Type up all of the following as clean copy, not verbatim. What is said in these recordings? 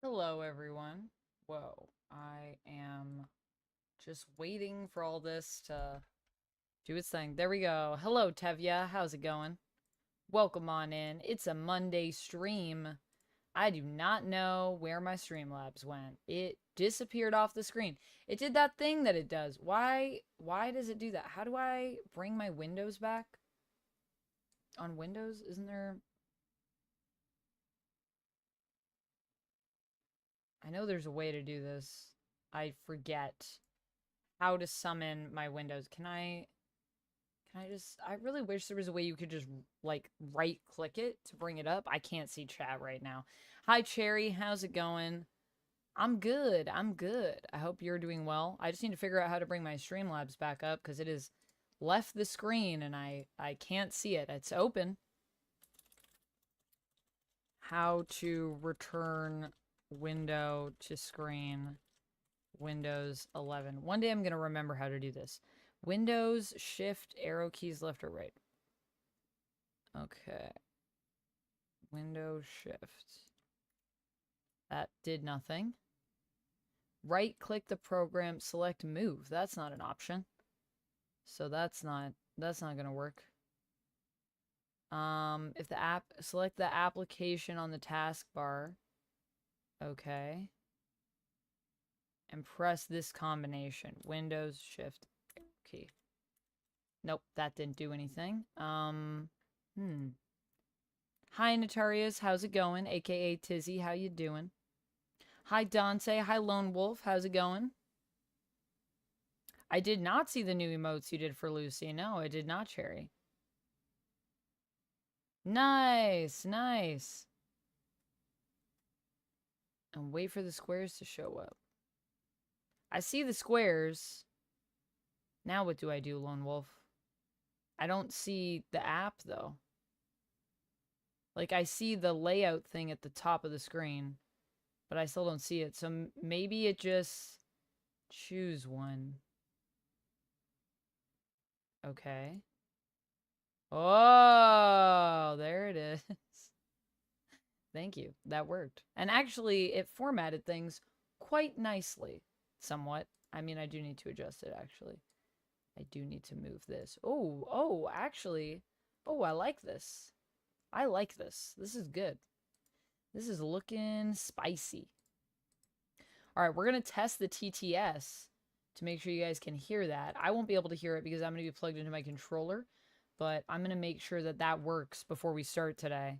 Hello, everyone. Whoa, I am just waiting for all this to do its thing. There we go. Hello, Tevya. How's it going? Welcome on in. It's a Monday stream. I do not know where my Streamlabs went. It disappeared off the screen. It did that thing that it does. Why does it do that? How do I bring my windows back? On Windows, isn't there... I know there's a way to do this. I forget how to summon my windows. Can I just... I really wish there was a way you could just, like, right-click it to bring it up. I can't see chat right now. Hi, Cherry. How's it going? I'm good. I'm good. I hope you're doing well. I just need to figure out how to bring my Streamlabs back up because it has left the screen and I can't see it. It's open. How to return window to screen. Windows 11. One day I'm going to remember how to do this. Windows, shift, arrow keys left or right. Okay. Windows, shift. That did nothing. Right-click the program, select move. That's not an option. So that's not going to work. If the app, select the application on the taskbar. Okay. And press this combination. Windows, shift, key. Nope, that didn't do anything. Hi, Notarius. How's it going? AKA Tizzy. How you doing? Hi, Dante. Hi, Lone Wolf. How's it going? I did not see the new emotes you did for Lucy. No, I did not, Cherry. Nice, nice. And wait for the squares to show up. I see the squares. Now what do I do, Lone Wolf? I don't see the app, though. Like, I see the layout thing at the top of the screen, but I still don't see it. So maybe it just... choose one. Okay. Oh, there it is. Thank you. That worked. And actually, it formatted things quite nicely. Somewhat. I mean, I do need to adjust it, actually. I do need to move this. Oh, actually. Oh, I like this. I like this. This is good. This is looking spicy. All right, we're going to test the TTS to make sure you guys can hear that. I won't be able to hear it because I'm going to be plugged into my controller, but I'm going to make sure that that works before we start today.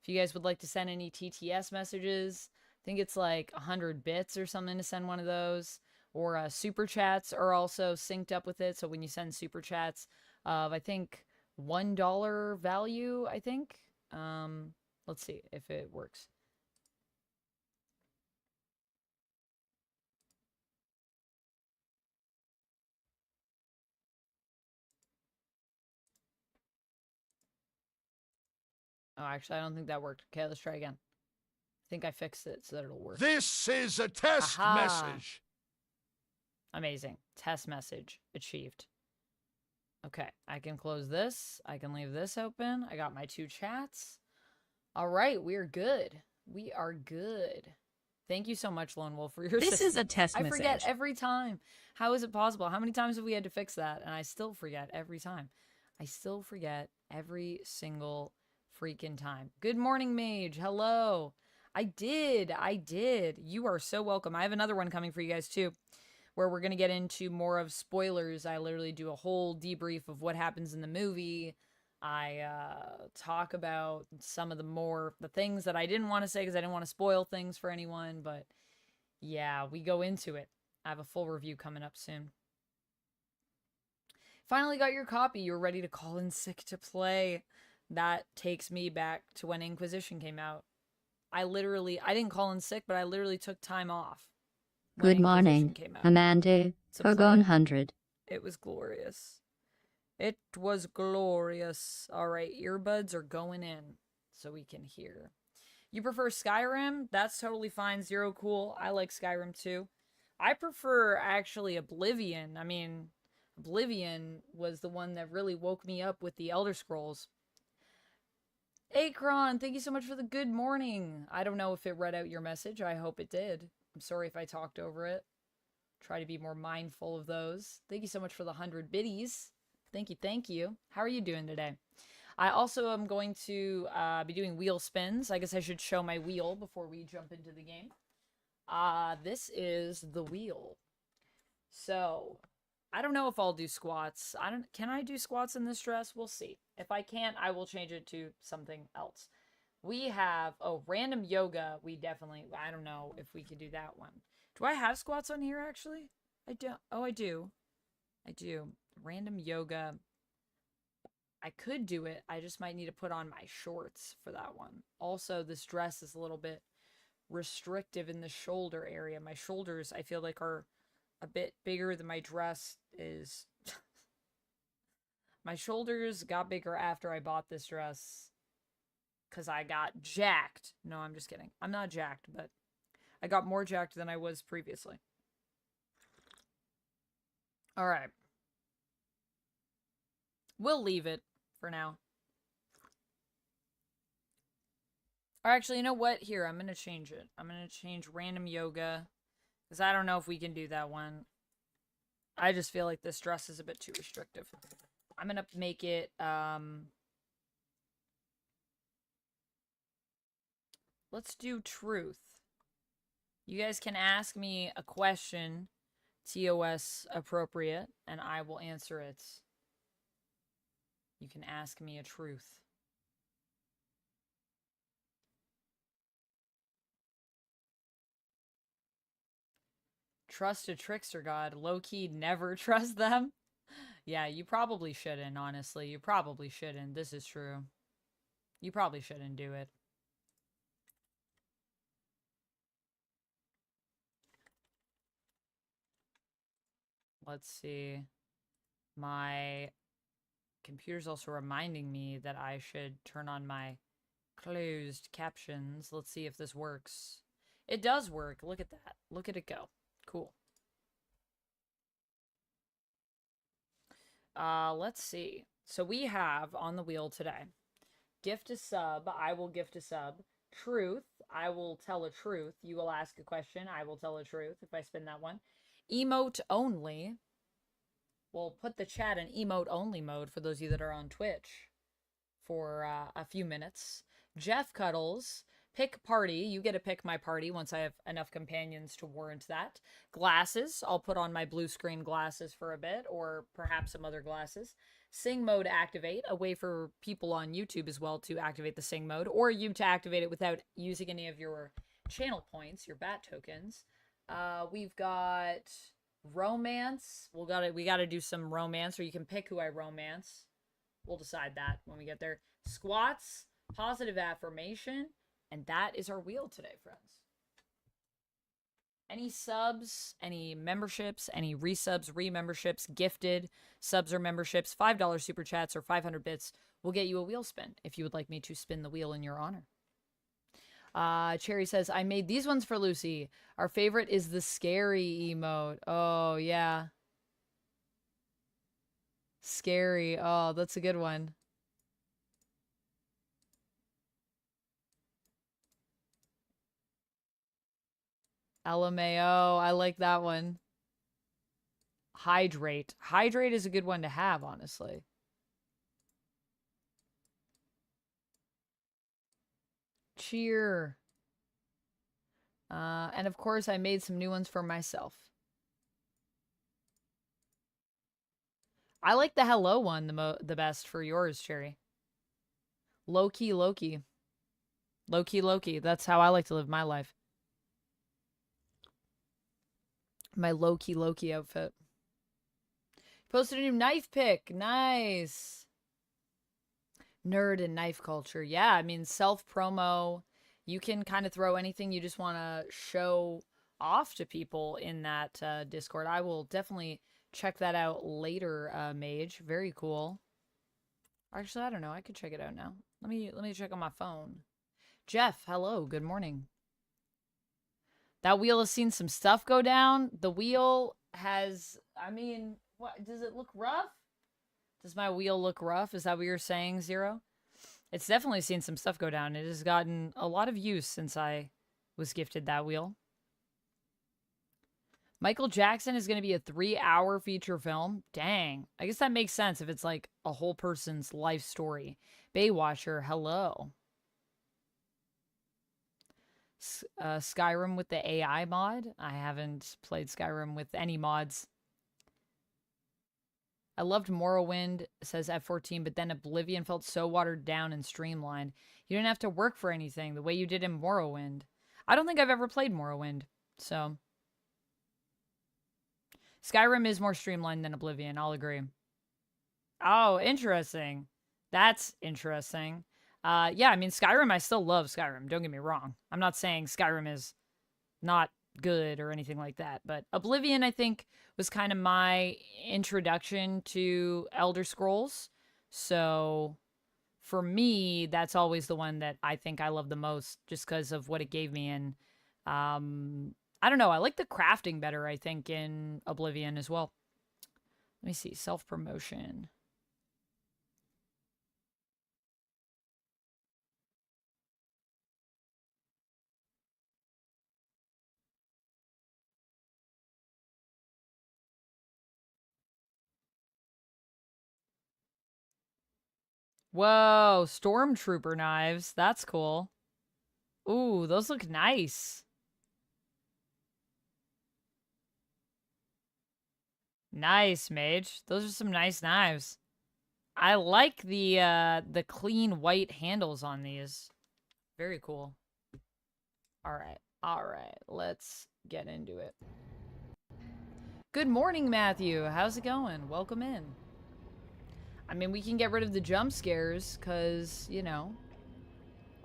If you guys would like to send any TTS messages, I think it's like 100 bits or something to send one of those. Or super chats are also synced up with it. So when you send super chats of, I think, $1 value, I think. Let's see if it works. Oh, actually, I don't think that worked. Okay, let's try again. I think I fixed it so that it'll work. This is a test message. Amazing. Test message achieved. Okay, I can close this. I can leave this open. I got my two chats. All right, we're good. We are good. Thank you so much, Lone Wolf, for your This is a test message. I forget every time. How is it possible? How many times have we had to fix that? And I still forget every time. I still forget every single freaking time. Good morning, Mage. Hello. I did. You are so welcome. I have another one coming for you guys, too, where we're going to get into more of spoilers. I literally do a whole debrief of what happens in the movie. I talk about some of the things that I didn't want to say because I didn't want to spoil things for anyone. But yeah, we go into it. I have a full review coming up soon. Finally got your copy. You were ready to call in sick to play. That takes me back to when Inquisition came out. I didn't call in sick, but I literally took time off. Good morning, Amanda. Pogon 100. It was glorious. It was glorious. All right, earbuds are going in so we can hear. You prefer Skyrim? That's totally fine. Zero cool. I like Skyrim too. I prefer actually Oblivion. I mean, Oblivion was the one that really woke me up with the Elder Scrolls. Akron, thank you so much for the good morning. I don't know if it read out your message. I hope it did. I'm sorry if I talked over it. Try to be more mindful of those. Thank you so much for the 100 biddies. Thank you, thank you. How are you doing today? I also am going to be doing wheel spins. I guess I should show my wheel before we jump into the game. This is the wheel. So, I don't know if I'll do squats. Can I do squats in this dress? We'll see. If I can't, I will change it to something else. We have, random yoga. I don't know if we could do that one. Do I have squats on here, actually? I don't. Oh, I do. I do. Random yoga. I could do it. I just might need to put on my shorts for that one. Also, this dress is a little bit restrictive in the shoulder area. My shoulders, I feel like, are a bit bigger than my dress is. My shoulders got bigger after I bought this dress because I got jacked. No, I'm just kidding. I'm not jacked, but I got more jacked than I was previously. All right. We'll leave it for now. Or actually, you know what? Here, I'm going to change it. I'm going to change random yoga because I don't know if we can do that one. I just feel like this dress is a bit too restrictive. I'm going to make it, let's do truth. You guys can ask me a question, TOS appropriate, and I will answer it. You can ask me a truth. Trust a trickster god. Low-key, never trust them. Yeah, you probably shouldn't, honestly. You probably shouldn't. This is true. You probably shouldn't do it. Let's see. My computer's also reminding me that I should turn on my closed captions. Let's see if this works. It does work. Look at that. Look at it go. Cool. Let's see. So we have on the wheel today. Gift a sub. I will gift a sub. Truth. I will tell a truth. You will ask a question. I will tell a truth if I spin that one. Emote only. We'll put the chat in emote only mode for those of you that are on Twitch for a few minutes. Jeff Cuddles. Pick party. You get to pick my party once I have enough companions to warrant that. Glasses. I'll put on my blue screen glasses for a bit, or perhaps some other glasses. Sing mode activate. A way for people on YouTube as well to activate the sing mode, or you to activate it without using any of your channel points, your bat tokens. We've got romance. We gotta do some romance, or you can pick who I romance. We'll decide that when we get there. Squats. Positive affirmation. And that is our wheel today, friends. Any subs, any memberships, any resubs, re-memberships, gifted subs or memberships, $5 super chats, or 500 bits will get you a wheel spin if you would like me to spin the wheel in your honor. Cherry says, I made these ones for Lucy. Our favorite is the scary emote. Oh, yeah. Scary. Oh, that's a good one. LMAO, I like that one. Hydrate. Hydrate is a good one to have, honestly. Cheer. And of course, I made some new ones for myself. I like the hello one the best for yours, Cherry. Low-key Loki. Low-key Loki. That's how I like to live my life. My low-key Loki outfit. Posted a new knife pick. Nice. Nerd and knife culture. Yeah, I mean, self-promo. You can kind of throw anything you just want to show off to people in that Discord. I will definitely check that out later, Mage. Very cool. Actually, I don't know. I could check it out now. Let me check on my phone. Jeff, hello. Good morning. That wheel has seen some stuff go down. The wheel has, I mean, what, does it look rough? Does my wheel look rough? Is that what you're saying, Zero? It's definitely seen some stuff go down. It has gotten a lot of use since I was gifted that wheel. Michael Jackson is going to be a 3-hour feature film. Dang. I guess that makes sense if it's like a whole person's life story. Baywatcher, hello. Skyrim with the AI mod. I haven't played Skyrim with any mods. I loved Morrowind, says F14, but then Oblivion felt so watered down and streamlined. You didn't have to work for anything the way you did in Morrowind. I don't think I've ever played Morrowind, so... Skyrim is more streamlined than Oblivion, I'll agree. Oh, interesting. That's interesting. Yeah, I mean, Skyrim, I still love Skyrim, don't get me wrong. I'm not saying Skyrim is not good or anything like that, but Oblivion, I think, was kind of my introduction to Elder Scrolls. So, for me, that's always the one that I think I love the most, just because of what it gave me, and, I don't know, I like the crafting better, I think, in Oblivion as well. Let me see, self-promotion. Whoa, stormtrooper knives. That's cool. Ooh, those look nice. Nice, mage. Those are some nice knives. I like the clean white handles on these. Very cool. All right. Let's get into it. Good morning, Matthew. How's it going? Welcome in. I mean, we can get rid of the jump scares because, you know,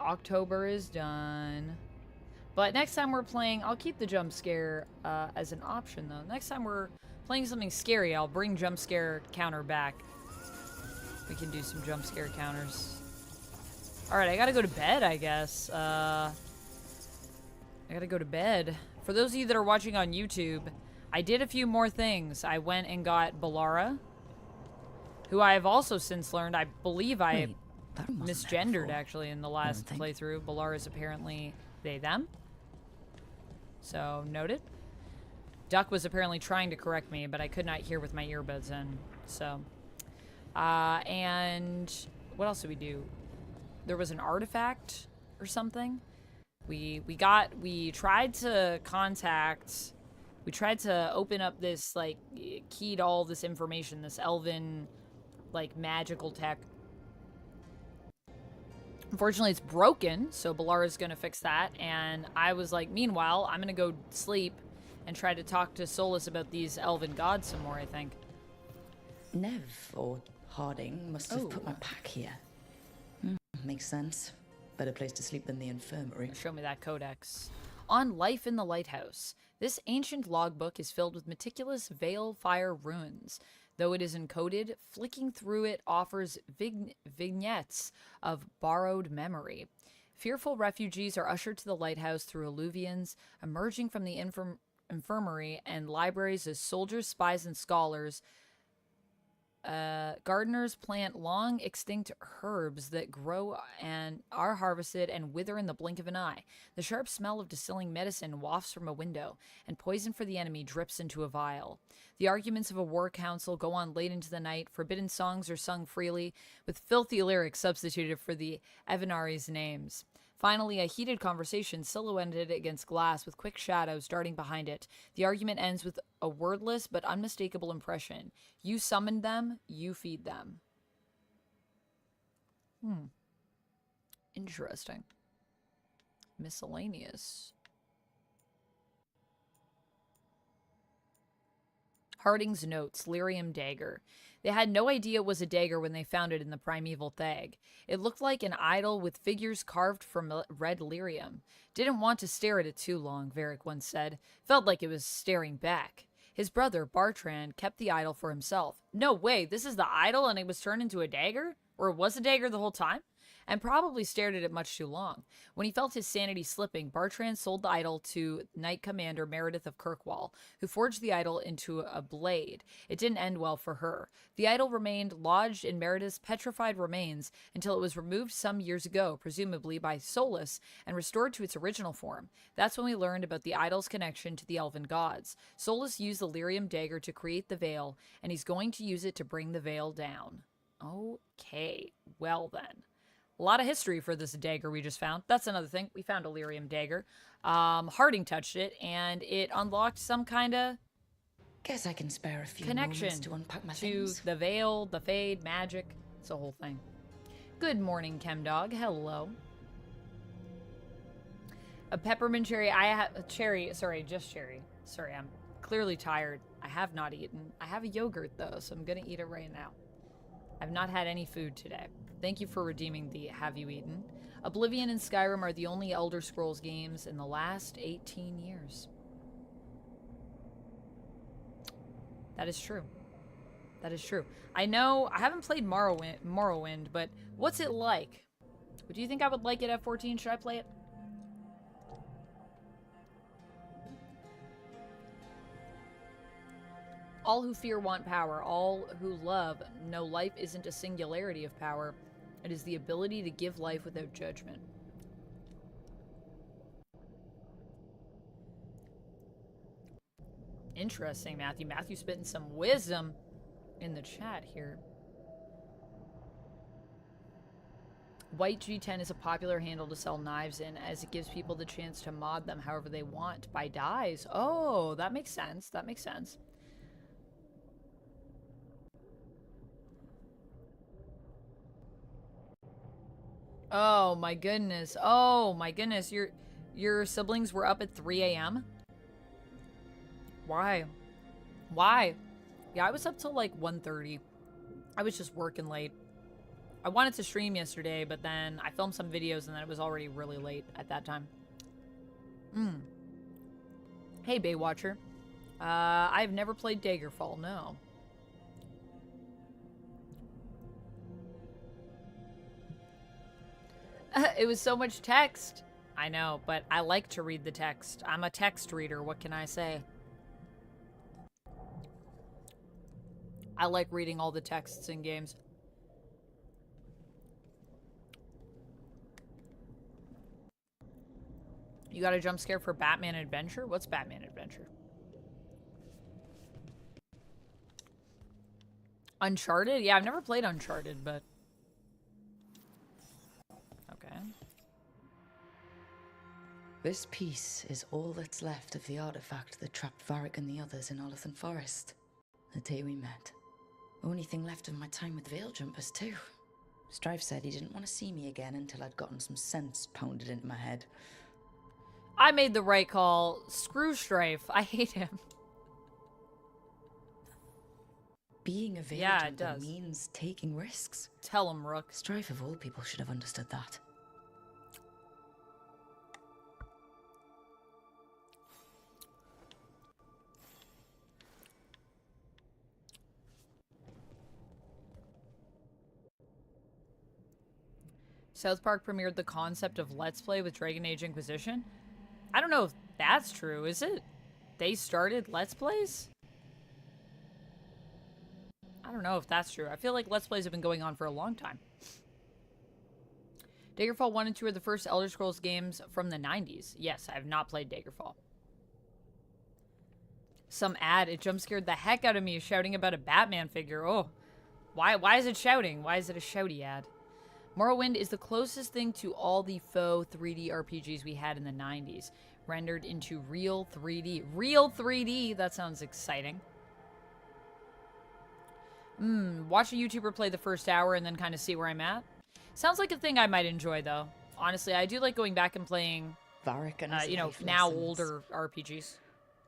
October is done. But next time we're playing, I'll keep the jump scare as an option, though. Next time we're playing something scary, I'll bring jump scare counter back. We can do some jump scare counters. Alright, I gotta go to bed, I guess. I gotta go to bed. For those of you that are watching on YouTube, I did a few more things. I went and got Balara, who I have also since learned, I believe I misgendered, actually, in the last playthrough. Balara is apparently they, them. So, noted. Duck was apparently trying to correct me, but I could not hear with my earbuds in. So, and what else did we do? There was an artifact or something. We tried to contact, we tried to open up this, like, keyed all this information, this elven, like, magical tech. Unfortunately, it's broken, so Balara's gonna fix that, and I was like, meanwhile, I'm gonna go sleep and try to talk to Solas about these Elven Gods some more, I think. Nev, or Harding, must have put my pack here. Makes sense. Better place to sleep than the infirmary. Show me that codex. On Life in the Lighthouse. This ancient logbook is filled with meticulous veil fire runes. Though it is encoded, flicking through it offers vignettes of borrowed memory. Fearful refugees are ushered to the lighthouse through alluvions, emerging from the infirmary and libraries as soldiers, spies, and scholars. Gardeners plant long extinct herbs that grow and are harvested and wither in the blink of an eye. The sharp smell of distilling medicine wafts from a window, and poison for the enemy drips into a vial. The arguments of a war council go on late into the night. Forbidden songs are sung freely, with filthy lyrics substituted for the Evanari's names. Finally, a heated conversation silhouetted against glass with quick shadows darting behind it. The argument ends with a wordless but unmistakable impression. You summoned them, you feed them. Interesting. Miscellaneous. Harding's notes, lyrium dagger. They had no idea it was a dagger when they found it in the primeval thag. It looked like an idol with figures carved from red lyrium. Didn't want to stare at it too long, Varric once said. Felt like it was staring back. His brother, Bartrand, kept the idol for himself. No way, this is the idol and it was turned into a dagger? Or it was a dagger the whole time? and probably stared at it much too long. When he felt his sanity slipping, Bartran sold the idol to Knight Commander Meredith of Kirkwall, who forged the idol into a blade. It didn't end well for her. The idol remained lodged in Meredith's petrified remains until it was removed some years ago, presumably by Solas, and restored to its original form. That's when we learned about the idol's connection to the Elven Gods. Solas used the lyrium dagger to create the veil, and he's going to use it to bring the veil down. Okay, well then. A lot of history for this dagger we just found. That's another thing. We found a lyrium dagger. Harding touched it, and it unlocked some kind of Guess I can spare a few connection moments to unpack my to things. the veil, the fade, magic. It's a whole thing. Good morning, Chemdog. Hello. A peppermint cherry. I have a cherry. Sorry, just cherry. Sorry, I'm clearly tired. I have not eaten. I have a yogurt, though, so I'm going to eat it right now. I've not had any food today. Thank you for redeeming the have you eaten. Oblivion and Skyrim are the only Elder Scrolls games in the last 18 years. That is true. That is true. I know I haven't played Morrowind, but what's it like? Do you think I would like it at 14? Should I play it? All who fear want power. All who love know life isn't a singularity of power. It is the ability to give life without judgment. Interesting, Matthew. Matthew spitting some wisdom in the chat here. White G10 is a popular handle to sell knives in, as it gives people the chance to mod them however they want by dyes. Oh, that makes sense. That makes sense. Oh my goodness. Oh my goodness. Your siblings were up at 3 a.m.? Why? Why? Yeah, I was up till like 1:30. I was just working late. I wanted to stream yesterday, but then I filmed some videos and then it was already really late at that time. Hey, Baywatcher. I've never played Daggerfall, no. It was so much text. I know, but I like to read the text. I'm a text reader, what can I say? I like reading all the texts in games. You got a jump scare for Batman Adventure? What's Batman Adventure? Uncharted? Yeah, I've never played Uncharted, but... Okay. This piece is all that's left of the artifact that trapped Varric and the others in Olathan Forest. The day we met. Only thing left of my time with Veil Jumpers, too. Strife said he didn't want to see me again until I'd gotten some sense pounded into my head. I made the right call. Screw Strife. I hate him. Being a Veil Yeah, it Jumper does. means taking risks. Tell him, Rook. Strife of all people should have understood that. South Park premiered the concept of Let's Play with Dragon Age Inquisition? I don't know if that's true, is it? They started Let's Plays? I don't know if that's true. I feel like Let's Plays have been going on for a long time. Daggerfall 1 and 2 are the first Elder Scrolls games from the 90s. Yes, I have not played Daggerfall. Some ad, it jump scared the heck out of me shouting about a Batman figure. Oh, why is it shouting? Why is it a shouty ad? Morrowind is the closest thing to all the faux 3D RPGs we had in the 90s, rendered into real 3D. Real 3D! That sounds exciting. Watch a YouTuber play the first hour and then kind of see where I'm at. Sounds like a thing I might enjoy, though. Honestly, I do like going back and playing, Varric and his you know, life now lessons. older RPGs.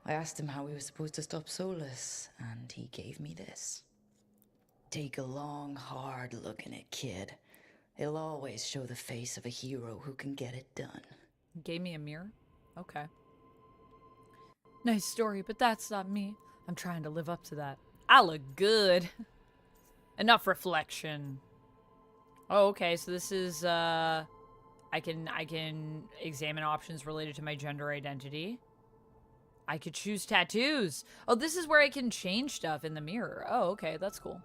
I asked him how we were supposed to stop Solas, and he gave me this. Take a long, hard look in it, kid. It'll always show the face of a hero who can get it done. Gave me a mirror? Okay. Nice story, but that's not me. I'm trying to live up to that. I look good. Enough reflection. Oh, okay. So this is I can examine options related to my gender identity. I could choose tattoos. Oh, this is where I can change stuff in the mirror. Oh, okay. That's cool.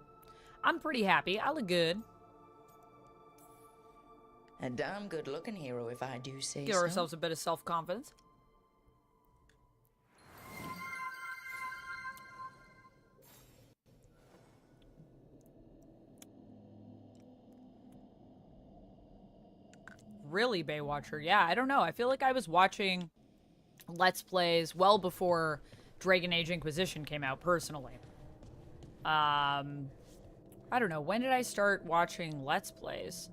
I'm pretty happy. I look good. A damn good-looking hero, if I do say Give so. ourselves a bit of self-confidence. Really, Baywatcher? Yeah, I don't know. I feel like I was watching Let's Plays well before Dragon Age Inquisition came out, personally. I don't know. When did I start watching Let's Plays?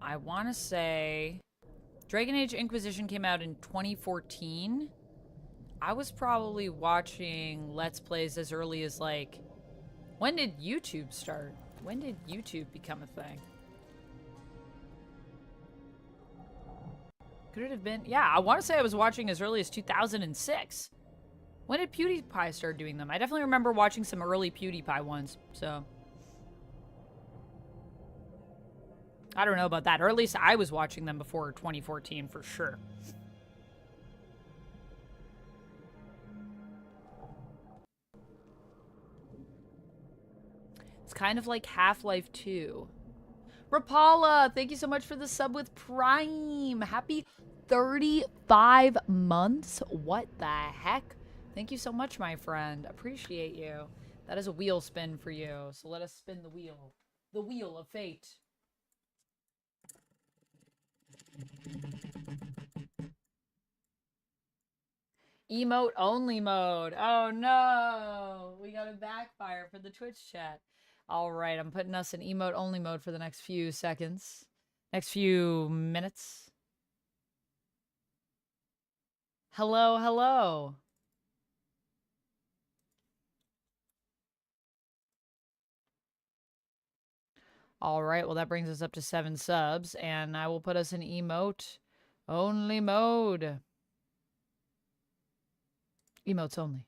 I want to say Dragon Age Inquisition came out in 2014. I was probably watching Let's Plays as early as, like... When did YouTube start? When did YouTube become a thing? Could it have been? Yeah, I want to say I was watching as early as 2006. When did PewDiePie start doing them? I definitely remember watching some early PewDiePie ones, so... I don't know about that, or at least I was watching them before 2014 for sure. It's kind of like Half-Life 2. Rapala, thank you so much for the sub with Prime. Happy 35 months. What the heck? Thank you so much, my friend. Appreciate you. That is a wheel spin for you. So let us spin the wheel. The wheel of fate. Emote only mode. Oh no. We got a backfire for the Twitch chat. All right, I'm putting us in emote only mode for the next few seconds. Next few minutes. Hello, hello. All right, well, that brings us up to 7 subs, and I will put us in emote only mode. Emotes only.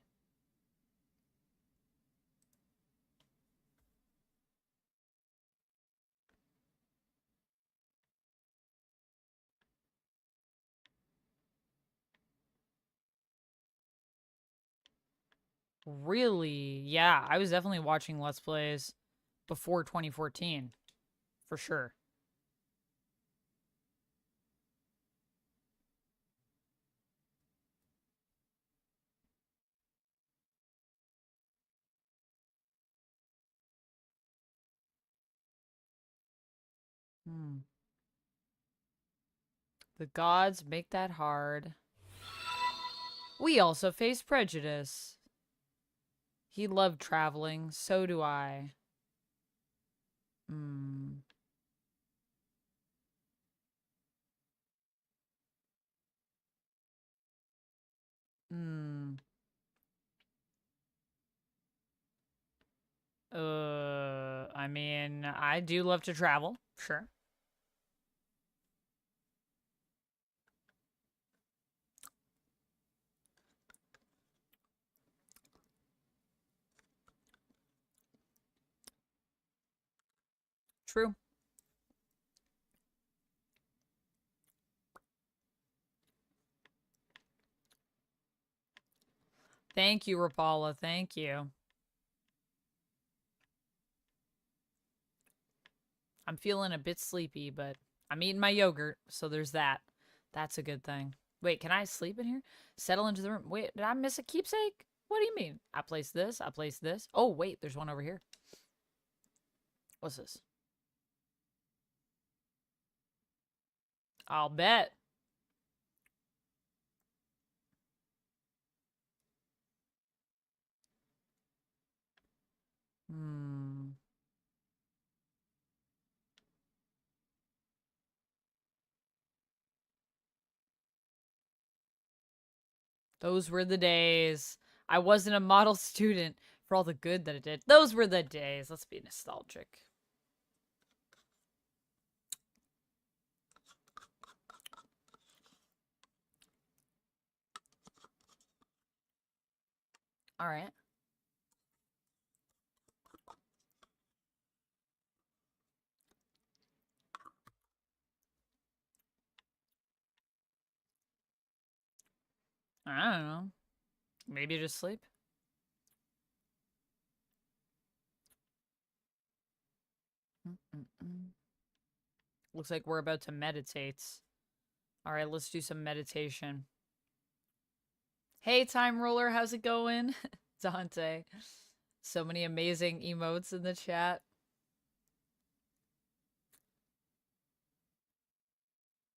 Really? Yeah, I was definitely watching Let's Plays before 2014, for sure. The gods make that hard. We also face prejudice. He loved traveling, so do I. Hmm. Hmm. I mean, I do love to travel, sure. True. Thank you, Rapala. Thank you. I'm feeling a bit sleepy, but I'm eating my yogurt, so there's that. That's a good thing. Wait, can I sleep in here? Settle into the room. Wait, did I miss a keepsake? What do you mean? I place this. I place this. Oh, wait, there's one over here. What's this? I'll bet. Hmm. Those were the days. I wasn't a model student for all the good that it did. Those were the days. Let's be nostalgic. All right. I don't know. Maybe just sleep. Looks like we're about to meditate. All right, let's do some meditation. Hey, Time Roller, how's it going? Dante. So many amazing emotes in the chat.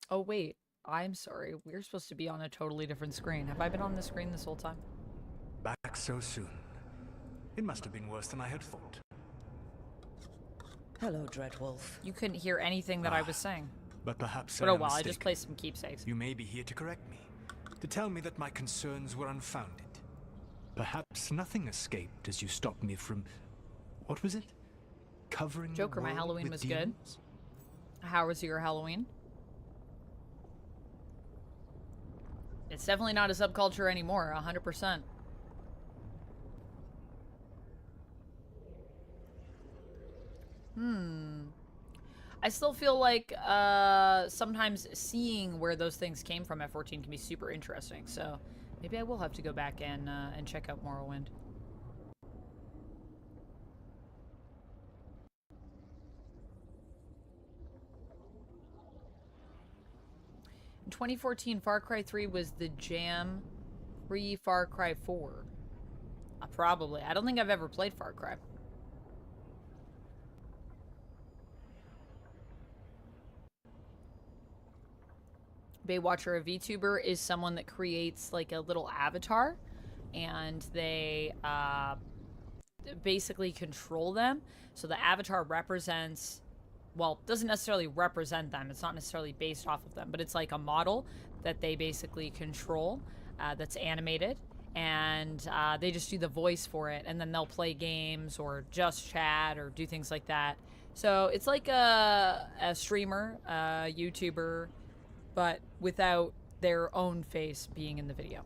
Oh, wait. I'm sorry. We're supposed to be on a totally different screen. Have I been on the screen this whole time? Back so soon. It must have been worse than I had thought. Hello, Dreadwolf. You couldn't hear anything that I was saying. But perhaps But I oh am well, I mistaken. just placed some keepsakes. You may be here to correct me, to tell me that my concerns were unfounded. Perhaps nothing escaped as you stopped me from... what was it? Covering the Joker, my world Halloween with was demons? good. How was your Halloween? It's definitely not a subculture anymore, 100%. I still feel like sometimes seeing where those things came from at 14 can be super interesting, so maybe I will have to go back and check out Morrowind. In 2014, Far Cry 3 was the jam pre-Far Cry 4. Probably. I don't think I've ever played Far Cry. Baywatcher, a VTuber, is someone that creates like a little avatar, and they basically control them. So the avatar represents, well, doesn't necessarily represent them. It's not necessarily based off of them, but it's like a model that they basically control that's animated, and they just do the voice for it, and then they'll play games or just chat or do things like that. So it's like a streamer, a YouTuber, but without their own face being in the video.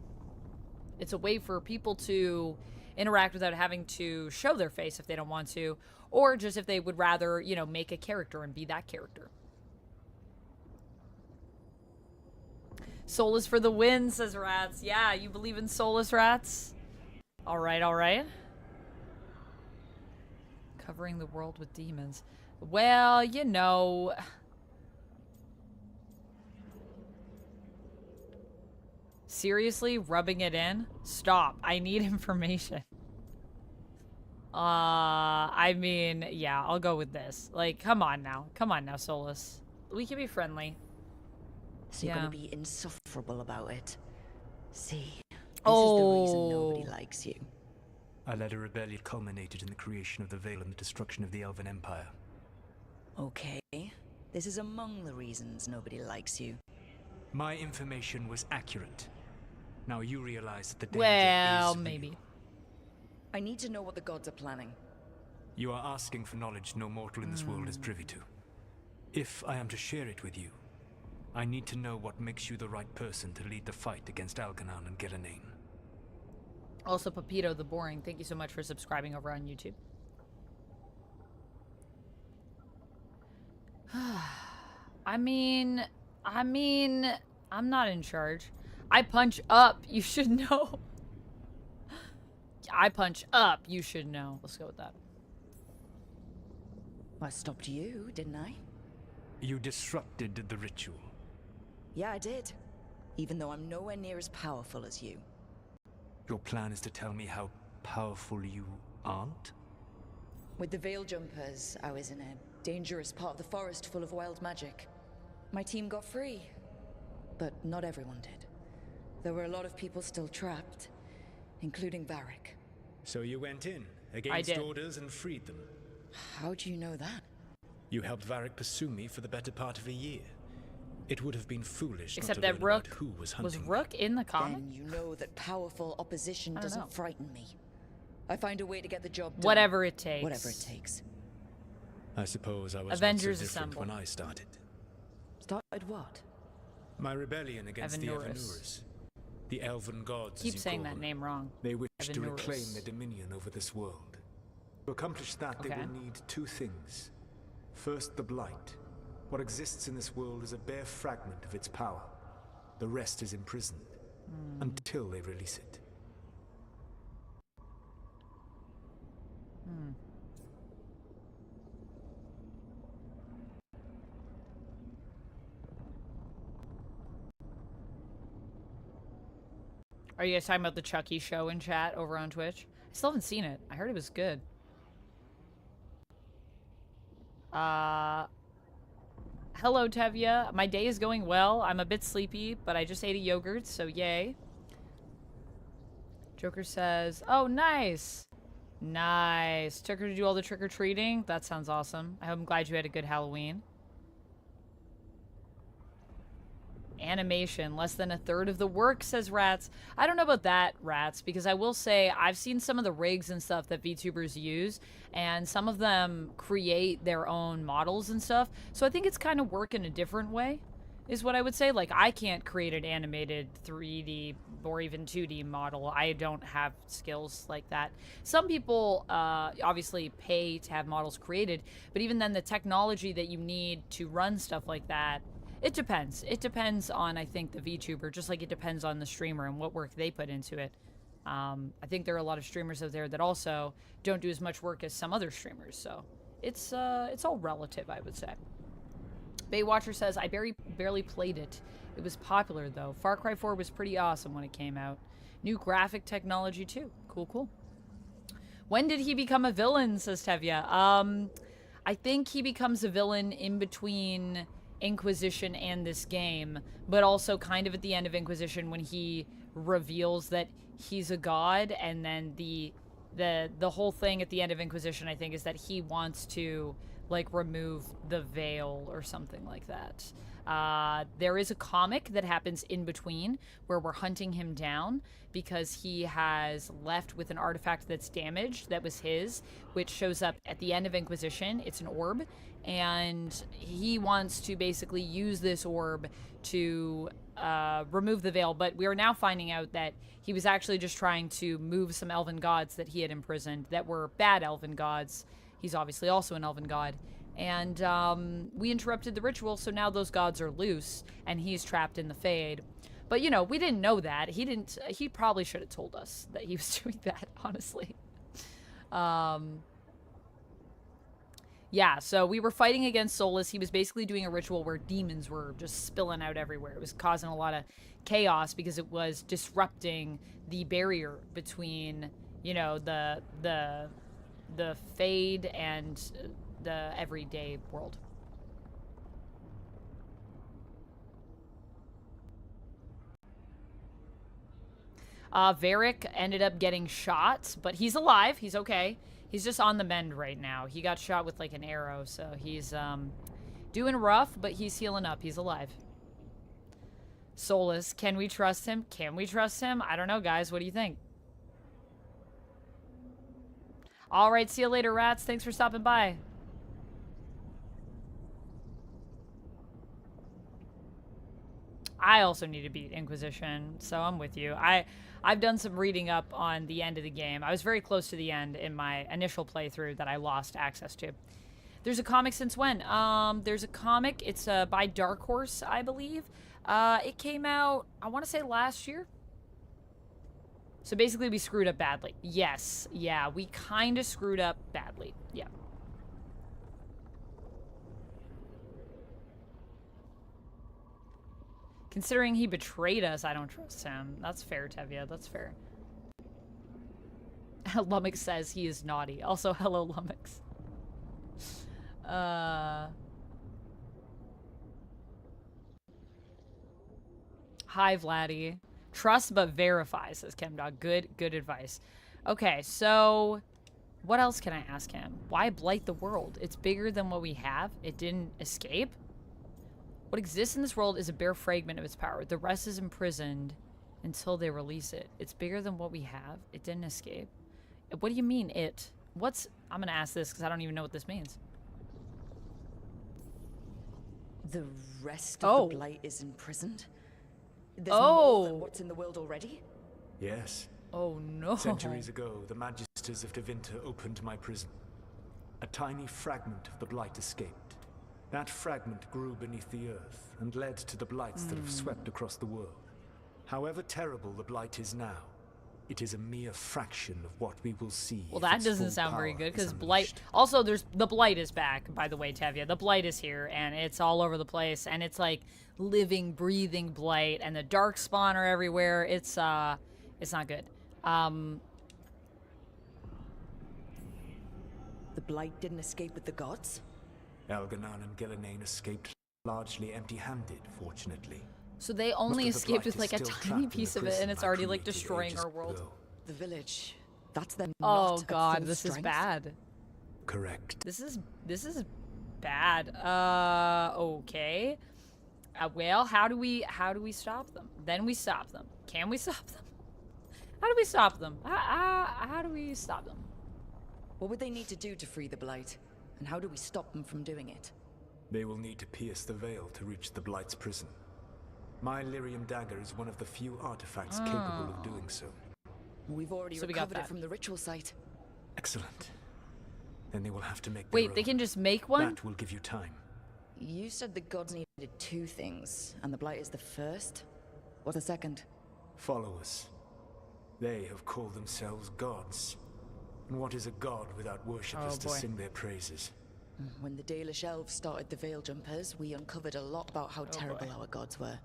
It's a way for people to interact without having to show their face if they don't want to, or just if they would rather, you know, make a character and be that character. Solas for the win, says Rats. Yeah, you believe in Solas, Rats? All right, all right. Covering the world with demons. Well, you know... Seriously? Rubbing it in? Stop. I need information. I mean, yeah, I'll go with this. Like, come on now. Come on now, Solas. We can be friendly. So you're Yeah. gonna be insufferable about it. See, this is the Oh. reason nobody likes you. I led a rebellion culminated in the creation of the Veil and the destruction of the Elven Empire. Okay, this is among the reasons nobody likes you. My information was accurate. Now you realize that the danger Well, is real. maybe. I need to know what the gods are planning. You are asking for knowledge no mortal in this world is privy to. If I am to share it with you, I need to know what makes you the right person to lead the fight against Algernon and Gillenane. Also, Pepito the Boring, thank you so much for subscribing over on YouTube. I mean, I'm not in charge. I punch up, you should know. I punch up, you should know. Let's go with that. I stopped you, didn't I? You disrupted the ritual. Yeah, I did. Even though I'm nowhere near as powerful as you. Your plan is to tell me how powerful you aren't? With the Veil Jumpers, I was in a dangerous part of the forest full of wild magic. My team got free, but not everyone did. There were a lot of people still trapped, including Varric. So you went in, I against did. orders, and freed them. How do you know that? You helped Varric pursue me for the better part of a year. It would have been foolish Except not to that learn about Rook who was hunting was me. Rook in the comic? Then you know that powerful opposition I don't doesn't know. frighten me. I find a way to get the job done. Whatever it takes. Whatever it takes. I suppose I was Avengers not so different Assemble. when I started. Started what? My rebellion against the Evanurus. Evanurus. The Elven Gods, Keep as you saying call that them. name wrong. They wish to Evanurus. reclaim their dominion over this world. To accomplish that, they Okay. will need two things. First, the Blight. What exists in this world is a bare fragment of its power. The rest is imprisoned. until they release it. Are you guys talking about the Chucky show in chat over on Twitch? I still haven't seen it. I heard it was good. Hello, Tevya. My day is going well. I'm a bit sleepy, but I just ate a yogurt, so yay. Joker says, oh, nice. Nice. Took her to do all the trick-or-treating? That sounds awesome. I'm glad you had a good Halloween. Animation, less than a third of the work, says Rats. I don't know about that, Rats, because I will say I've seen some of the rigs and stuff that VTubers use, and some of them create their own models and stuff, so I think it's kind of work in a different way, is what I would say. Like, I can't create an animated 3D or even 2D model. I don't have skills like that. Some people obviously pay to have models created, but even then the technology that you need to run stuff like that, it depends. It depends on, I think, the VTuber, just like it depends on the streamer and what work they put into it. I think there are a lot of streamers out there that also don't do as much work as some other streamers, so it's all relative, I would say. Baywatcher says, I barely played it. It was popular, though. Far Cry 4 was pretty awesome when it came out. New graphic technology, too. Cool, cool. When did he become a villain, says Tevya? I think he becomes a villain in between Inquisition and this game, but also kind of at the end of Inquisition when he reveals that he's a god, and then the whole thing at the end of Inquisition, I think, is that he wants to, like, remove the veil or something like that. There is a comic that happens in between where we're hunting him down because he has left with an artifact that's damaged that was his, which shows up at the end of Inquisition. It's an orb, and he wants to basically use this orb to remove the veil, but we are now finding out that he was actually just trying to move some Elven Gods that he had imprisoned that were bad Elven Gods. He's obviously also an Elven God. And we interrupted the ritual, so now those gods are loose, and he's trapped in the Fade. But, you know, we didn't know that. He probably should have told us that he was doing that, honestly. Yeah, so we were fighting against Solas. He was basically doing a ritual where demons were just spilling out everywhere. It was causing a lot of chaos because it was disrupting the barrier between, you know, the Fade and the everyday world. Varric ended up getting shot, but he's alive. He's okay. He's just on the mend right now. He got shot with, like, an arrow, so he's doing rough, but he's healing up. He's alive. Solas, can we trust him? Can we trust him? I don't know, guys. What do you think? All right, see you later, Rats. Thanks for stopping by. I also need to beat Inquisition, so I'm with you. I've done some reading up on the end of the game. I was very close to the end in my initial playthrough that I lost access to. There's a comic since when? There's a comic. It's by Dark Horse, I believe. It came out, I want to say last year. So basically we screwed up badly. Yes, yeah, we kind of screwed up badly. Yeah. Considering he betrayed us, I don't trust him. That's fair, Tevya. That's fair. Lummox says he is naughty. Also, hello, Lummox. Hi, Vladdy. Trust but verify, says Chemdog. Good advice. Okay, so what else can I ask him? Why blight the world? It's bigger than what we have. It didn't escape. What exists in this world is a bare fragment of its power. The rest is imprisoned until they release it. It's bigger than what we have. It didn't escape. What do you mean, it? I'm gonna ask this because I don't even know what this means. The rest of the Blight is imprisoned? There's more than what's in the world already? Yes. Oh no. Centuries ago, the Magisters of Tevinter opened my prison. A tiny fragment of the Blight escaped. That fragment grew beneath the earth and led to the blights that have swept across the world. However terrible the Blight is now, it is a mere fraction of what we will see. Well, if that its doesn't full sound very power good, is because Blight... unleashed. Also, the Blight is back, by the way, Tevya. The Blight is here, and it's all over the place, and it's like living, breathing Blight, and the Darkspawn are everywhere. It's not good. The Blight didn't escape with the gods? Elganan and Gillenane escaped largely empty-handed, fortunately. So they Most only of the escaped Blight with is like a still tiny trapped in piece the of it, and prison it's I already like created destroying ages our world. ago. The village. That's them Oh not at god, full this is strength? bad. Correct. This is bad. Okay. Well, how do we stop them? Then we stop them. Can we stop them? How do we stop them? How do we stop them? What would they need to do to free the Blight? And how do we stop them from doing it? They will need to pierce the veil to reach the Blight's prison. My lyrium dagger is one of the few artifacts capable of doing so. We've already So we got recovered it that. from the ritual site. Excellent. Then they will have to make Wait, their they own. can just make one? That will give you time. You said the gods needed 2 things, and the Blight is the first? What's the second? Followers. They have called themselves gods. And what is a god without worshippers to boy. sing their praises? When the Dalish elves started the Veil Jumpers, we uncovered a lot about how terrible our gods were.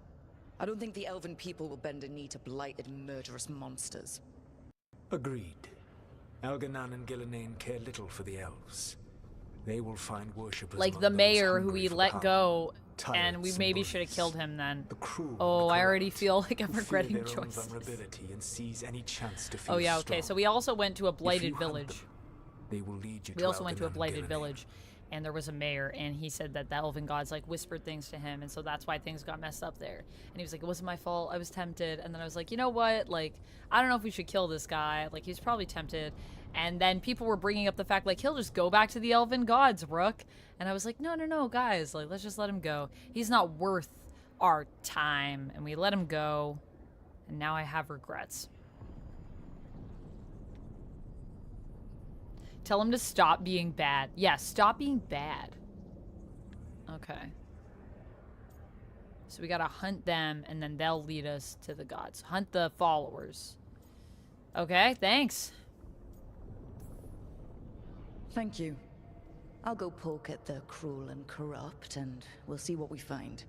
I don't think the elven people will bend a knee to blighted, murderous monsters. Agreed. Elganan and Gillenane care little for the elves. They will find worshippers Like among the those mayor who hungry we for let power, go, and tyrants we and maybe should have bullies. killed him then. The cruel and Oh, the I already corrupt, feel like I'm who fear regretting their own choices. vulnerability and seize any chance to feel Oh yeah, okay. strong. So we also went to a If blighted you hunt village. them, they will lead you We to also went to a Elganan and blighted Gillenane. village, and there was a mayor, and he said that the Elven Gods like whispered things to him, and so that's why things got messed up there. And he was like, "It wasn't my fault. I was tempted." And then I was like, "You know what? Like, I don't know if we should kill this guy. Like, he's probably tempted." And then people were bringing up the fact like he'll just go back to the Elven Gods, Rook. And I was like, no, guys, like let's just let him go. He's not worth our time. And we let him go, and now I have regrets. Tell him to stop being bad. Yeah, stop being bad. Okay. So we gotta hunt them, and then they'll lead us to the gods. Hunt the followers. Okay, thanks. Thank you. I'll go poke at the cruel and corrupt, and we'll see what we find.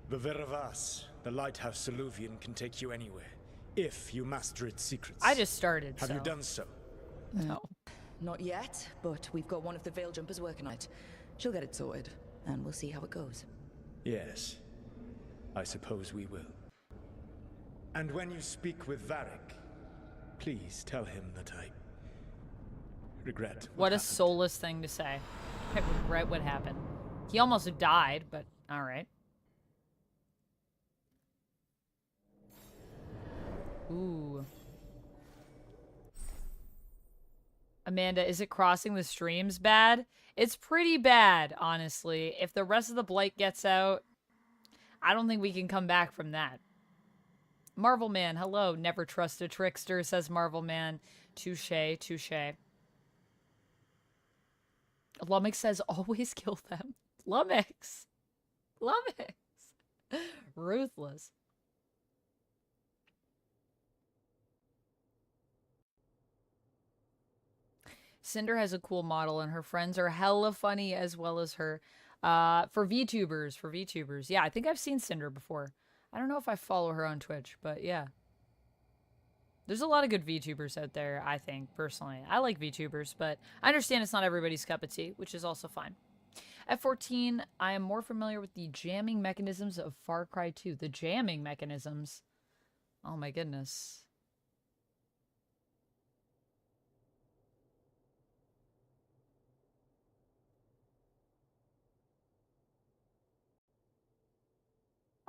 The Veravas, the lighthouse Soluvian, can take you anywhere, if you master its secrets. I just started, Have so. you done so? No. Not yet, but we've got one of the Veil Jumpers working on it. She'll get it sorted, and we'll see how it goes. Yes. I suppose we will. And when you speak with Varric, please tell him that I regret What a happened. soulless thing to say. I regret what happened. He almost died, but alright. Ooh. Amanda, is it crossing the streams bad? It's pretty bad, honestly. If the rest of the Blight gets out, I don't think we can come back from that. Marvel Man, hello. Never trust a trickster, says Marvel Man. Touche, touche. Lummox says, always kill them. Lummox. Lummox. Ruthless. Cinder has a cool model, and her friends are hella funny as well as her. For VTubers. Yeah, I think I've seen Cinder before. I don't know if I follow her on Twitch, but yeah. There's a lot of good VTubers out there, I think, personally. I like VTubers, but I understand it's not everybody's cup of tea, which is also fine. At 14, I am more familiar with the jamming mechanisms of Far Cry 2. The jamming mechanisms? Oh my goodness.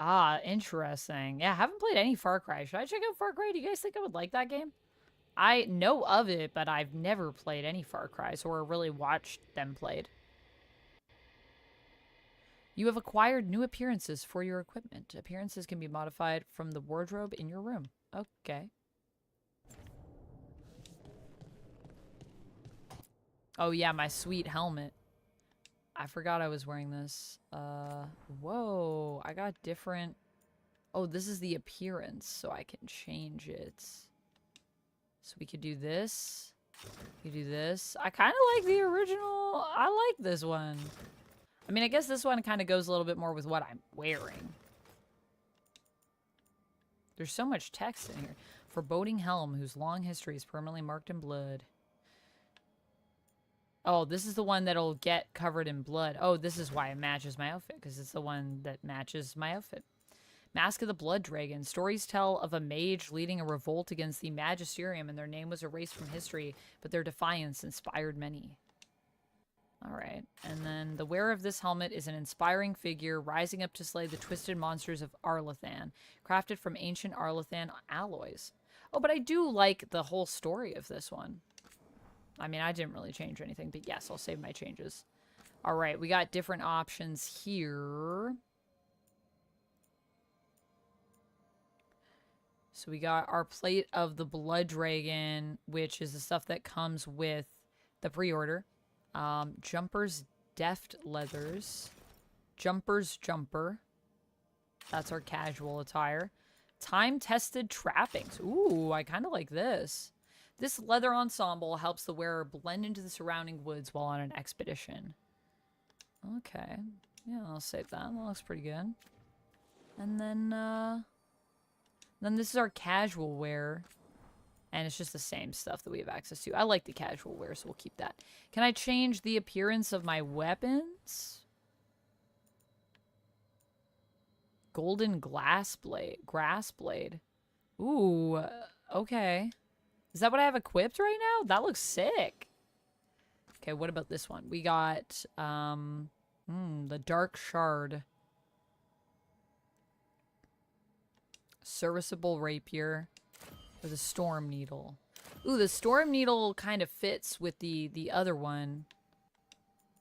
Ah, interesting. Yeah, I haven't played any Far Cry. Should I check out Far Cry? Do you guys think I would like that game? I know of it, but I've never played any Far Cries or really watched them played. You have acquired new appearances for your equipment. Appearances can be modified from the wardrobe in your room. Okay. Oh yeah, my sweet helmet. I forgot I was wearing this. Whoa, I got different Oh, this is the appearance, so I can change it. So we could do this. You do this. I kind of like the original. I like this one. I mean, I guess this one kind of goes a little bit more with what I'm wearing. There's so much text in here. Foreboding helm, whose long history is permanently marked in blood. Oh, this is the one that'll get covered in blood. Oh, this is why it matches my outfit, because it's the one that matches my outfit. Mask of the Blood Dragon. Stories tell of a mage leading a revolt against the Magisterium, and their name was erased from history, but their defiance inspired many. Alright, and then the wearer of this helmet is an inspiring figure rising up to slay the twisted monsters of Arlathan, crafted from ancient Arlathan alloys. Oh, but I do like the whole story of this one. I mean, I didn't really change anything, but yes, I'll save my changes. Alright, we got different options here. So we got our plate of the Blood Dragon, which is the stuff that comes with the pre-order. Jumper's Deft Leathers. Jumper's Jumper. That's our casual attire. Time-tested trappings. Ooh, I kind of like this. This leather ensemble helps the wearer blend into the surrounding woods while on an expedition. Okay. Yeah, I'll save that. That looks pretty good. And then this is our casual wear. And it's just the same stuff that we have access to. I like the casual wear, so we'll keep that. Can I change the appearance of my weapons? Golden grass blade. Ooh, okay. Is that what I have equipped right now? That looks sick. Okay, what about this one? We got the Dark Shard. Serviceable rapier with a storm needle. Ooh, the storm needle kind of fits with the other one.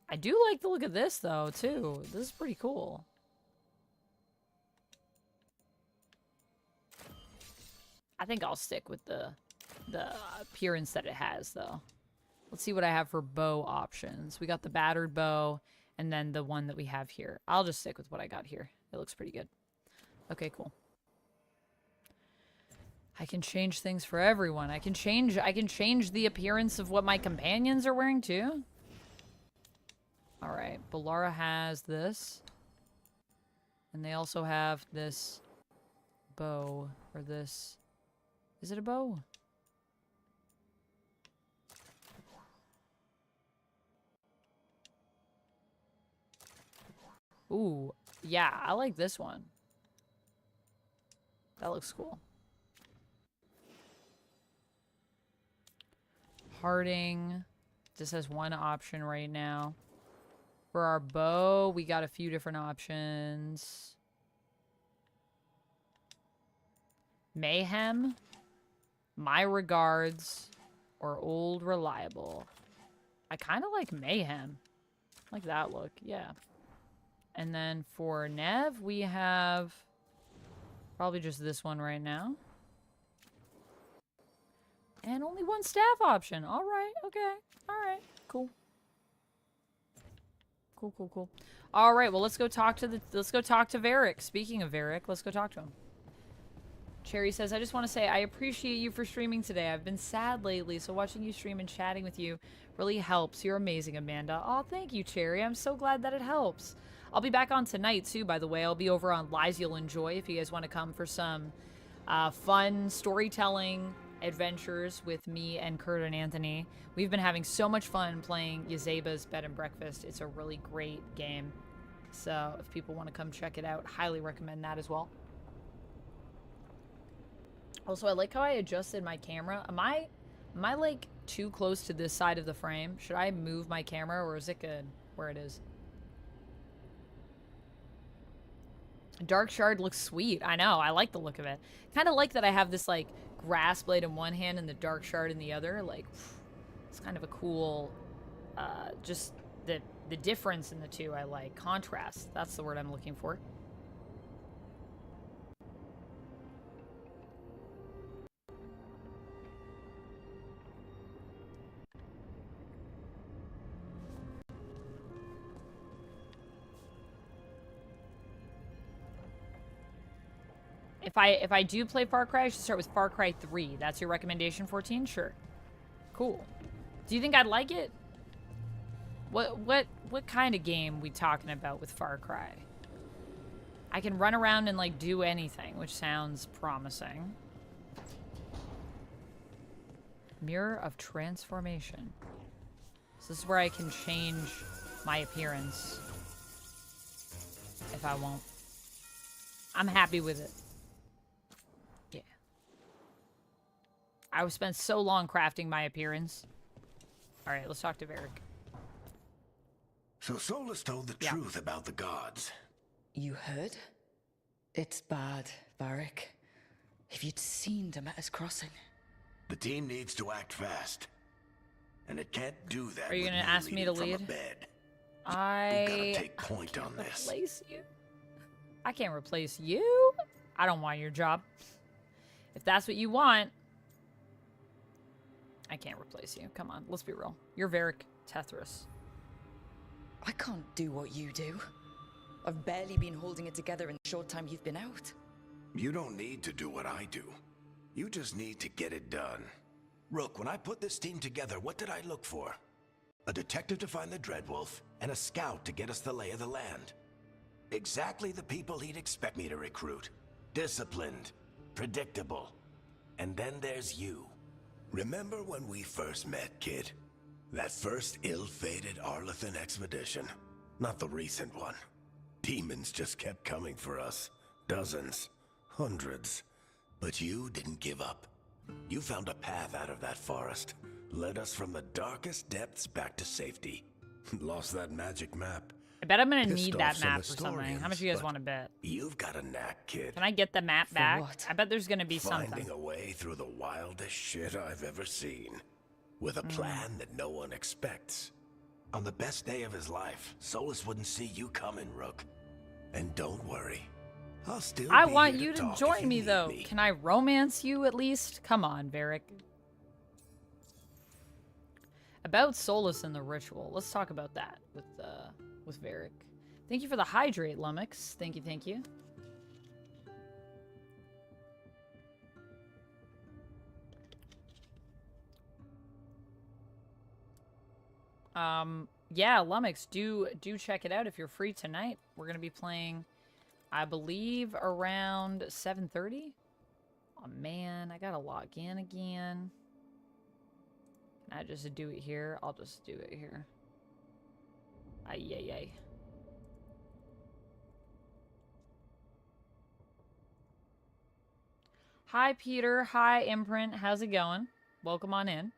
I do like the look of this though, too. This is pretty cool. I think I'll stick with the appearance that it has though. Let's see what I have for bow options. We got the battered bow and then the one that we have here. I'll just stick with what I got here. It looks pretty good. Okay, cool. I can change things for everyone. I can change the appearance of what my companions are wearing too. All right, Balara has this. And they also have this bow or this. Is it a bow? Ooh, yeah, I like this one. That looks cool. Harding. This has one option right now. For our bow, we got a few different options. Mayhem, My Regards, or Old Reliable. I kind of like Mayhem. I like that look, yeah. And then for Nev, we have probably just this one right now. And only one staff option. All right, okay. All right, cool. Cool. All right, well, let's go talk to Varric. Speaking of Varric, let's go talk to him. Cherry says, I just want to say I appreciate you for streaming today. I've been sad lately, so watching you stream and chatting with you really helps. You're amazing, Amanda. Oh, thank you, Cherry. I'm so glad that it helps. I'll be back on tonight, too, by the way. I'll be over on Lies You'll Enjoy if you guys want to come for some fun storytelling adventures with me and Kurt and Anthony. We've been having so much fun playing Yazeba's Bed and Breakfast. It's a really great game. So if people want to come check it out, highly recommend that as well. Also, I like how I adjusted my camera. Am I like too close to this side of the frame? Should I move my camera or is it good where it is? Dark Shard looks sweet. I know. I like the look of it. Kind of like that I have this like grass blade in one hand and the Dark Shard in the other. Like, it's kind of a cool, just the difference in the two I like. Contrast. That's the word I'm looking for. If I do play Far Cry, I should start with Far Cry 3. That's your recommendation, 14? Sure. Cool. Do you think I'd like it? What kind of game we talking about with Far Cry? I can run around and like do anything, which sounds promising. Mirror of Transformation. So this is where I can change my appearance if I want. I'm happy with it. Yeah. I spent so long crafting my appearance. All right, let's talk to Varric. So Solas told the truth about the gods. You heard? It's bad, Varric. If you'd seen Demeter's crossing. The team needs to act fast. And it can't do that. Are you with gonna ask me to leading lead? from a bed. I You've gotta take point on this. Replace you? I can't replace you. I don't want your job. If that's what you want, I can't replace you. Come on, let's be real. You're Varric Tethras. I can't do what you do. I've barely been holding it together in the short time you've been out. You don't need to do what I do. You just need to get it done. Rook, when I put this team together, what did I look for? A detective to find the Dreadwolf, and a scout to get us the lay of the land. Exactly the people he'd expect me to recruit. Disciplined, predictable. And then there's you. Remember when we first met, kid? That first ill-fated Arlathan expedition. Not the recent one. Demons just kept coming for us. Dozens. Hundreds. But you didn't give up. You found a path out of that forest. Led us from the darkest depths back to safety. Lost that magic map. I bet I'm gonna Pissed need off that some map or something. How much historians, do you guys but want to bet? You've got a knack, kid. Can I get the map back? what? I bet there's gonna be something. Finding a way through the wildest shit I've ever seen. With a plan that no one expects. On the best day of his life, Solas wouldn't see you coming, Rook. And don't worry. I'll still I be want here you to talk if join you me need though. me. Can I romance you at least? Come on, Varric. About Solas and the ritual. Let's talk about that with Varric. Thank you for the hydrate, Lummox. Thank you, thank you. Yeah, Lummox, do check it out if you're free tonight. We're gonna be playing, I believe, around 7:30. Oh man, I gotta log in again. Can I just do it here? I'll just do it here. Ay, ay, ay. Hi, Peter. Hi, Imprint. How's it going? Welcome on in.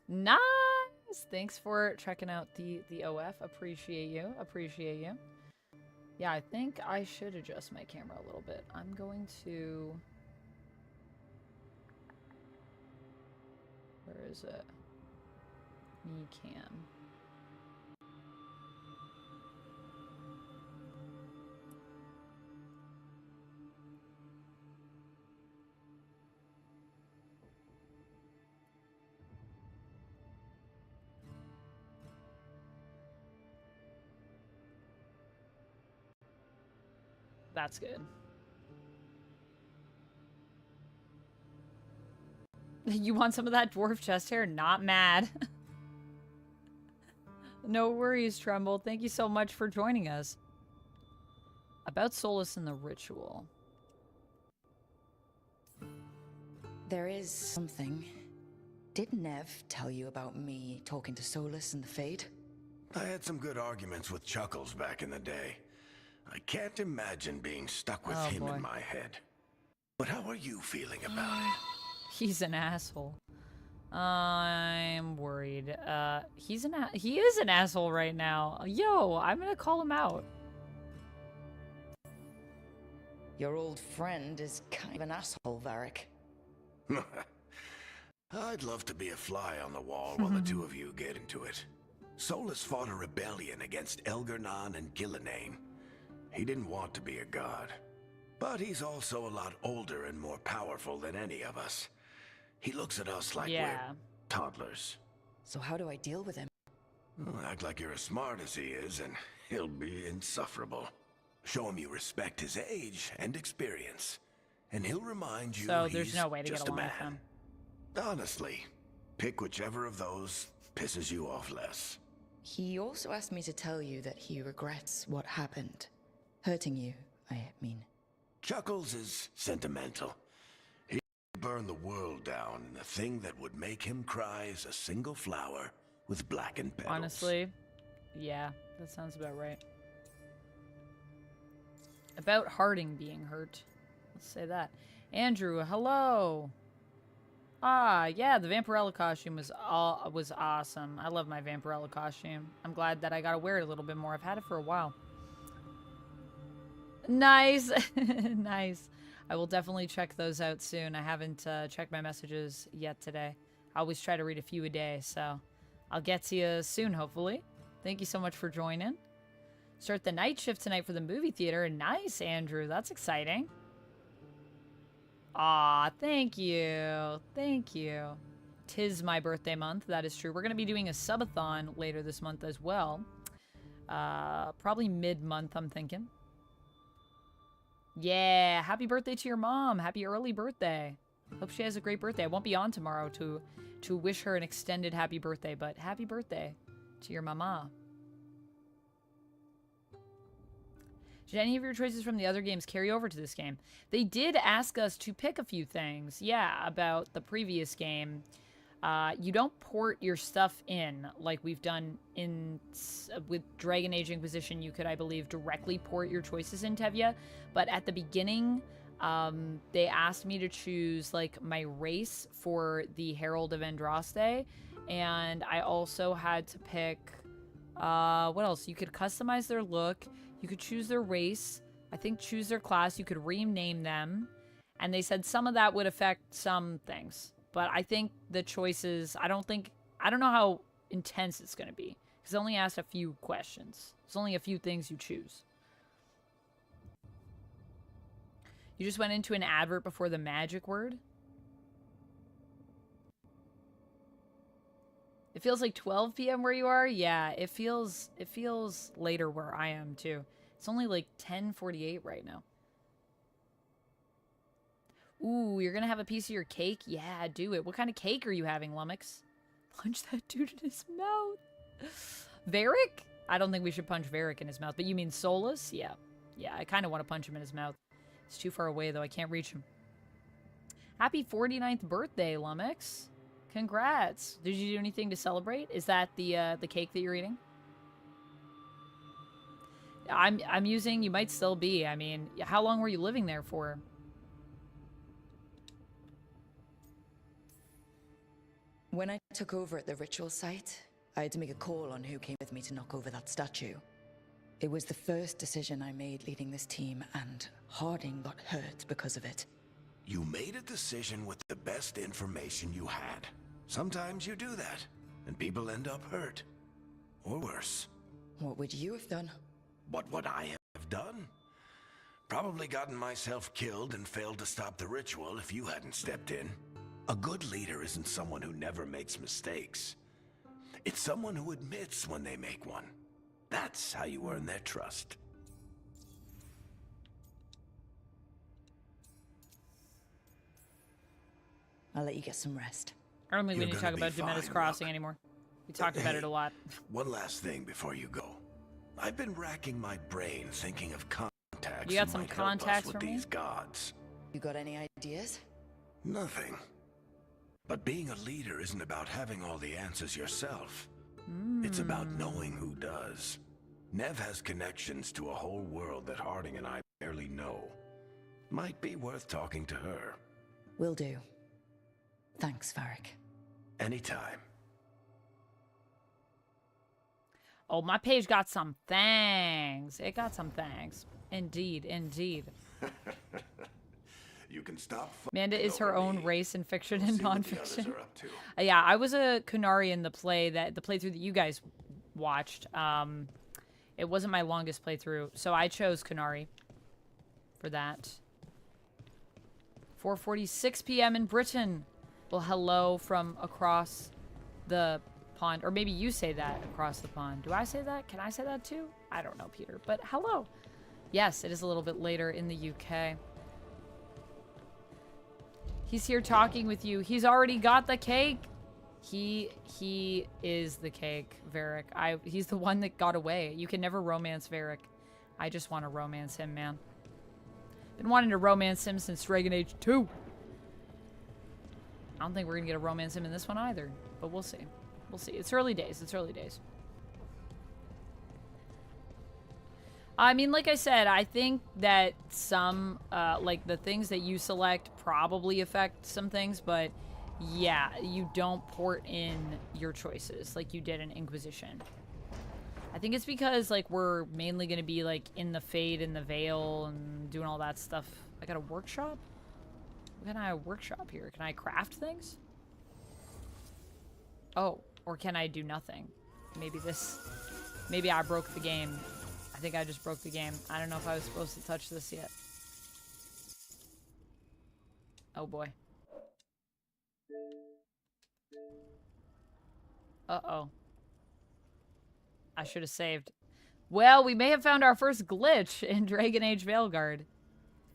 Nice. Thanks for checking out the OF. Appreciate you. Appreciate you. Yeah, I think I should adjust my camera a little bit. I'm going to... Where is it? Me cam. That's good. You want some of that dwarf chest hair? Not mad. No worries, Tremble. Thank you so much for joining us. About Solas and the ritual. There is something. Did Nev tell you about me talking to Solas and the Fade? I had some good arguments with Chuckles back in the day. I can't imagine being stuck with him boy. in my head. But how are you feeling about it? He's an asshole. I'm worried. He is an asshole right now. Yo, I'm gonna call him out. Your old friend is kind of an asshole, Varric. I'd love to be a fly on the wall while the two of you get into it. Solas fought a rebellion against Elgar'nan and Gillenane. He didn't want to be a god. But he's also a lot older and more powerful than any of us. He looks at us like we're toddlers. So how do I deal with him? Well, act like you're as smart as he is, and he'll be insufferable. Show him you respect his age and experience, and he'll remind you So he's there's no way to get just a along man. with him. Honestly, pick whichever of those pisses you off less. He also asked me to tell you that he regrets what happened. Hurting you, I mean. Chuckles is sentimental. He'd burn the world down, and the thing that would make him cry is a single flower with blackened petals. Honestly, yeah, that sounds about right. About Harding being hurt. Let's say that. Andrew, hello. Ah, yeah, the Vampirella costume was awesome. I love my Vampirella costume. I'm glad that I got to wear it a little bit more. I've had it for a while. Nice. Nice. I will definitely check those out soon. I haven't checked my messages yet today. I always try to read a few a day, so I'll get to you soon, hopefully. Thank you so much for joining. Start the night shift tonight for the movie theater. Nice, Andrew. That's exciting. Aw, thank you. Thank you. 'Tis my birthday month. That is true. We're going to be doing a subathon later this month as well. Probably mid-month, I'm thinking. Yeah, happy birthday to your mom. Happy early birthday. Hope she has a great birthday. I won't be on tomorrow to wish her an extended happy birthday, but happy birthday to your mama. Did any of your choices from the other games carry over to this game? They did ask us to pick a few things, yeah, about the previous game. You don't port your stuff in like we've done with Dragon Age Inquisition. You could, I believe, directly port your choices in Tevye. But at the beginning, they asked me to choose like my race for the Herald of Andraste. And I also had to pick, what else? You could customize their look. You could choose their race. I think choose their class. You could rename them. And they said some of that would affect some things. But I think the choices, I don't know how intense it's going to be. Because I only asked a few questions. There's only a few things you choose. You just went into an advert before the magic word? It feels like 12 p.m. where you are? Yeah, it feels later where I am too. It's only like 10:48 right now. Ooh, you're gonna have a piece of your cake? Yeah, do it. What kind of cake are you having, Lummox? Punch that dude in his mouth. Varric? I don't think we should punch Varric in his mouth, but you mean Solas? Yeah. Yeah, I kind of want to punch him in his mouth. It's too far away, though. I can't reach him. Happy 49th birthday, Lummox. Congrats. Did you do anything to celebrate? Is that the cake that you're eating? I'm using, you might still be. I mean, how long were you living there for? When I took over at the ritual site, I had to make a call on who came with me to knock over that statue. It was the first decision I made leading this team, and Harding got hurt because of it. You made a decision with the best information you had. Sometimes you do that, and people end up hurt. Or worse. What would you have done? What would I have done? Probably gotten myself killed and failed to stop the ritual if you hadn't stepped in. A good leader isn't someone who never makes mistakes. It's someone who admits when they make one. That's how you earn their trust. I'll let you get some rest. I don't think we You're need to talk gonna about be Demetus fine, Crossing Rook. anymore. We talked about it a lot. One last thing before you go. I've been racking my brain thinking of contacts You got who some might help us contacts with for me? these gods. You got any ideas? Nothing. But being a leader isn't about having all the answers yourself. It's about knowing who does. Nev has connections to a whole world that Harding and I barely know. Might be worth talking to her. Will do. Thanks, Varric. Anytime. Oh, my page got some things. It got some things. Indeed, indeed. You can stop. Amanda is her own race in fiction and nonfiction. Are up to. Yeah, I was a Kunari in the playthrough that you guys watched. It wasn't my longest playthrough, so I chose Kunari for that. 4:46 p.m. in Britain. Well, hello from across the pond, or maybe you say that across the pond. Do I say that? Can I say that too? I don't know, Peter, but hello. Yes, it is a little bit later in the UK. He's here talking with you. He's already got the cake. He is the cake, Varric. He's the one that got away. You can never romance Varric. I just want to romance him, man. Been wanting to romance him since Dragon Age 2. I don't think we're gonna get a romance him in this one either, but we'll see. We'll see. It's early days. It's early days. I mean, like I said, I think that some, like, the things that you select probably affect some things, but yeah, you don't port in your choices like you did in Inquisition. I think it's because, like, we're mainly going to be, like, in the Fade and the Veil and doing all that stuff. I got a workshop? What can I workshop here? Can I craft things? Oh, or can I do nothing? Maybe I broke the game. I think I just broke the game. I don't know if I was supposed to touch this yet. Oh boy. Uh-oh. I should have saved. Well, we may have found our first glitch in Dragon Age Veilguard.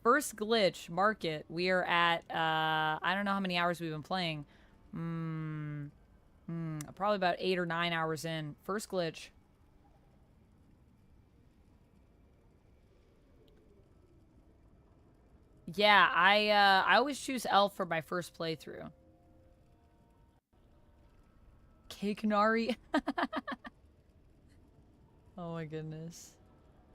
First glitch, mark it. We are at, I don't know how many hours we've been playing. Probably about 8 or 9 hours in. First glitch. Yeah, I always choose elf for my first playthrough. Cakenari. Oh my goodness.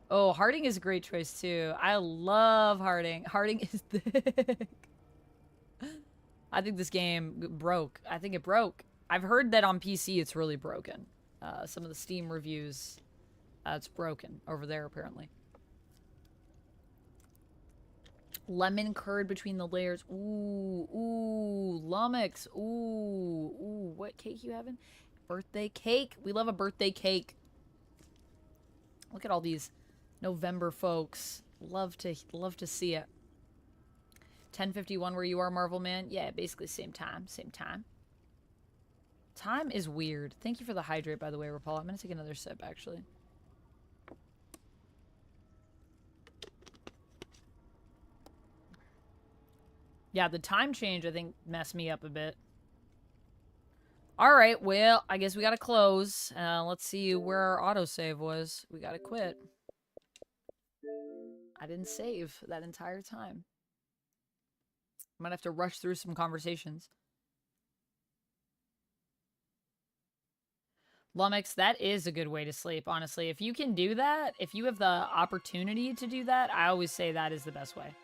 Oh, Harding is a great choice too. I love Harding. Harding is thick. I think this game broke. I think it broke. I've heard that on PC it's really broken. Some of the Steam reviews, it's broken over there apparently. Lemon curd between the layers. Ooh, ooh, lummox. Ooh, ooh. What cake you having? Birthday cake. We love a birthday cake. Look at all these November folks. Love to see it. 10:51 where you are, Marvel Man. Yeah, basically same time. Same time. Time is weird. Thank you for the hydrate, by the way, Rapala. I'm gonna take another sip, actually. Yeah, the time change, I think, messed me up a bit. Alright, well, I guess we gotta close. Let's see where our autosave was. We gotta quit. I didn't save that entire time. I might have to rush through some conversations. Lummox, that is a good way to sleep, honestly. If you can do that, if you have the opportunity to do that, I always say that is the best way.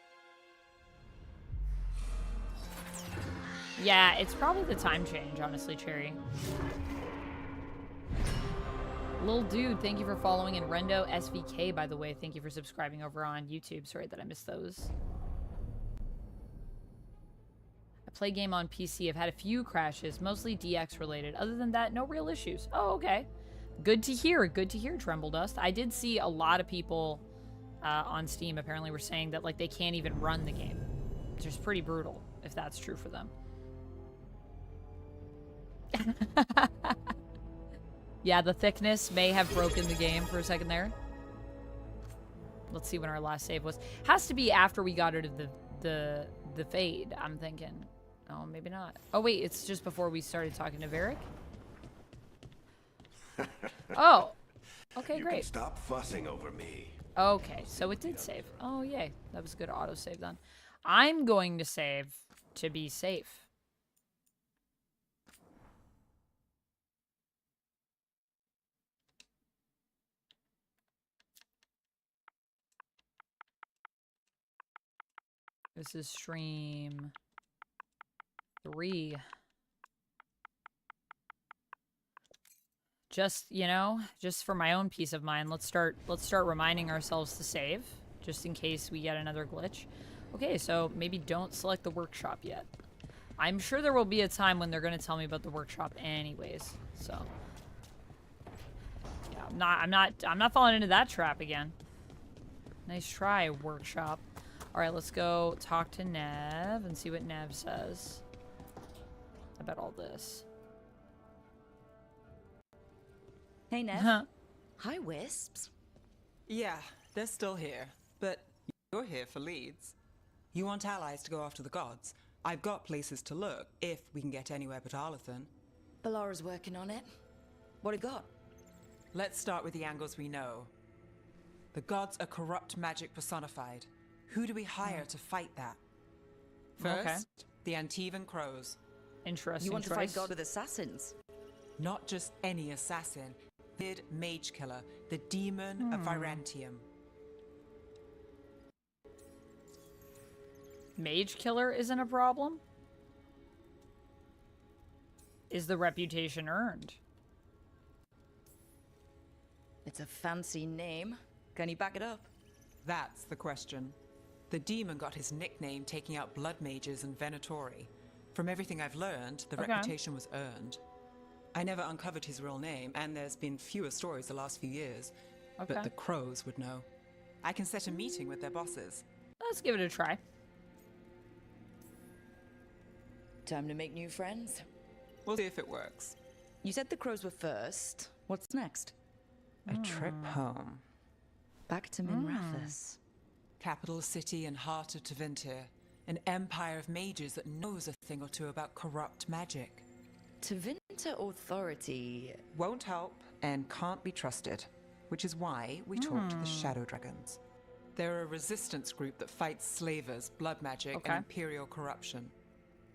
Yeah, it's probably the time change, honestly, Cherry. Lil Dude, thank you for following. And Rendo SVK, by the way, thank you for subscribing over on YouTube. Sorry that I missed those. I play game on PC. I've had a few crashes, mostly DX related. Other than that, no real issues. Oh, okay. Good to hear. Good to hear, Tremble Dust. I did see a lot of people on Steam apparently were saying that, like, they can't even run the game, which is pretty brutal if that's true for them. Yeah, the thickness may have broken the game for a second there. Let's see when our last save was. Has to be after we got rid of the Fade, I'm thinking. Oh, maybe not. Oh, wait, it's just before we started talking to Varric? Oh. Okay, great. You can stop fussing over me. Okay, so it did save. Oh, yay. That was a good autosave then. I'm going to save to be safe. This is stream 3. Just, you know, just for my own peace of mind, let's start reminding ourselves to save, just in case we get another glitch. Okay, so maybe don't select the workshop yet. I'm sure there will be a time when they're gonna tell me about the workshop anyways. So yeah, I'm not falling into that trap again. Nice try, workshop. Alright, let's go talk to Nev and see what Nev says about all this. Hey, Nev. Hi, Wisps. Yeah, they're still here. But you're here for leads. You want allies to go after the gods? I've got places to look, if we can get anywhere but Arlathan. Balara's working on it. What have you got? Let's start with the angles we know. The gods are corrupt magic personified. Who do we hire to fight that? First, the Antivan Crows. Interesting. You want to choice. fight God with assassins? Not just any assassin. Weird mage killer, the demon of Virantium. Mage killer isn't a problem? Is the reputation earned? It's a fancy name. Can he back it up? That's the question. The demon got his nickname taking out blood mages and Venatori. From everything I've learned, the reputation was earned. I never uncovered his real name, and there's been fewer stories the last few years. But the Crows would know. I can set a meeting with their bosses. Let's give it a try. Time to make new friends. We'll see if it works. You said the Crows were first. What's next? A trip home. Back to Minrathous. Capital city and heart of Tevinter. An empire of mages that knows a thing or two about corrupt magic. Tevinter authority Won't help and can't be trusted. Which is why we talk to the Shadow Dragons. They're a resistance group that fights slavers, blood magic, and imperial corruption.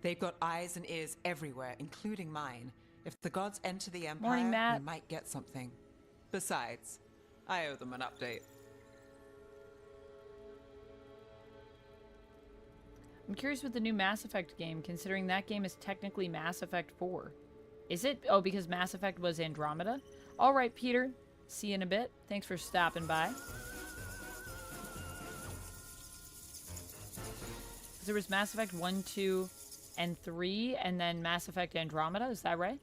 They've got eyes and ears everywhere, including mine. If the gods enter the empire, Morning, Matt. we might get something. Besides, I owe them an update. I'm curious with the new Mass Effect game, considering that game is technically Mass Effect 4. Is it? Oh, because Mass Effect was Andromeda? All right, Peter. See you in a bit. Thanks for stopping by. There was Mass Effect 1, 2, and 3, and then Mass Effect Andromeda. Is that right?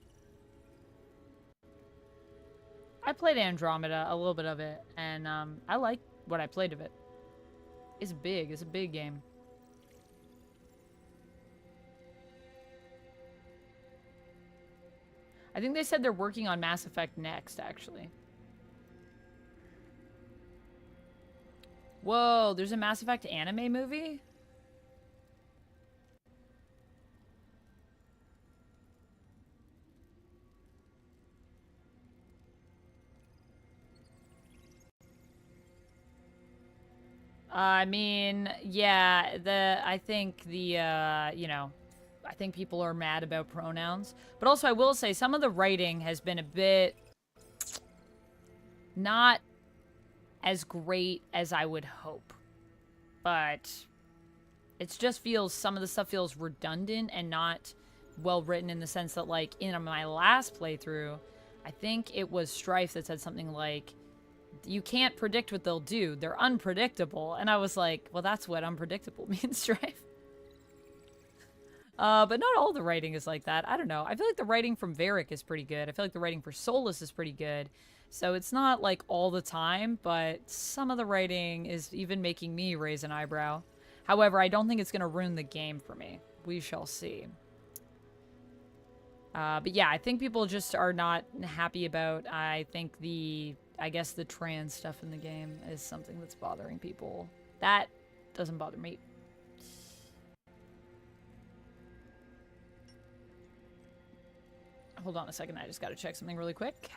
I played Andromeda, a little bit of it, and I like what I played of it. It's big. It's a big game. I think they said they're working on Mass Effect next, actually. Whoa, there's a Mass Effect anime movie? I mean, yeah, I think I think people are mad about pronouns. But also, I will say, some of the writing has been a bit not as great as I would hope. But it just feels, some of the stuff feels redundant and not well written, in the sense that, like, in my last playthrough, I think it was Strife that said something like, you can't predict what they'll do. They're unpredictable. And I was like, well, that's what unpredictable means, Strife. But not all the writing is like that. I don't know. I feel like the writing from Varric is pretty good. I feel like the writing for Solas is pretty good. So it's not like all the time, but some of the writing is even making me raise an eyebrow. However, I don't think it's going to ruin the game for me. We shall see. But yeah, I think people just are not happy about, I think I guess the trans stuff in the game is something that's bothering people. That doesn't bother me. Hold on a second, I just gotta check something really quick.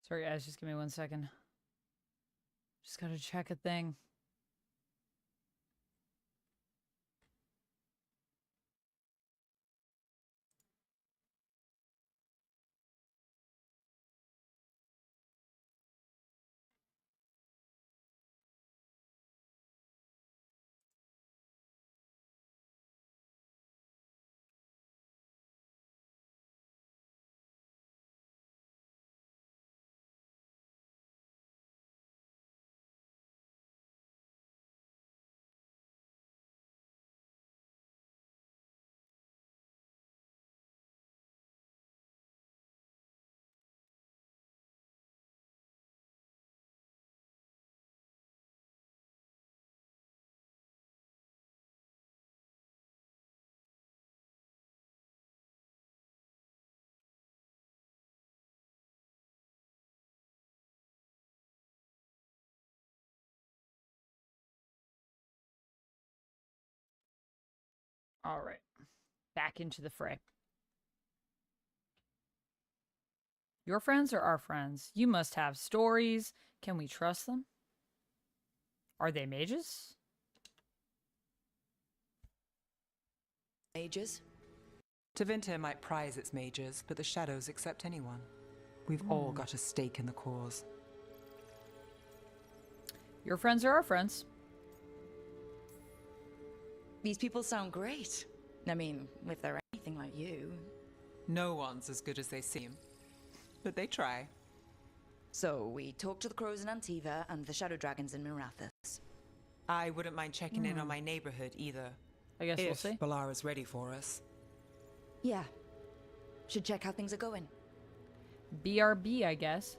Sorry guys, just give me 1 second. Just gotta check a thing. All right. Back into the fray. Your friends or our friends? You must have stories. Can we trust them? Are they mages? Mages? Tevinter might prize its mages, but the shadows accept anyone. We've all got a stake in the cause. Your friends are our friends. These people sound great. I mean, if they're anything like you. No one's as good as they seem, but they try. So, we talked to the crows in Antiva and the shadow dragons in Mirathas. I wouldn't mind checking in on my neighborhood either. I guess we'll if see. Balara's ready for us. Yeah. Should check how things are going. BRB, I guess.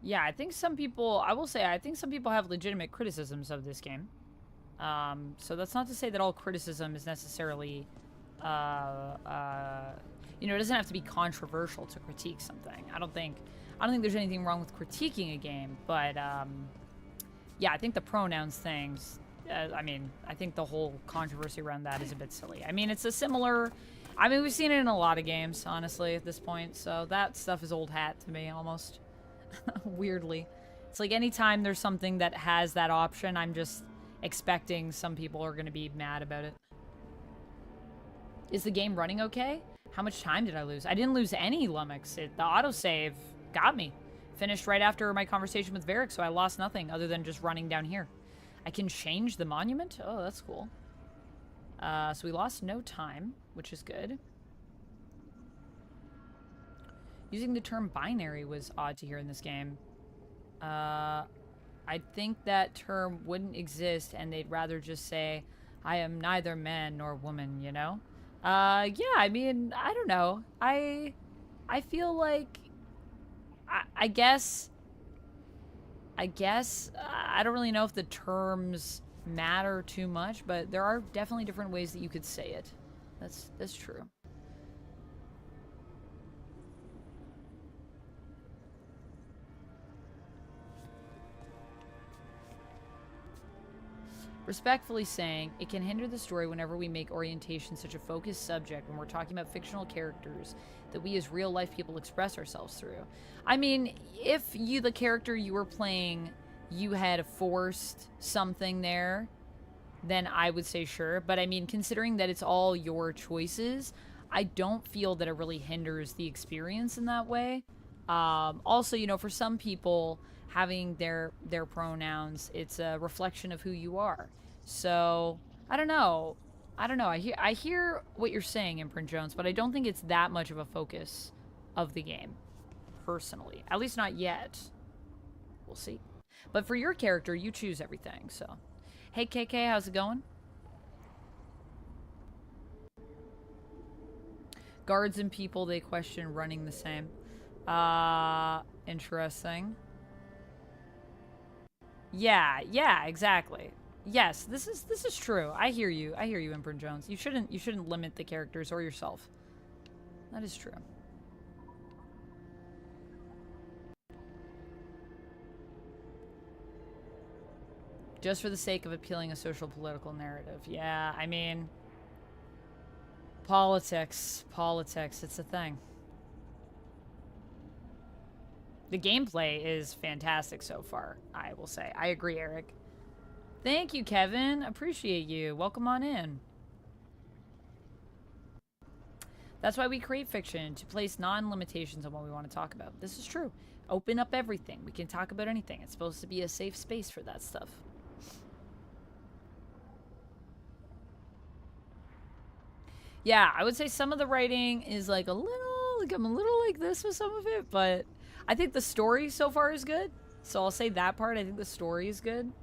Yeah, I think some people, I will say, I think some people have legitimate criticisms of this game. So that's not to say that all criticism is necessarily, you know, it doesn't have to be controversial to critique something. I don't think there's anything wrong with critiquing a game, but, yeah, I think the pronouns things, I mean, I think the whole controversy around that is a bit silly. I mean, it's a similar, I mean, we've seen it in a lot of games, honestly, at this point, so that stuff is old hat to me, almost. Weirdly. It's like anytime there's something that has that option, I'm just expecting some people are going to be mad about it. Is the game running okay? How much time did I lose? I didn't lose any, Lummox. The autosave got me. Finished right after my conversation with Varric, so I lost nothing other than just running down here. I can change the monument? Oh, that's cool. So we lost no time, which is good. Using the term binary was odd to hear in this game. I think that term wouldn't exist and they'd rather just say, I am neither man nor woman, you know? Yeah, I mean, I don't know. I feel like, I guess, I don't really know if the terms matter too much, but there are definitely different ways that you could say it. That's true. Respectfully saying, it can hinder the story whenever we make orientation such a focused subject when we're talking about fictional characters that we as real-life people express ourselves through. I mean, if you, the character you were playing, you had forced something there, then I would say sure. But I mean, considering that it's all your choices, I don't feel that it really hinders the experience in that way. Also, you know, for some people, having their pronouns, it's a reflection of who you are. So, I don't know. I hear what you're saying, Imprint Jones, but I don't think it's that much of a focus of the game, personally. At least not yet. We'll see. But for your character, you choose everything, so. Hey, KK, how's it going? Guards and people, they question running the same. Interesting. Yeah, exactly. Yes, this is true. I hear you, Imprint Jones. You shouldn't limit the characters or yourself. That is true. Just for the sake of appealing a social political narrative. Yeah, I mean, politics, it's a thing. The gameplay is fantastic so far, I will say. I agree, Eric. Thank you, Kevin. Appreciate you. Welcome on in. That's why we create fiction, to place non-limitations on what we want to talk about. This is true. Open up everything. We can talk about anything. It's supposed to be a safe space for that stuff. Yeah, I would say some of the writing is like a little, like I'm a little like this with some of it, but I think the story so far is good. So I'll say that part. I think the story is good.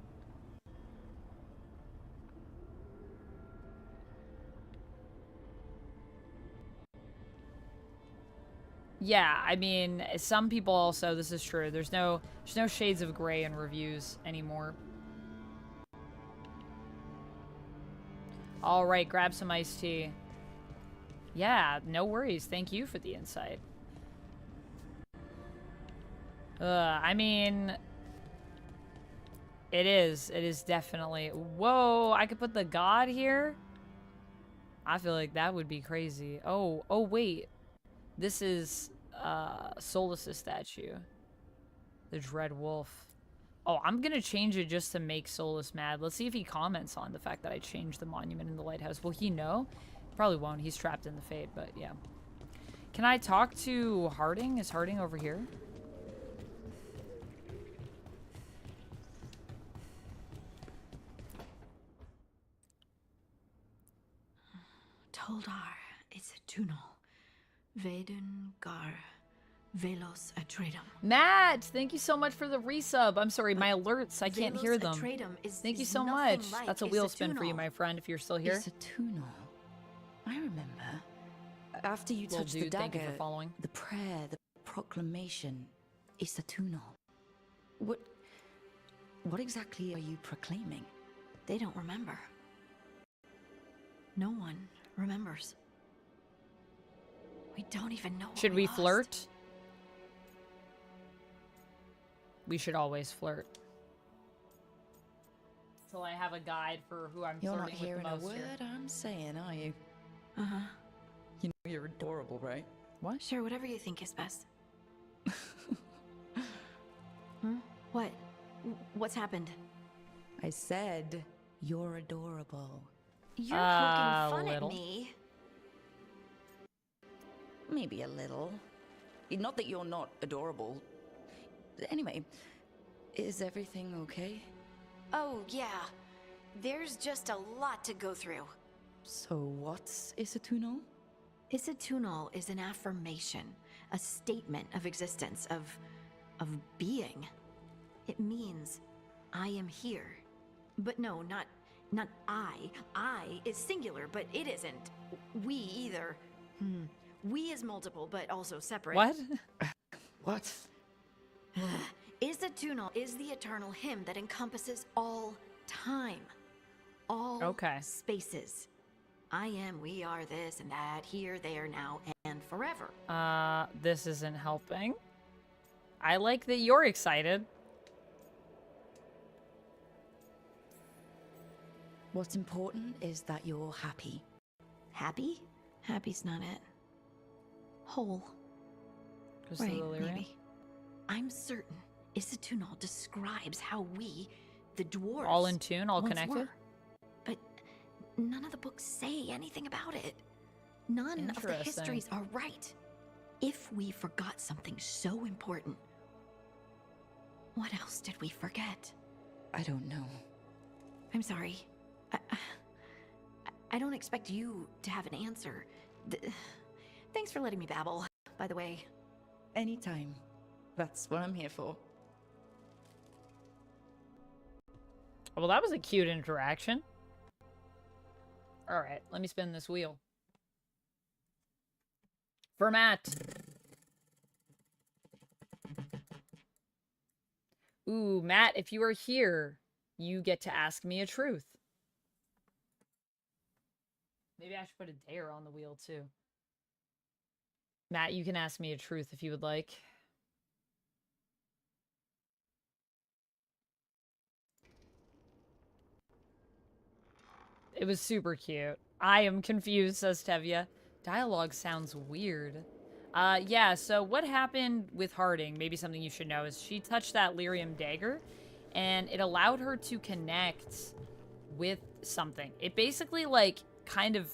Yeah, I mean, some people also, this is true. There's no shades of gray in reviews anymore. All right, grab some iced tea. Yeah, no worries. Thank you for the insight. I mean, it is definitely. Whoa, I could put the god here. I feel like that would be crazy. Oh, wait. This is Solas' statue. The Dread Wolf. Oh, I'm gonna change it just to make Solas mad. Let's see if he comments on the fact that I changed the monument in the lighthouse. Will he know? Probably won't. He's trapped in the fate, but yeah. Can I talk to Harding? Is Harding over here? Toldar, it's a tunnel. Vaden Gar, Velos Atredum. Matt, thank you so much for the resub. I'm sorry, my alerts, I can't hear them. Thank you so much. That's a wheel spin for you, my friend, if you're still here. It's a tunnel. I remember. After you touched the dagger, thank you for following. The prayer, the proclamation, is a tunnel. What exactly are you proclaiming? They don't remember. No one remembers. We don't even know. Should we flirt? We should always flirt. Till I have a guide for who I'm You're flirting not hearing with the most a word here. I'm saying, are you? Uh-huh. You know you're adorable, right? What? Sure, whatever you think is best. What? What's happened? I said you're adorable. You're poking fun at me. Maybe a little. Not that you're not adorable. Anyway, is everything okay? Oh, yeah. There's just a lot to go through. So what's Isatunal? Isatunal is an affirmation, a statement of existence, of being. It means I am here. But no, not I. I is singular, but it isn't. We either. We is multiple, but also separate. What? What? Isatunal is the eternal hymn that encompasses all time. All spaces. I am, we are, this and that, here, there, now, and forever. This isn't helping. I like that you're excited. What's important is that you're happy. Happy? Happy's not it. Whole. Right, maybe. I'm certain Isatunal describes how we, the dwarves, all in tune, all once connected. were. But none of the books say anything about it. None of the histories are right. If we forgot something so important, what else did we forget? I don't know. I'm sorry. I don't expect you to have an answer. Thanks for letting me babble, by the way. Anytime. That's what I'm here for. Well, that was a cute interaction. All right, let me spin this wheel. For Matt. Ooh, Matt, if you are here, you get to ask me a truth. Maybe I should put a dare on the wheel, too. Matt, you can ask me a truth if you would like. It was super cute. I am confused, says Tevya. Dialogue sounds weird. Yeah, so what happened with Harding, maybe something you should know, is she touched that lyrium dagger, and it allowed her to connect with something. It basically, like, kind of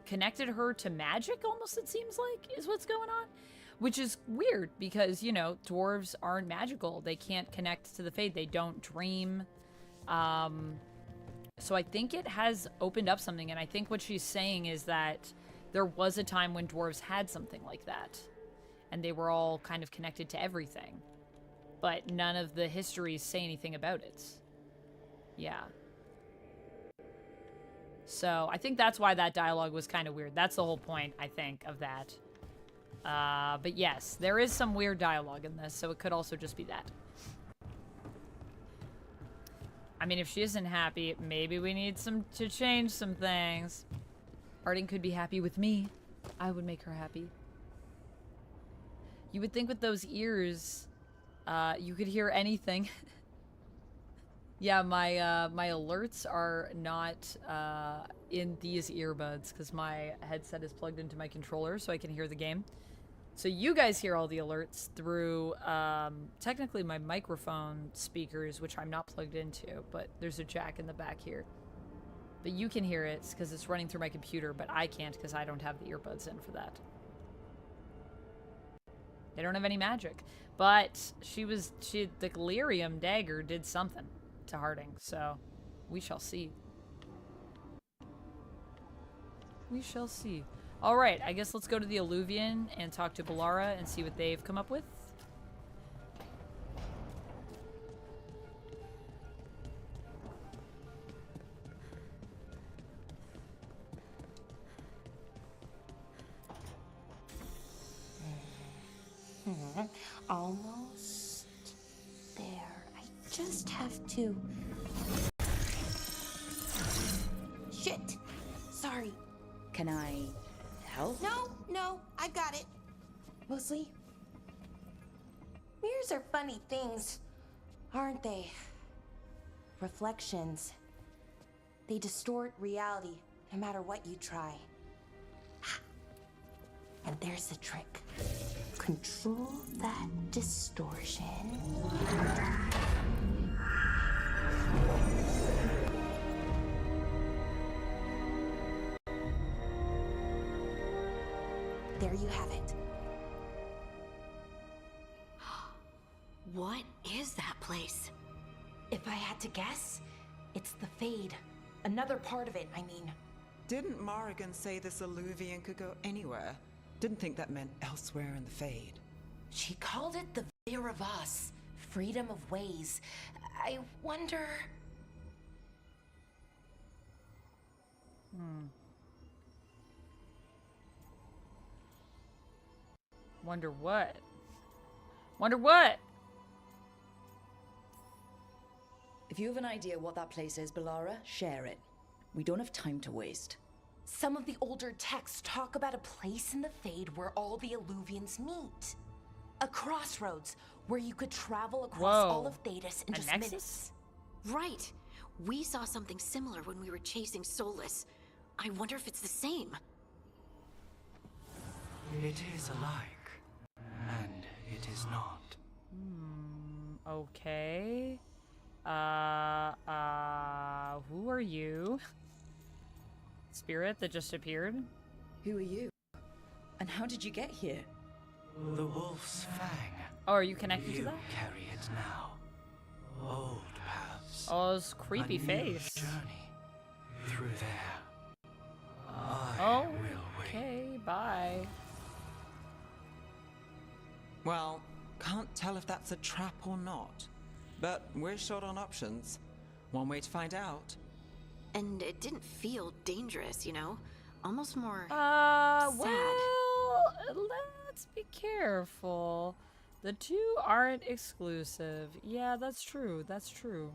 connected her to magic, almost, it seems like, is what's going on. Which is weird, because, you know, dwarves aren't magical. They can't connect to the fade. They don't dream. So I think it has opened up something, and I think what she's saying is that there was a time when dwarves had something like that, and they were all kind of connected to everything. But none of the histories say anything about it. Yeah. So I think that's why that dialogue was kind of weird. That's the whole point, I think, of that. But yes, there is some weird dialogue in this, so it could also just be that. I mean, if she isn't happy, maybe we need to change some things. Harding could be happy with me. I would make her happy. You would think with those ears, you could hear anything. Yeah, my alerts are not in these earbuds because my headset is plugged into my controller so I can hear the game. So you guys hear all the alerts through, technically my microphone speakers, which I'm not plugged into, but there's a jack in the back here. But you can hear it because it's running through my computer, but I can't because I don't have the earbuds in for that. They don't have any magic. But the Galerium dagger did something to Harding, so we shall see. We shall see. Alright, I guess let's go to the Alluvion and talk to Bellara and see what they've come up with. Almost there. I just have to... Shit! Sorry. Can I help? No, I've got it. Mostly, mirrors are funny things, aren't they? Reflections. They distort reality, no matter what you try. And there's the trick. Control that distortion. There you have it. What is that place? If I had to guess, it's the Fade. Another part of it, I mean. Didn't Morrigan say this Alluvion could go anywhere? Didn't think that meant elsewhere in the Fade. She called it the Veer of Us, freedom of ways. I wonder... Wonder what? Wonder what? If you have an idea what that place is, Bellara, share it. We don't have time to waste. Some of the older texts talk about a place in the Fade where all the Alluvions meet. A crossroads where you could travel across all of Thedas in just minutes. Right. We saw something similar when we were chasing Solas. I wonder if it's the same. It is alike, and it is not. Okay. Who are you? Spirit that just appeared? Who are you? And how did you get here? The wolf's fang. Oh, are you connected to that? Carry it now. Old paths. Oh, his creepy face. Journey through there. Oh, okay, bye. Well, can't tell if that's a trap or not. But we're short on options. One way to find out. And it didn't feel dangerous, you know? Almost more well, sad. Let's be careful. The two aren't exclusive. Yeah, that's true. That's true.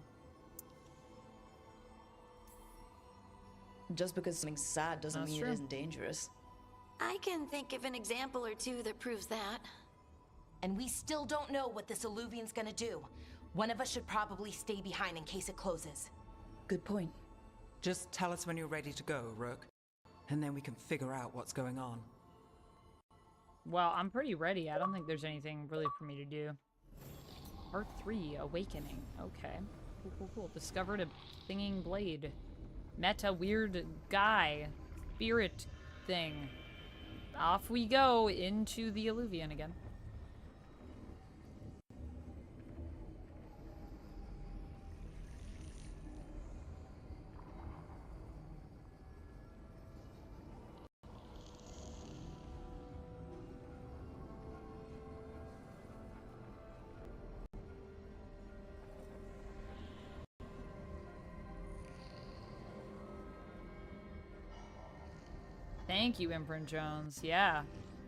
Just because something's sad doesn't mean it isn't dangerous. I can think of an example or two that proves that. And we still don't know what this Alluvion's gonna do. One of us should probably stay behind in case it closes. Good point. Just tell us when you're ready to go, Rook. And then we can figure out what's going on. Well, I'm pretty ready. I don't think there's anything really for me to do. Part 3, Awakening. Okay. Cool, cool, cool. Discovered a thinging blade. Met a weird guy. Spirit thing. Off we go into the Alluvion again. Thank you, Imprint Jones. Yeah.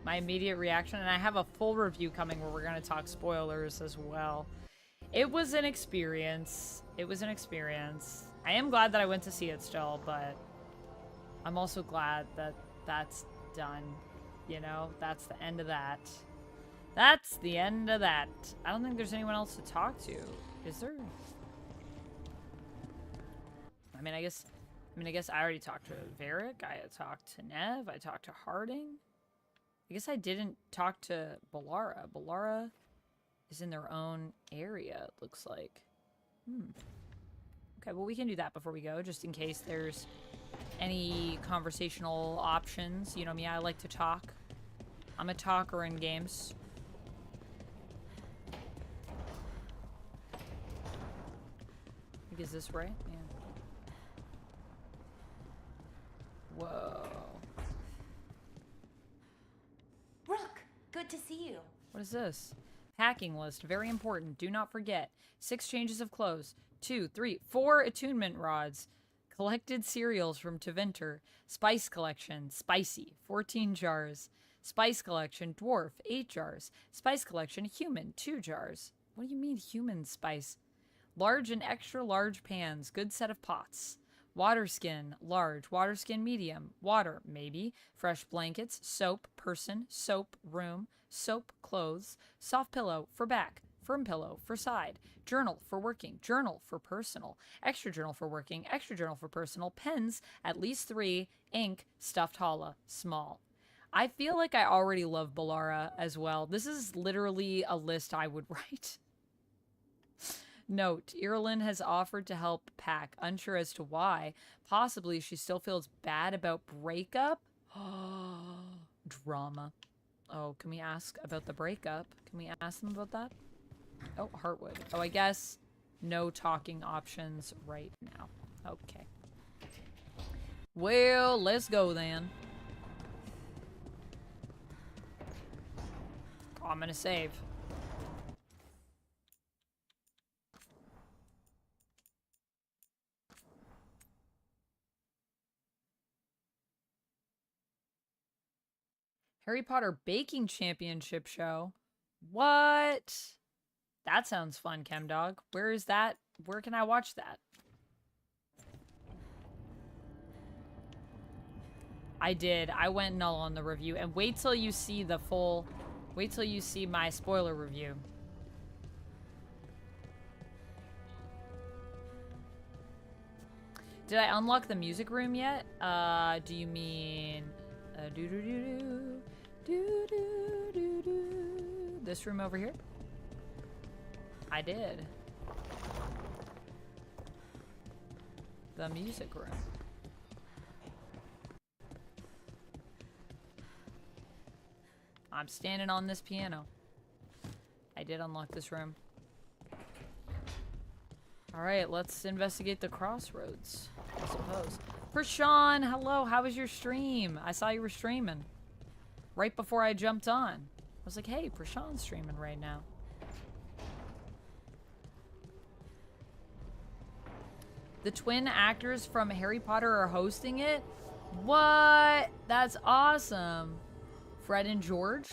my immediate reaction, and I have a full review coming where we're going to talk spoilers as well. It was an experience. It was an experience. I am glad that I went to see it still, but I'm also glad that that's done. You know, that's the end of that. That's the end of that. I don't think there's anyone else to talk to. Is there? I guess I already talked to Varric. I talked to Nev. I talked to Harding. I guess I didn't talk to Ballara. Ballara is in their own area, it looks like. Okay, well, we can do that before we go, just in case there's any conversational options. You know me, I like to talk. I'm a talker in games. I think, is this right? Yeah. Whoa. Rook, good to see you. What is this? Packing list, very important. Do not forget. 6 changes of clothes. 2, 3, 4 attunement rods. Collected cereals from Teventer. Spice collection, spicy, 14 jars. Spice collection, dwarf, 8 jars. Spice collection, human, 2 jars. What do you mean human spice? Large and extra large pans, good set of pots. Water skin, large. Water skin, medium. Water, maybe. Fresh blankets. Soap, person. Soap, room. Soap, clothes. Soft pillow, for back. Firm pillow, for side. Journal, for working. Journal, for personal. Extra journal, for working. Extra journal, for personal. Pens, at least 3. Ink, stuffed holla, small. I feel like I already love Ballara as well. This is literally a list I would write. Note, Irulan has offered to help pack, unsure as to why. Possibly she still feels bad about breakup. Drama. Oh, can we ask about the breakup? Can we ask them about that? Oh, Heartwood. Oh, I guess no talking options right now. Okay. Well, let's go then. Oh, I'm gonna save. Harry Potter Baking Championship show. What? That sounds fun, Chemdog. Where is that? Where can I watch that? I did. I went null on the review. And wait till you see the full... Wait till you see my spoiler review. Did I unlock the music room yet? Do you mean... This room over here? I did. The music room. I'm standing on this piano. I did unlock this room. Alright, let's investigate the crossroads, I suppose. Prashan, hello, how was your stream? I saw you were streaming. Right before I jumped on. I was like, hey, Prashan's streaming right now. The twin actors from Harry Potter are hosting it? What? That's awesome. Fred and George?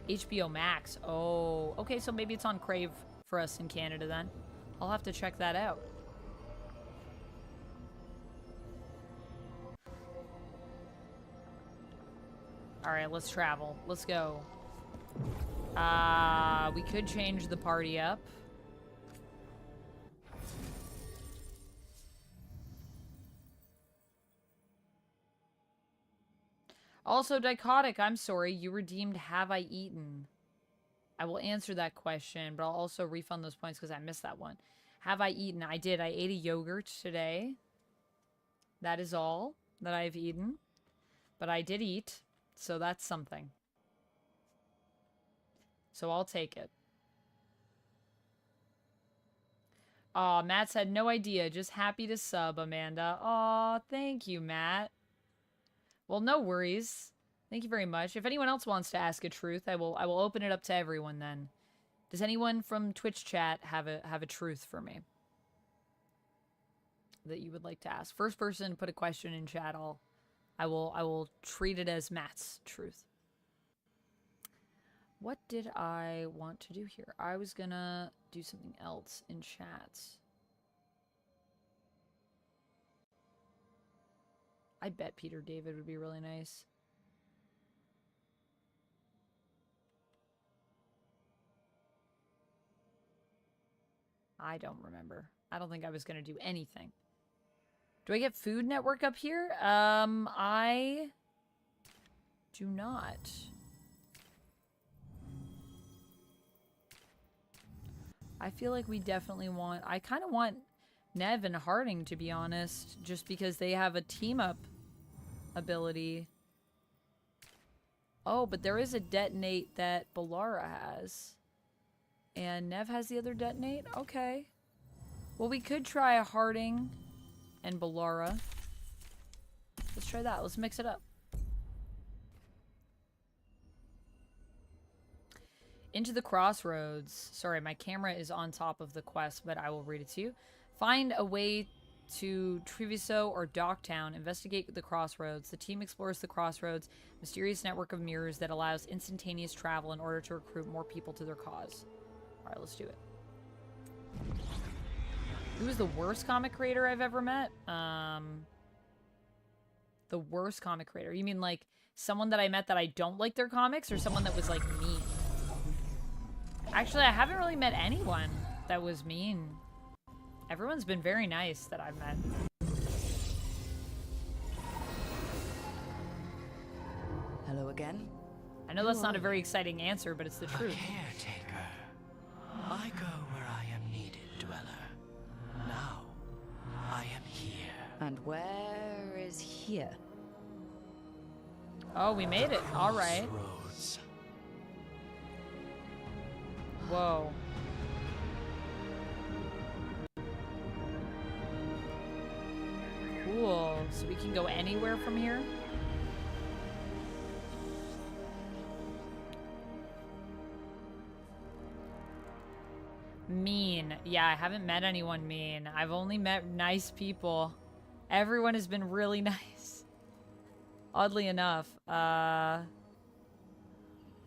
HBO Max. Oh, okay, so maybe it's on Crave for us in Canada then. I'll have to check that out. Alright, let's travel. Let's go. We could change the party up. Also, Dichotic, I'm sorry. You redeemed Have I Eaten? I will answer that question, but I'll also refund those points because I missed that one. Have I eaten? I did. I ate a yogurt today. That is all that I've eaten. But I did eat, so that's something. So I'll take it. Aw, Matt said, no idea. Just happy to sub, Amanda. Aw, thank you, Matt. Well, no worries. Thank you very much. If anyone else wants to ask a truth, I will open it up to everyone then. Does anyone from Twitch chat have a truth for me that you would like to ask? First person to put a question in chat, I'll I will treat it as Matt's truth. What did I want to do here? I was gonna do something else in chat. I bet Peter David would be really nice. I don't remember. I don't think I was gonna do anything. Do I get Food Network up here? I do not. I feel like we definitely want... I kind of want Nev and Harding, to be honest, just because they have a team-up ability. Oh, but there is a detonate that Balara has. And Nev has the other detonate? Okay. Well, we could try a Harding and Balara. Let's try that. Let's mix it up. Into the Crossroads. Sorry, my camera is on top of the quest, but I will read it to you. Find a way to Treviso or Docktown. Investigate the Crossroads. The team explores the Crossroads, mysterious network of mirrors that allows instantaneous travel in order to recruit more people to their cause. Alright, let's do it. Who is the worst comic creator I've ever met? The worst comic creator. You mean like someone that I met that I don't like their comics, or someone that was like mean? Actually, I haven't really met anyone that was mean. Everyone's been very nice that I've met. Hello again. I know that's not a very exciting answer, but it's the truth. Caretaker. I go where I am needed, dweller. Now, I am here. And where is here? Oh, we made it. All right. Crossroads. Whoa. Cool. So we can go anywhere from here? Mean. Yeah, I haven't met anyone mean. I've only met nice people. Everyone has been really nice. Oddly enough.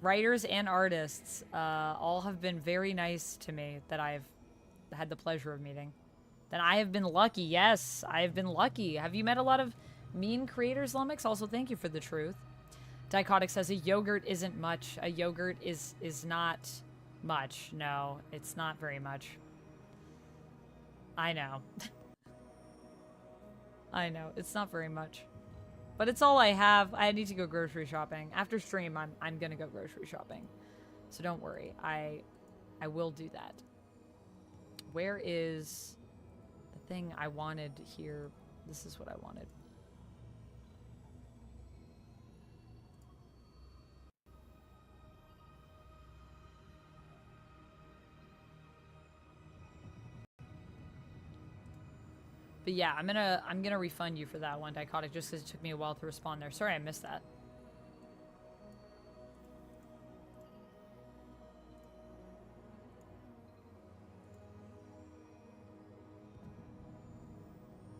Writers and artists all have been very nice to me that I've had the pleasure of meeting. Then I have been lucky. Yes, I have been lucky. Have you met a lot of mean creators, Lumix? Also, thank you for the truth. Dichotic says a yogurt isn't much. A yogurt is not much. No, it's not very much. I know. I know. It's not very much. But it's all I have. I need to go grocery shopping. After stream, I'm gonna go grocery shopping. So don't worry. I will do that. Where is the thing I wanted here? This is what I wanted. But yeah, I'm gonna refund you for that one, Dichotic, just because it took me a while to respond there. Sorry I missed that.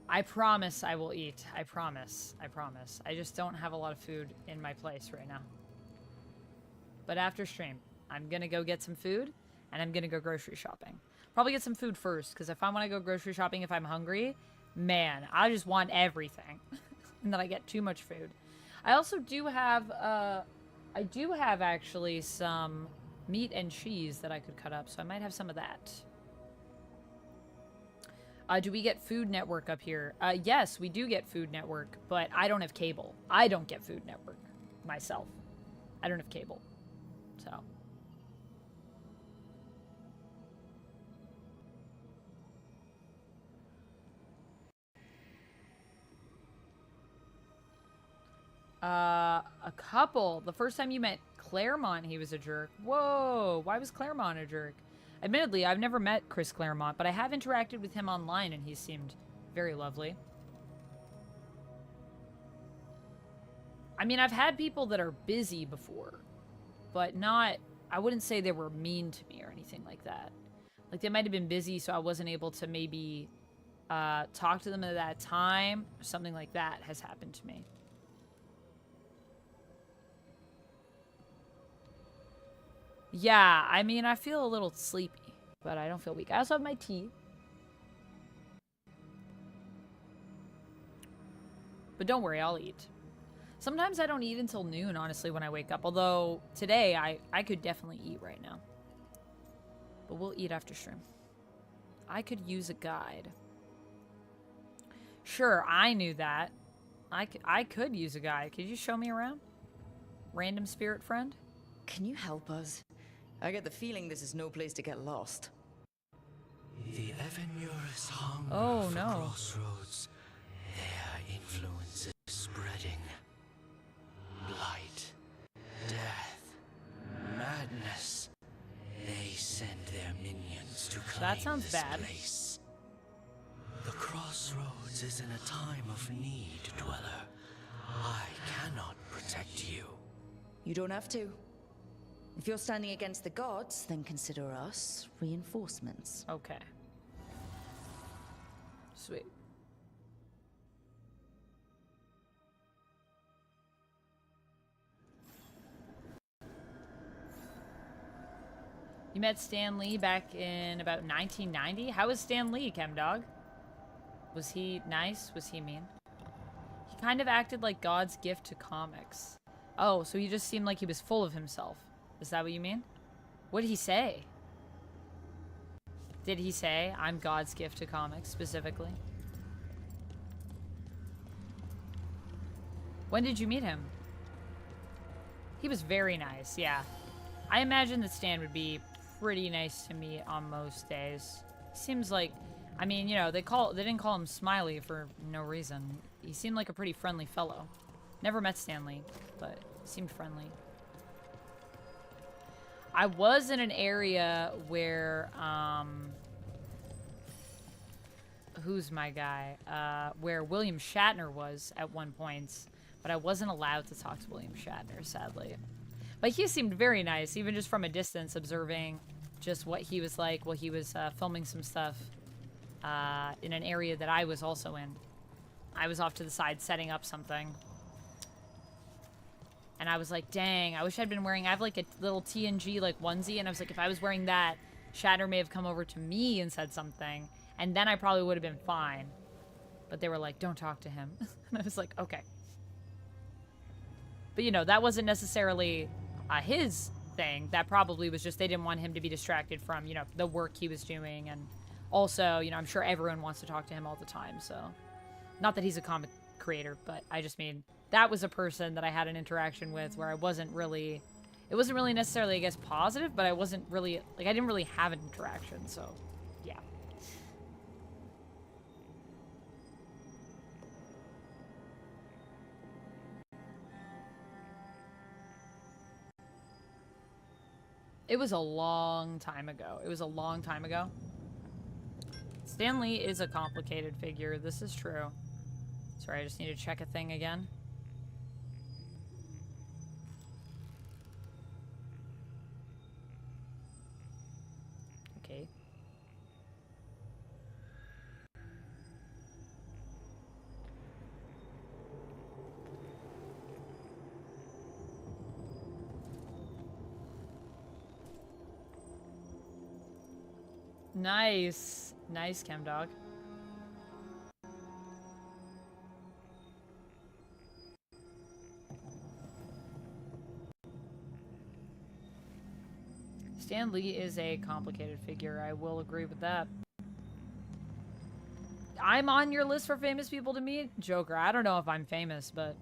I promise I will eat. I promise. I promise. I just don't have a lot of food in my place right now. But after stream, I'm gonna go get some food, and I'm gonna go grocery shopping. Probably get some food first, because if I want to go grocery shopping if I'm hungry, man, I just want everything. And then I get too much food. I also do have, actually some meat and cheese that I could cut up, so I might have some of that. Do we get Food Network up here? Yes, we do get Food Network, but I don't have cable. I don't get Food Network myself. I don't have cable, so... A couple. The first time you met Claremont, he was a jerk. Whoa, why was Claremont a jerk? Admittedly, I've never met Chris Claremont, but I have interacted with him online, and he seemed very lovely. I mean, I've had people that are busy before, but not... I wouldn't say they were mean to me or anything like that. Like, they might have been busy, so I wasn't able to maybe talk to them at that time, or something like that has happened to me. Yeah, I mean, I feel a little sleepy, but I don't feel weak. I also have my tea. But don't worry, I'll eat. Sometimes I don't eat until noon, honestly, when I wake up. Although, today, I could definitely eat right now. But we'll eat after stream. I could use a guide. Sure, I knew that. I could use a guide. Could you show me around? Random spirit friend? Can you help us? I get the feeling this is no place to get lost. The Evenurus hunger Oh, for no. crossroads. Their influence is spreading. Blight, death, madness. They send their minions to claim That sounds this bad. place. The crossroads is in a time of need, Dweller. I cannot protect you. You don't have to. If you're standing against the gods, then consider us reinforcements. Okay. Sweet. You met Stan Lee back in about 1990? How was Stan Lee, Chemdog? Was he nice? Was he mean? He kind of acted like God's gift to comics. Oh, so he just seemed like he was full of himself. Is that what you mean? What did he say? Did he say, I'm God's gift to comics, specifically? When did you meet him? He was very nice, yeah. I imagine that Stan would be pretty nice to me on most days. Seems like, I mean, you know, they didn't call him Smiley for no reason. He seemed like a pretty friendly fellow. Never met Stanley, but seemed friendly. I was in an area where, who's my guy? Where William Shatner was at one point, but I wasn't allowed to talk to William Shatner, sadly. But he seemed very nice, even just from a distance, observing just what he was like while he was filming some stuff in an area that I was also in. I was off to the side setting up something. And I was like, dang, I wish I'd been wearing, I have like a little TNG like onesie, and I was like, if I was wearing that, Shatner may have come over to me and said something, and then I probably would have been fine. But they were like, don't talk to him. And I was like, okay. But you know, that wasn't necessarily his thing. That probably was just they didn't want him to be distracted from, you know, the work he was doing. And also, you know, I'm sure everyone wants to talk to him all the time, so. Not that he's a comic creator, but I just mean, that was a person that I had an interaction with where I wasn't really, it wasn't really necessarily, I guess, positive, but I wasn't really, like, I didn't really have an interaction, so, yeah. It was a long time ago. It was a long time ago. Stan Lee is a complicated figure. This is true. Sorry, I just need to check a thing again. Okay. Nice. Nice, Chemdog. Stan Lee is a complicated figure. I will agree with that. I'm on your list for famous people to meet? Joker, I don't know if I'm famous, but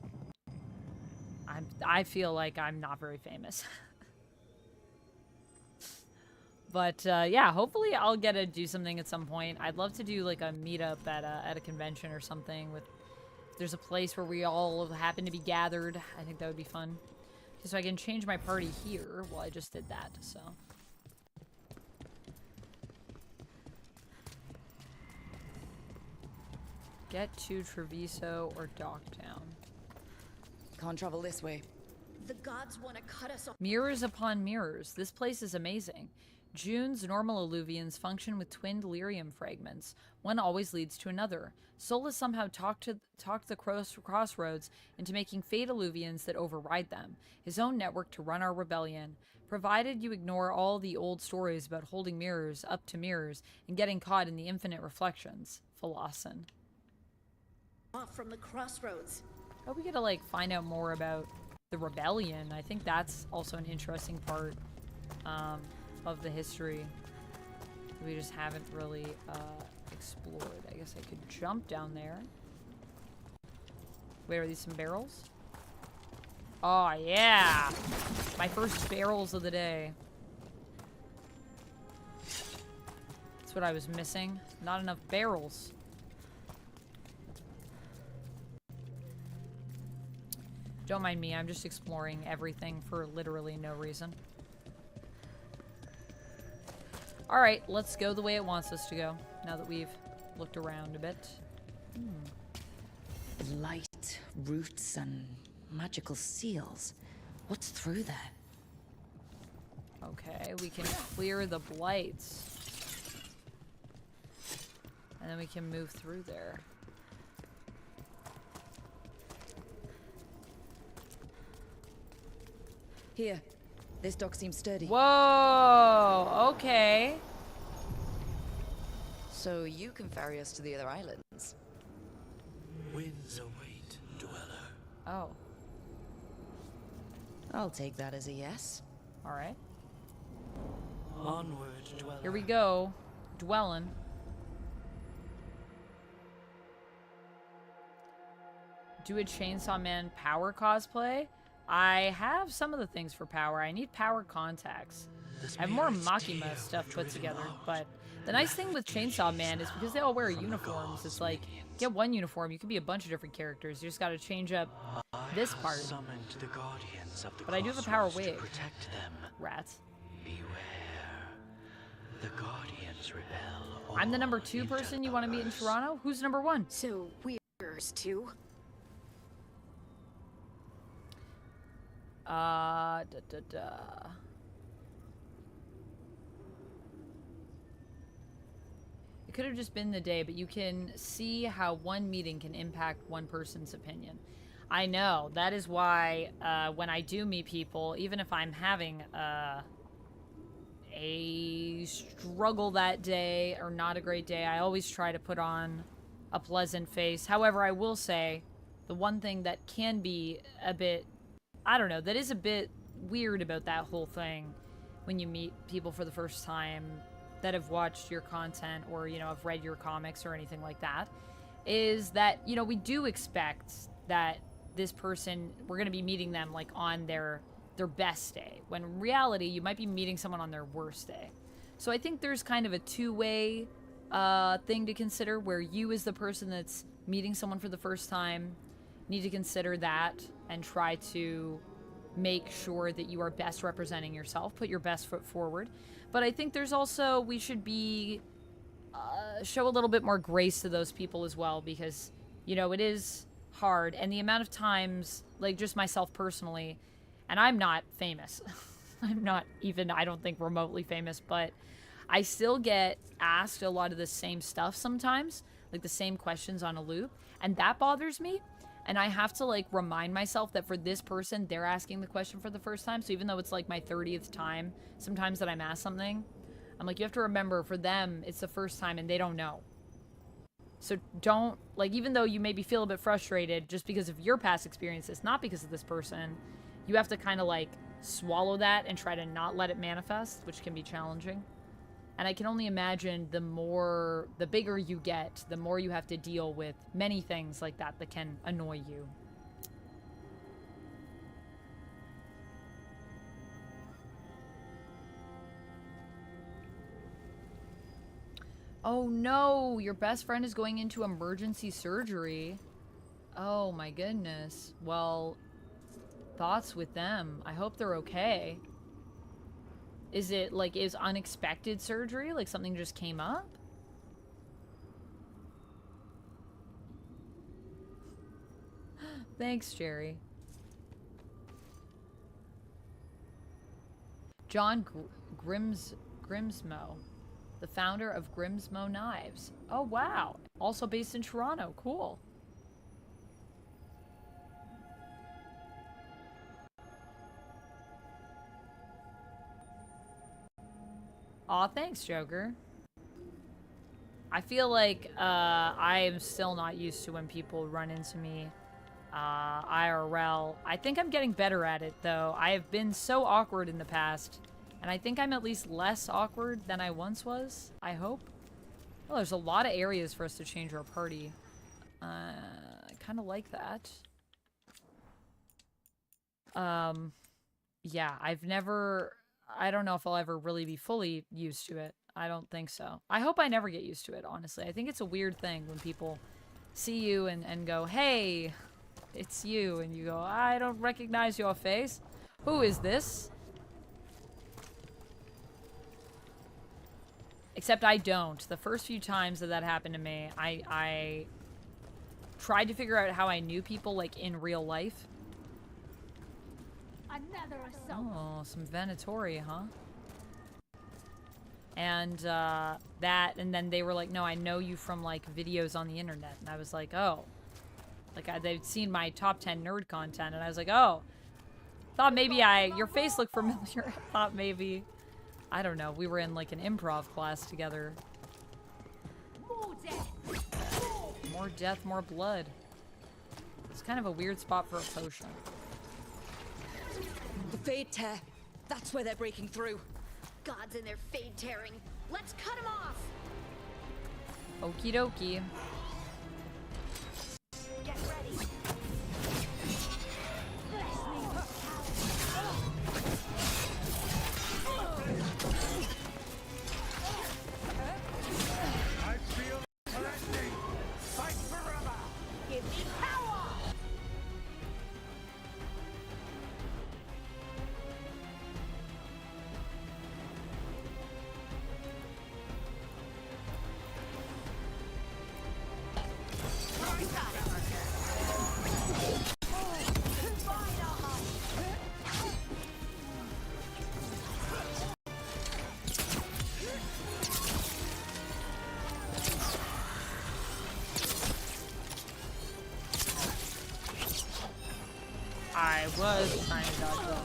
I feel like I'm not very famous. But yeah, hopefully I'll get to do something at some point. I'd love to do like a meetup at a convention or something. With if there's a place where we all happen to be gathered. I think that would be fun. So I can change my party here. Well, I just did that, so. Get to Treviso or Docktown. Can't travel this way. The gods want to cut us off. Mirrors upon mirrors. This place is amazing. June's normal alluvians function with twinned lyrium fragments. One always leads to another. Solas somehow talked the crossroads into making fate alluvians that override them. His own network to run our rebellion. provided you ignore all the old stories about holding mirrors up to mirrors and getting caught in the infinite reflections. Philosophin. Off from the crossroads. Oh, we get to, like, find out more about the rebellion. I think that's also an interesting part of the history that we just haven't really explored. I guess I could jump down there. Wait, are these some barrels? Oh, yeah! My first barrels of the day. That's what I was missing. Not enough barrels. Don't mind me, I'm just exploring everything for literally no reason. Alright, let's go the way it wants us to go, now that we've looked around a bit. Light, roots, and magical seals. What's through that? Okay, we can clear the blights. And then we can move through there. Here, this dock seems sturdy. Whoa, okay. So you can ferry us to the other islands? Winds await, dweller. Oh. I'll take that as a yes. Alright. Onward, dweller. Here we go. Dwellin'. Do a Chainsaw Man power cosplay? I have some of the things for power. I need power contacts. I have more Makima stuff put together, but the nice thing with Chainsaw Man is because they all wear uniforms, it's like, get one uniform, you can be a bunch of different characters. You just gotta change up this part. But I do have a power wig. Rats. Beware. The Guardians rebel. I'm the number 2 person you want to meet in Toronto? Who's number 1? So, we're too? It could have just been the day, but you can see how one meeting can impact one person's opinion. I know. That is why when I do meet people, even if I'm having a struggle that day or not a great day, I always try to put on a pleasant face. However, I will say the one thing that can be a bit, I don't know, that is a bit weird about that whole thing when you meet people for the first time that have watched your content or, you know, have read your comics or anything like that, is that, you know, we do expect that this person, we're going to be meeting them, like, on their best day, when in reality, you might be meeting someone on their worst day. So I think there's kind of a two-way thing to consider, where you as the person that's meeting someone for the first time need to consider that and try to make sure that you are best representing yourself, put your best foot forward. But I think there's also, we should be, show a little bit more grace to those people as well, because, you know, it is hard, and the amount of times, like, just myself personally, and I'm not famous. I'm not even, I don't think, remotely famous, but I still get asked a lot of the same stuff sometimes, like the same questions on a loop, and that bothers me. And I have to, like, remind myself that for this person, they're asking the question for the first time. So even though it's, like, my 30th time sometimes that I'm asked something, I'm like, you have to remember, for them, it's the first time and they don't know. So don't, like, even though you maybe feel a bit frustrated just because of your past experiences, not because of this person, you have to kind of, like, swallow that and try to not let it manifest, which can be challenging. And I can only imagine the bigger you get, the more you have to deal with many things like that that can annoy you. Oh no, your best friend is going into emergency surgery. Oh my goodness. Well, thoughts with them. I hope they're okay. Is it, like, is unexpected surgery? Like, something just came up? Thanks, Jerry. John Grimsmo, the founder of Grimsmo Knives. Oh, wow. Also based in Toronto. Cool. Aw, thanks, Joker. I feel like I am still not used to when people run into me IRL. I think I'm getting better at it, though. I have been so awkward in the past, and I think I'm at least less awkward than I once was, I hope. Well, there's a lot of areas for us to change our party. I kind of like that. Yeah, I don't know if I'll ever really be fully used to it. I don't think so. I hope I never get used to it, honestly. I think it's a weird thing when people see you and go, hey, it's you. And you go, I don't recognize your face. Who is this? Except I don't. The first few times that happened to me, I tried to figure out how I knew people, like, in real life. Another assault. Oh, some Venatori, huh? And and then they were like, no, I know you from, like, videos on the internet. And I was like, oh. Like, they'd seen my top 10 nerd content, and I was like, oh. Thought maybe your face looked familiar. Thought maybe, I don't know, we were in, like, an improv class together. More death, more blood. It's kind of a weird spot for a potion. The Fade Tear. That's where they're breaking through. Gods and their fade tearing. Let's cut them off. Okie dokie. Get ready. I feel threatening. Fight forever. Give me power. I was trying to dodge that.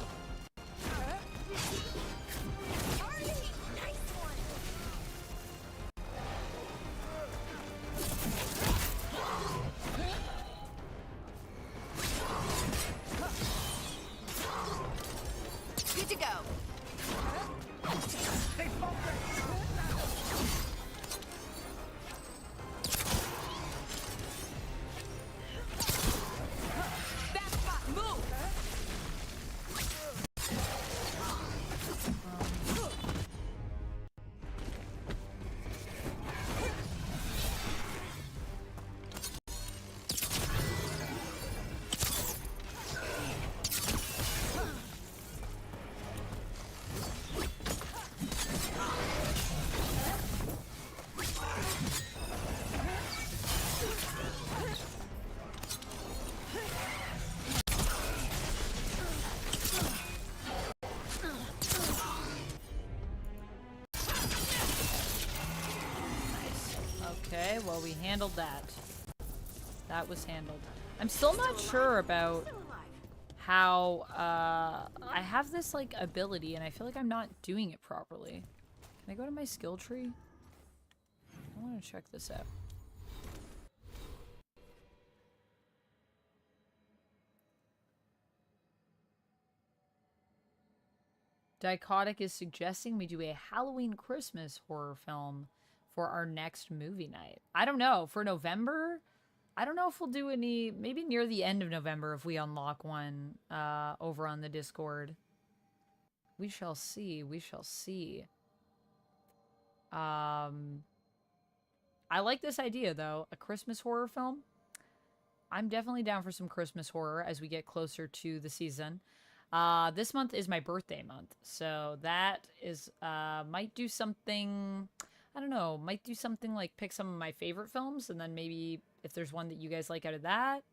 Good to go. Okay, well, we handled that. That was handled. I'm still not sure about how, I have this, like, ability, and I feel like I'm not doing it properly. Can I go to my skill tree? I want to check this out. Dichotic is suggesting we do a Halloween Christmas horror film for our next movie night. I don't know. For November? I don't know if we'll do any... Maybe near the end of November if we unlock one over on the Discord. We shall see. We shall see. I like this idea, though. A Christmas horror film. I'm definitely down for some Christmas horror as we get closer to the season. This month is my birthday month, so that is, might do something, I don't know, might do something like pick some of my favorite films, and then maybe if there's one that you guys like out of that.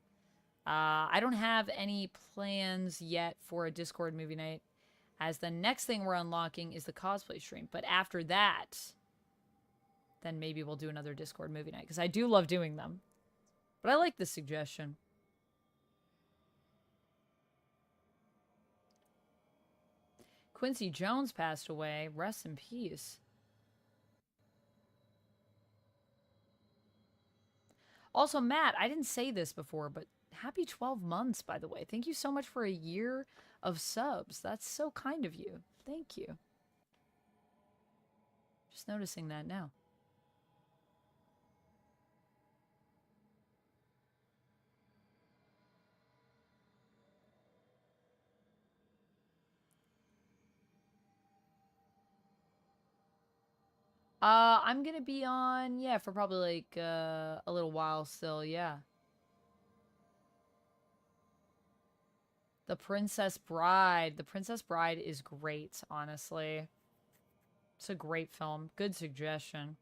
I don't have any plans yet for a Discord movie night, as the next thing we're unlocking is the cosplay stream, but after that, then maybe we'll do another Discord movie night, because I do love doing them. But I like this suggestion. Quincy Jones passed away. Rest in peace. Also, Matt, I didn't say this before, but happy 12 months, by the way. Thank you so much for a year of subs. That's so kind of you. Thank you. Just noticing that now. I'm gonna be on, yeah, for probably like a little while still, yeah. The Princess Bride. The Princess Bride is great, honestly. It's a great film. Good suggestion.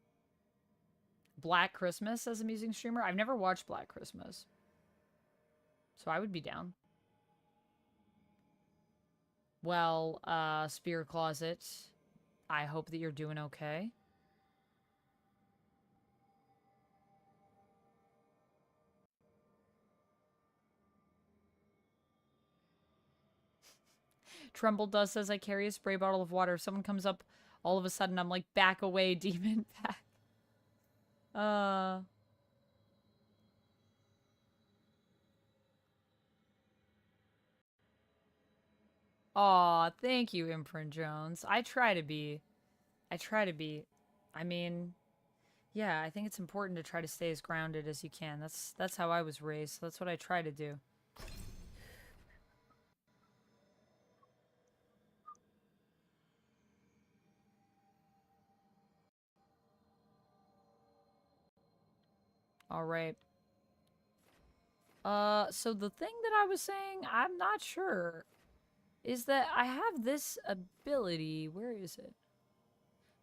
Black Christmas as a music streamer. I've never watched Black Christmas. So I would be down. Well, Spear Closet, I hope that you're doing okay. Tremble Dust says, I carry a spray bottle of water. If someone comes up, all of a sudden I'm like, back away, demon, back. Aw, thank you, Imprint Jones. I try to be. I mean, yeah, I think it's important to try to stay as grounded as you can. That's how I was raised, so that's what I try to do. All right. So the thing that I was saying, I'm not sure, is that I have this ability. Where is it?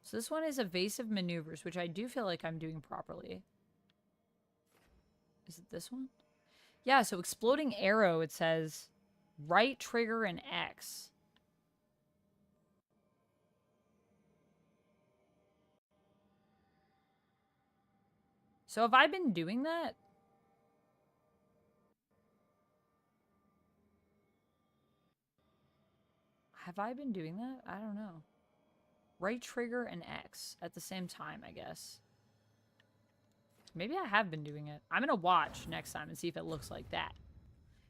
So this one is evasive maneuvers, which I do feel like I'm doing properly. Is it this one? Yeah, so exploding arrow, it says right trigger and X. So have I been doing that? Have I been doing that? I don't know. Right trigger and X at the same time, I guess. Maybe I have been doing it. I'm gonna watch next time and see if it looks like that.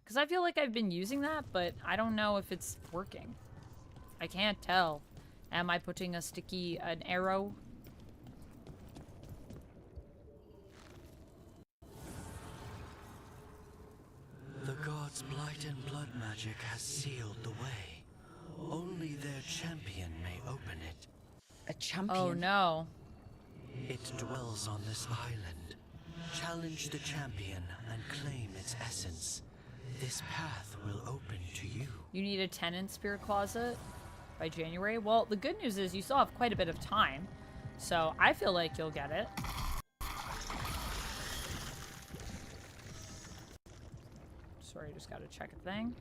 Because I feel like I've been using that, but I don't know if it's working. I can't tell. Am I putting an arrow? The gods' blight and blood magic has sealed the way. Only their champion may open it. A champion? Oh no. It dwells on this island. Challenge the champion and claim its essence. This path will open to you. You need a 10 in Spirit Closet by January? Well, the good news is you still have quite a bit of time. So I feel like you'll get it. Sorry, just gotta check a thing.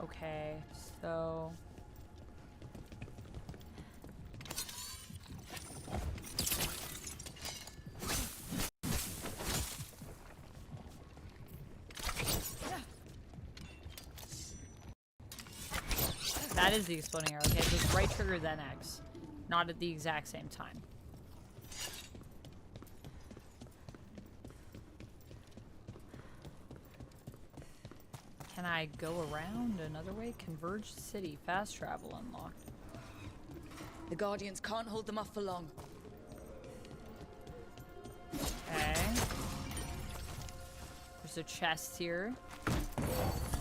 Okay, so... That is the exploding arrow. Okay, so it's right trigger then X. Not at the exact same time. Can I go around another way? Converged city. Fast travel unlocked. The Guardians can't hold them off for long. Okay. There's a chest here.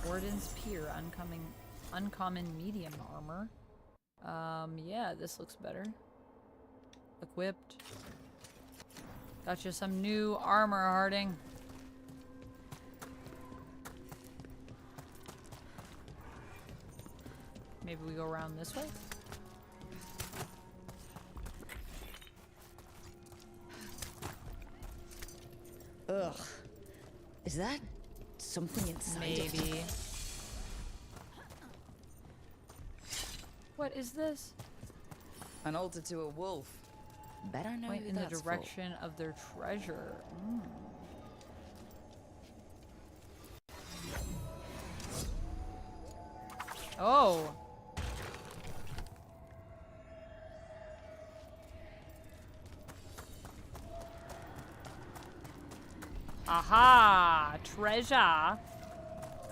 Warden's Pier. Uncommon medium armor. Yeah, this looks better. Equipped. Got you some new armor, Harding. Maybe we go around this way? Ugh. Is that something inside it? Maybe. What is this? An altar to a wolf. Bet I know Point who in the that's direction of their treasure. Oh. Aha! Treasure.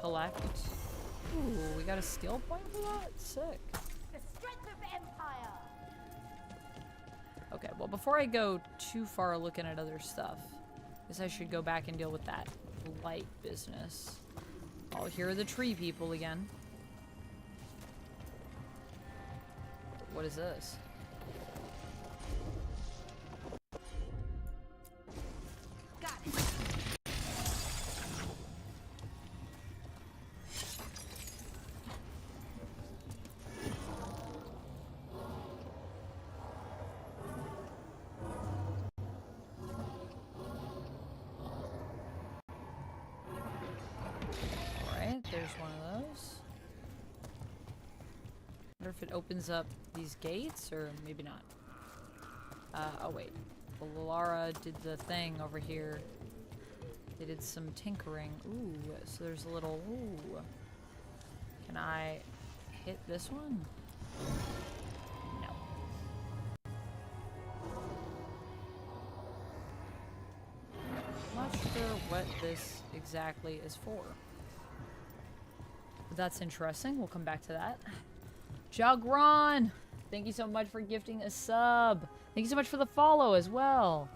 Collect. Ooh, we got a skill point for that? Sick. The strength of empire. Okay, well, before I go too far looking at other stuff, I guess I should go back and deal with that Blight business. Oh, here are the tree people again. What is this? Got it. Alright, there's one of those. Wonder if it opens up these gates, or maybe not. Oh wait. Lara did the thing over here. They did some tinkering. Ooh, so there's a little... Ooh. Can I hit this one? No. Not sure what this exactly is for. But that's interesting. We'll come back to that. Jugron! Thank you so much for gifting a sub. Thank you so much for the follow as well.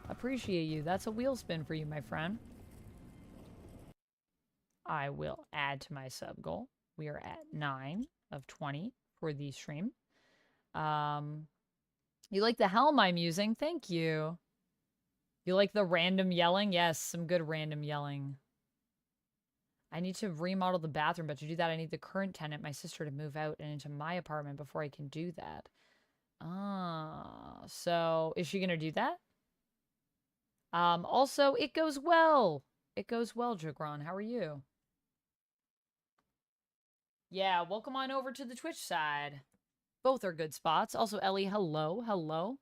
Appreciate you. That's a wheel spin for you, my friend. I will add to my sub goal. We are at 9 of 20 for the stream. You like the helm I'm using? Thank you. You like the random yelling? Yes, some good random yelling. I need to remodel the bathroom, but to do that, I need the current tenant, my sister, to move out and into my apartment before I can do that. So is she going to do that? Also, it goes well. It goes well, Jugron. How are you? Yeah, welcome on over to the Twitch side. Both are good spots. Also, Ellie, hello. Hello.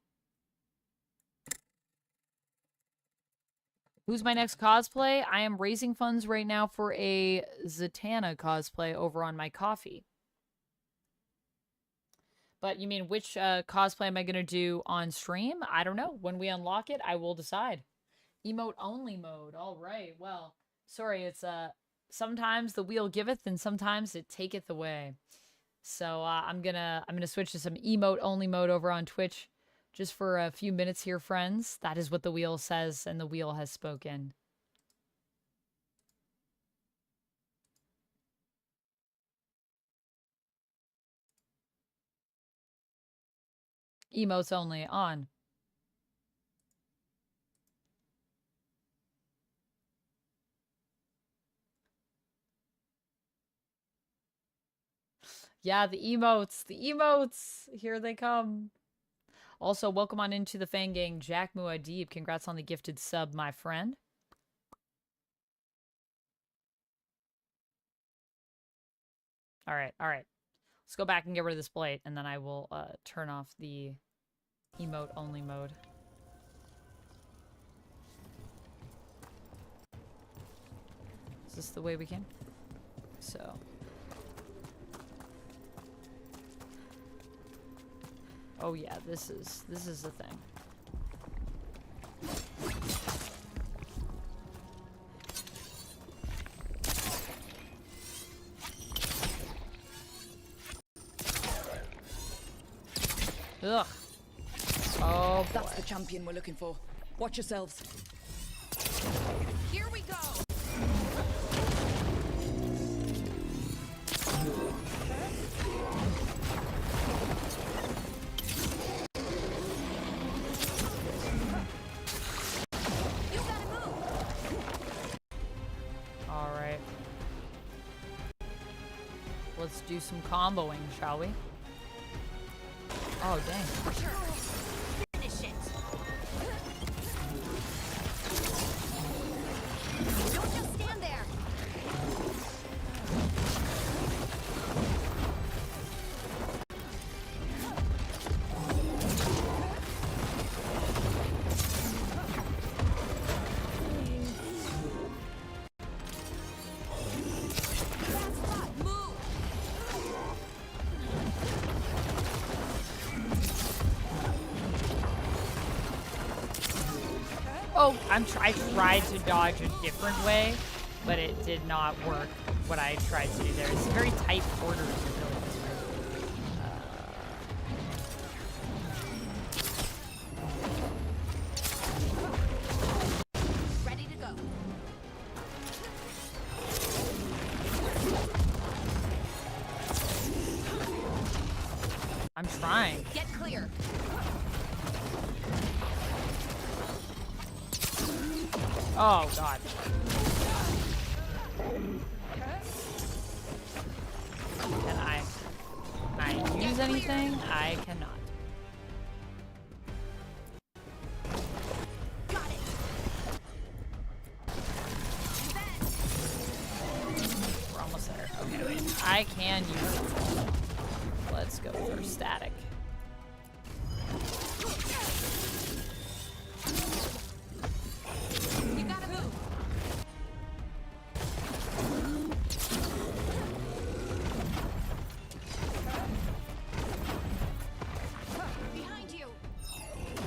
Who's my next cosplay? I am raising funds right now for a Zatanna cosplay over on my Coffee. But you mean which cosplay am I going to do on stream? I don't know. When we unlock it, I will decide. Emote only mode. All right. Well, sorry. It's sometimes the wheel giveth and sometimes it taketh away. So I'm gonna switch to some emote only mode over on Twitch. Just for a few minutes here, friends. That is what the wheel says, and the wheel has spoken. Emotes only on. Yeah, the emotes, here they come. Also, welcome on into the fan gang, Jack Muad'Dib. Congrats on the gifted sub, my friend. All right. Let's go back and get rid of this Blight, and then I will turn off the emote-only mode. Is this the way we came? So... Oh yeah, this is the thing. Ugh. Oh boy. That's the champion we're looking for. Watch yourselves. Here we go. Let's do some comboing, shall we? Oh, dang. Finish it. Don't just stand there. Oh, I tried to dodge a different way, but it did not work, what I tried to do there. It's very tight quarters. It really is. Ready to go. I'm trying. Get clear. Oh, God. Can I use anything? I cannot. Got it. We're almost there. Okay, wait. I can use it. Let's go for static. You gotta move. Behind you.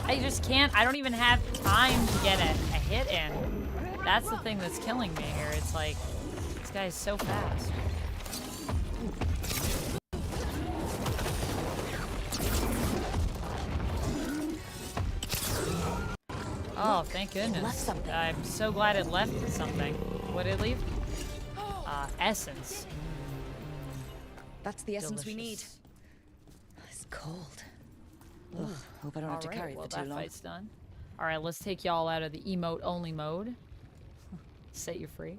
I just can't. I don't even have time to get a hit in. That's the thing that's killing me here. It's like, this guy is so fast. Oh, thank goodness. I'm so glad it left something. What did it leave? Essence. That's the essence we need. Delicious. It's cold. Ugh, hope I don't have to carry it for too that long. fight's done. Alright, let's take y'all out of the emote-only mode. Set you free.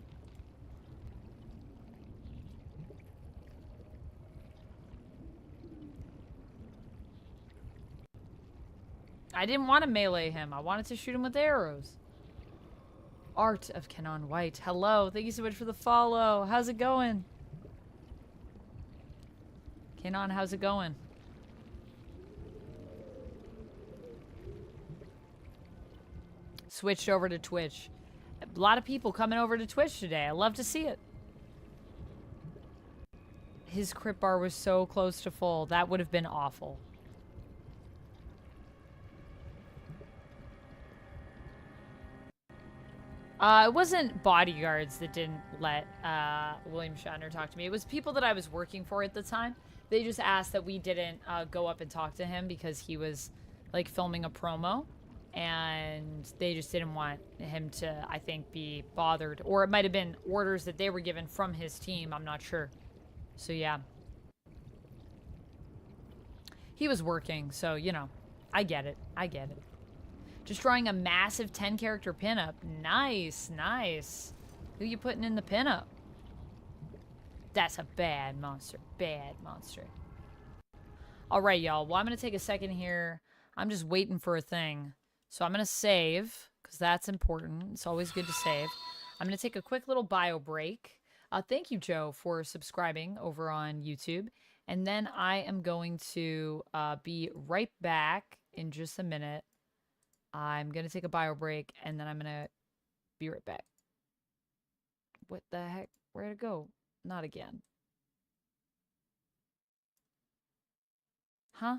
I didn't want to melee him. I wanted to shoot him with arrows. Art of Canon White. Hello. Thank you so much for the follow. How's it going? Canon, how's it going? Switched over to Twitch. A lot of people coming over to Twitch today. I love to see it. His crit bar was so close to full. That would have been awful. It wasn't bodyguards that didn't let William Shatner talk to me. It was people that I was working for at the time. They just asked that we didn't go up and talk to him because he was, like, filming a promo. And they just didn't want him to, I think, be bothered. Or it might have been orders that they were given from his team. I'm not sure. So, yeah. He was working, so, you know. I get it. I get it. Just drawing a massive 10-character pinup. Nice, nice. Who you putting in the pinup? That's a bad monster. Bad monster. All right, y'all. Well, I'm going to take a second here. I'm just waiting for a thing. So I'm going to save, because that's important. It's always good to save. I'm going to take a quick little bio break. Thank you, Joe, for subscribing over on YouTube. And then I am going to be right back in just a minute. I'm going to take a bio break, and then I'm going to be right back. What the heck? Where'd it go? Not again. Huh?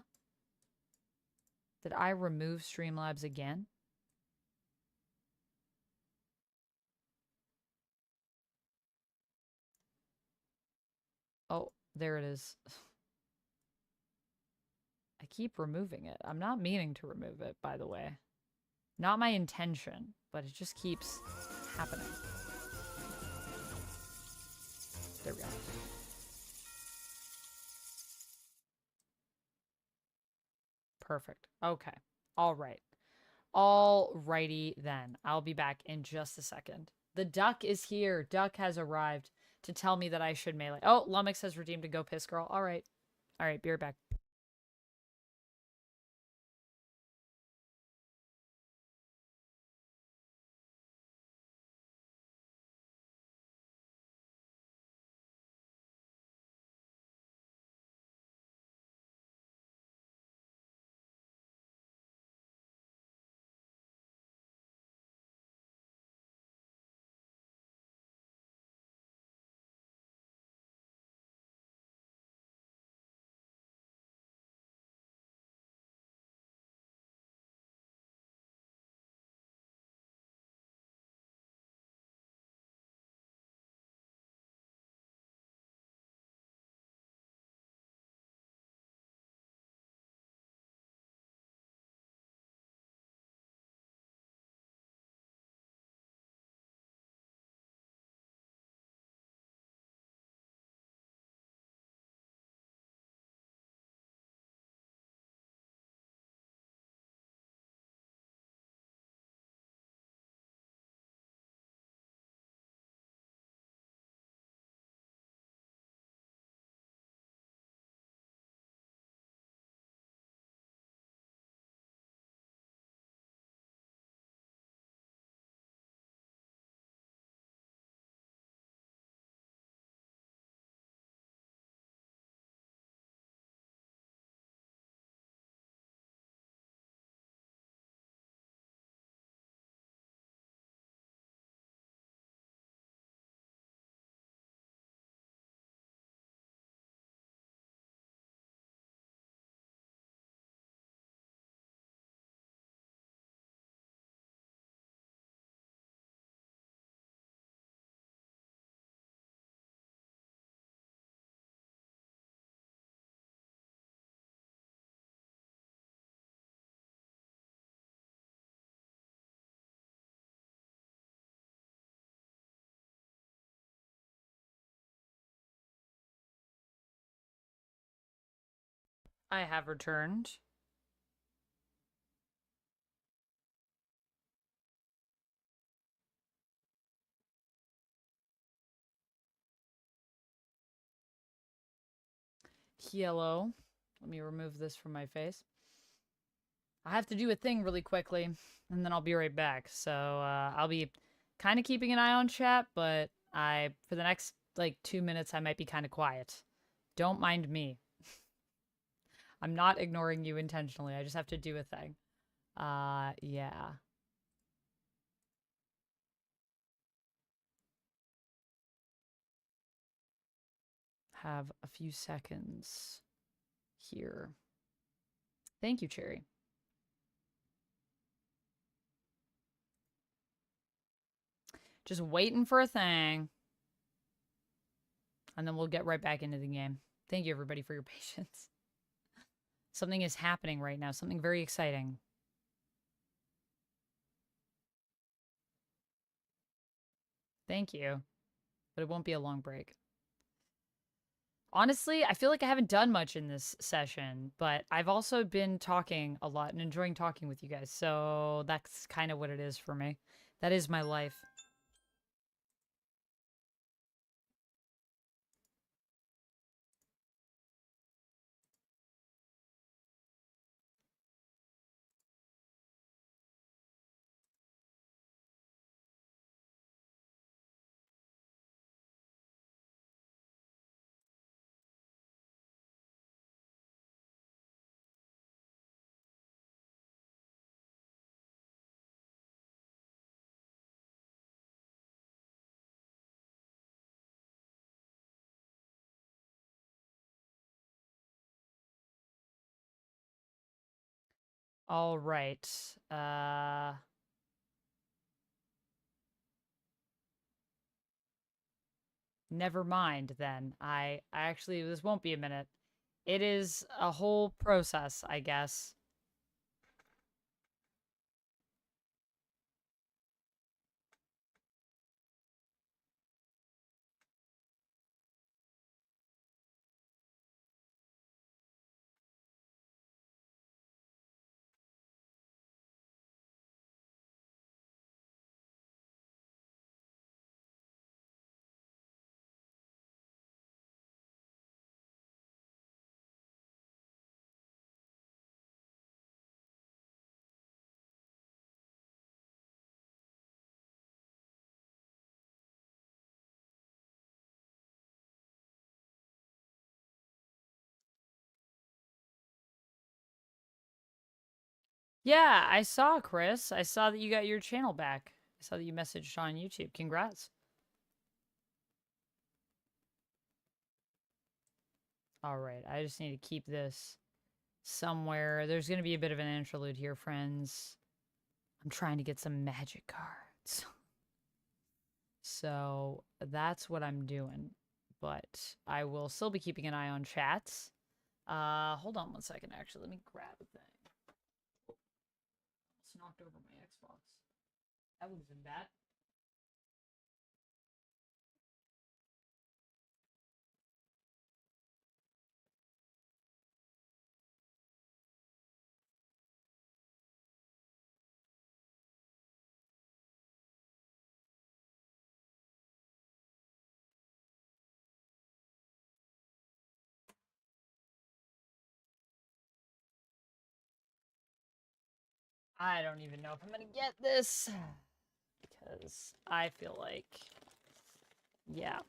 Did I remove Streamlabs again? Oh, there it is. I keep removing it. I'm not meaning to remove it, by the way. Not my intention, but it just keeps happening. There we go. Perfect. Okay. All right. All righty then. I'll be back in just a second. The duck is here. Duck has arrived to tell me that I should melee. Oh, Lumix has redeemed to go piss girl. All right. All right. Be right back. I have returned. Yellow. Let me remove this from my face. I have to do a thing really quickly, and then I'll be right back. So I'll be kind of keeping an eye on chat, but for the next like 2 minutes, I might be kind of quiet. Don't mind me. I'm not ignoring you intentionally. I just have to do a thing. Yeah. Have a few seconds here. Thank you, Cherry. Just waiting for a thing. And then we'll get right back into the game. Thank you, everybody, for your patience. Something is happening right now. Something very exciting. Thank you. But it won't be a long break. Honestly, I feel like I haven't done much in this session, but I've also been talking a lot and enjoying talking with you guys. So that's kind of what it is for me. That is my life. All right. Never mind then. I actually, this won't be a minute. It is a whole process, I guess. Yeah, I saw, Chris. I saw that you got your channel back. I saw that you messaged on YouTube. Congrats. All right, I just need to keep this somewhere. There's going to be a bit of an interlude here, friends. I'm trying to get some magic cards. So that's what I'm doing. But I will still be keeping an eye on chats. Hold on 1 second, actually. Let me grab a thing. It's knocked over my Xbox. That would have been bad. I don't even know if I'm gonna get this. Because I feel like, yeah.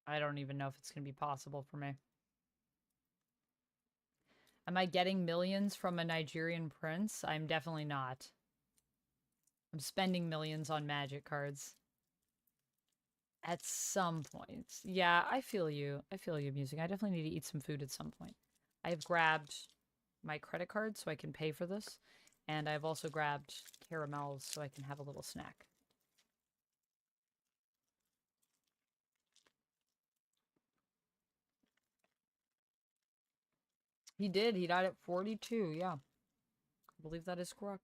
I don't even know if it's gonna be possible for me. Am I getting millions from a Nigerian prince? I'm definitely not. I'm spending millions on magic cards. At some point. Yeah, I feel you. I feel you, Musing. I definitely need to eat some food at some point. I have grabbed my credit card so I can pay for this. And I've also grabbed caramels so I can have a little snack. He did. He died at 42. Yeah. I believe that is correct.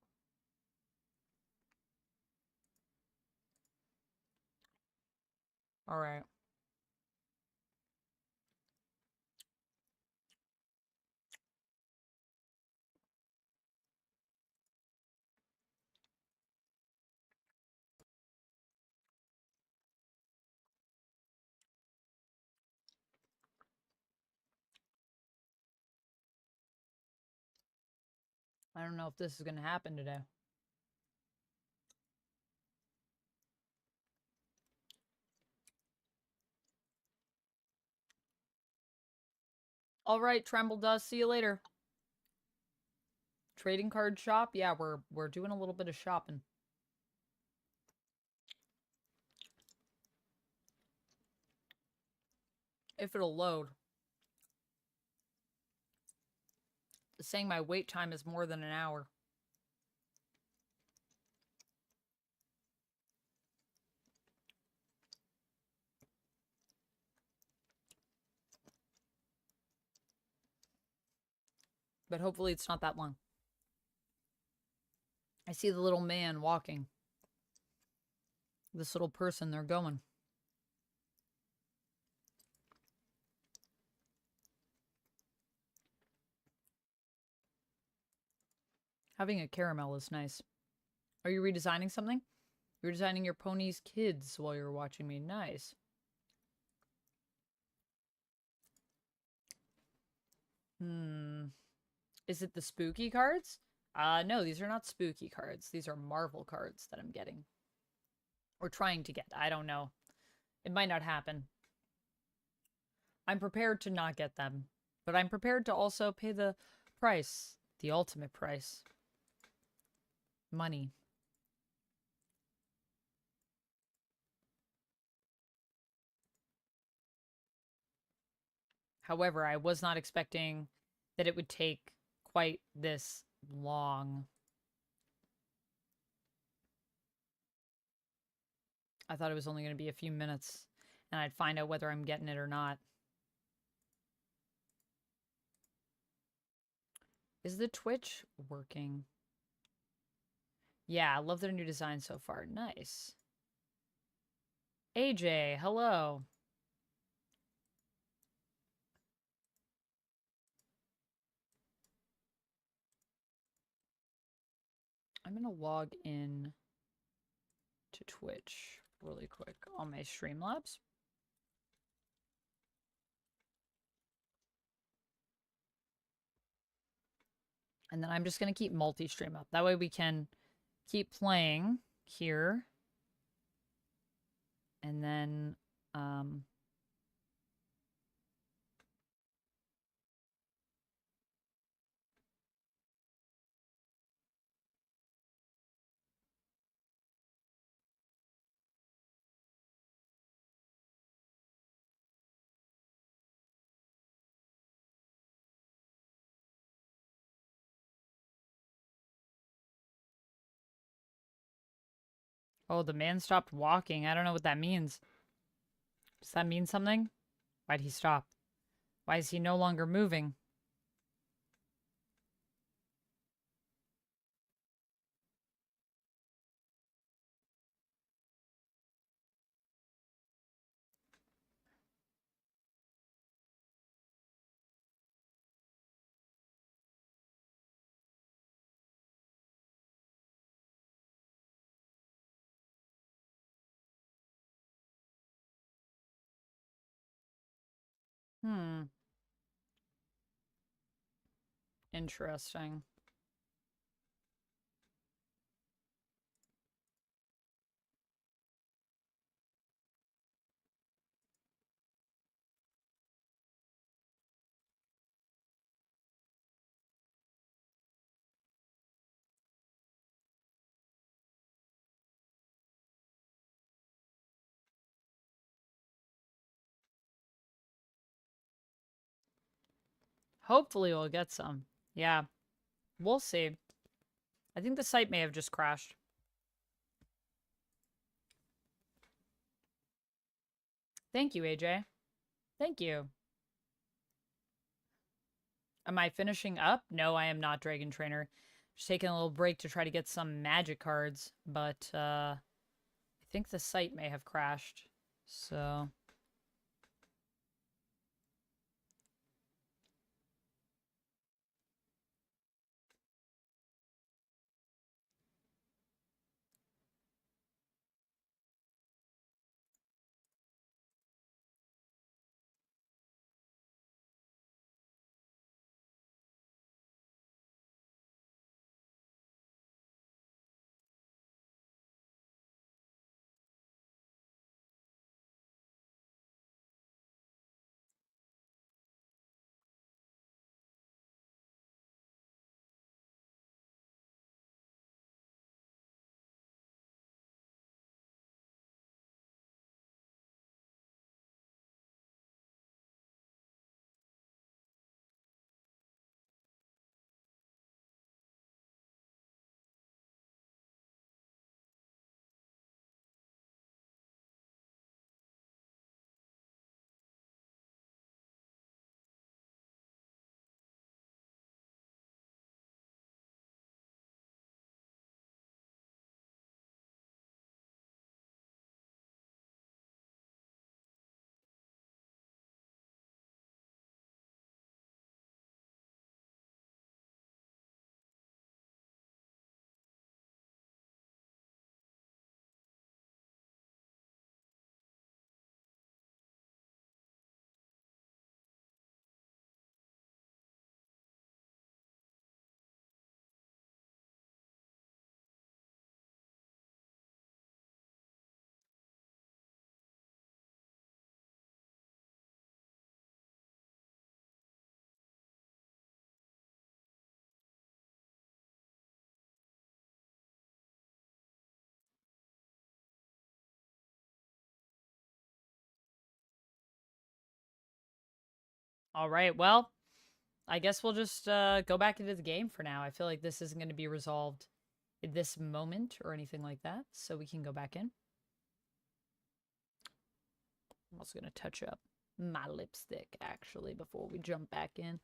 All right. I don't know if this is going to happen today. All right, Tremble Dust. See you later. Trading card shop. Yeah, we're doing a little bit of shopping. If it'll load. It's saying my wait time is more than an hour. But hopefully it's not that long. I see the little man walking. This little person, they're going. Having a caramel is nice. Are you redesigning something? You're designing your pony's kids while you're watching me. Nice. Is it the spooky cards? No, these are not spooky cards. These are Marvel cards that I'm getting. Or trying to get. I don't know. It might not happen. I'm prepared to not get them. But I'm prepared to also pay the price. The ultimate price. Money. However, I was not expecting that it would take quite this long. I thought it was only going to be a few minutes and I'd find out whether I'm getting it or not. Is the Twitch working? Yeah, I love their new design so far. Nice. AJ, hello. I'm going to log in to Twitch really quick on my Streamlabs. And then I'm just going to keep multi-stream up. That way we can keep playing here. And then, oh, the man stopped walking. I don't know what that means. Does that mean something? Why'd he stop? Why is he no longer moving? Interesting. Hopefully we'll get some. Yeah. We'll see. I think the site may have just crashed. Thank you, AJ. Thank you. Am I finishing up? No, I am not, Dragon Trainer. Just taking a little break to try to get some magic cards, but I think the site may have crashed. So All right, well, I guess we'll just go back into the game for now. I feel like this isn't going to be resolved in this moment or anything like that, so we can go back in. I'm also going to touch up my lipstick, actually, before we jump back in.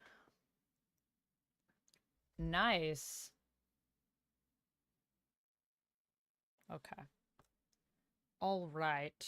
Nice. Okay. All right.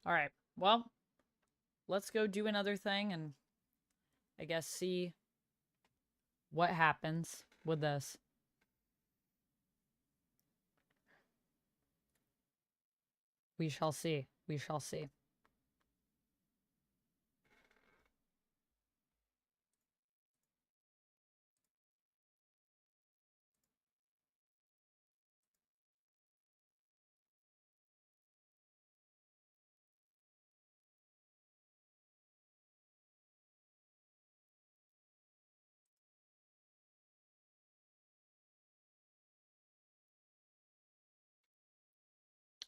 All right. Well, let's go do another thing and I guess see what happens with this. We shall see. We shall see.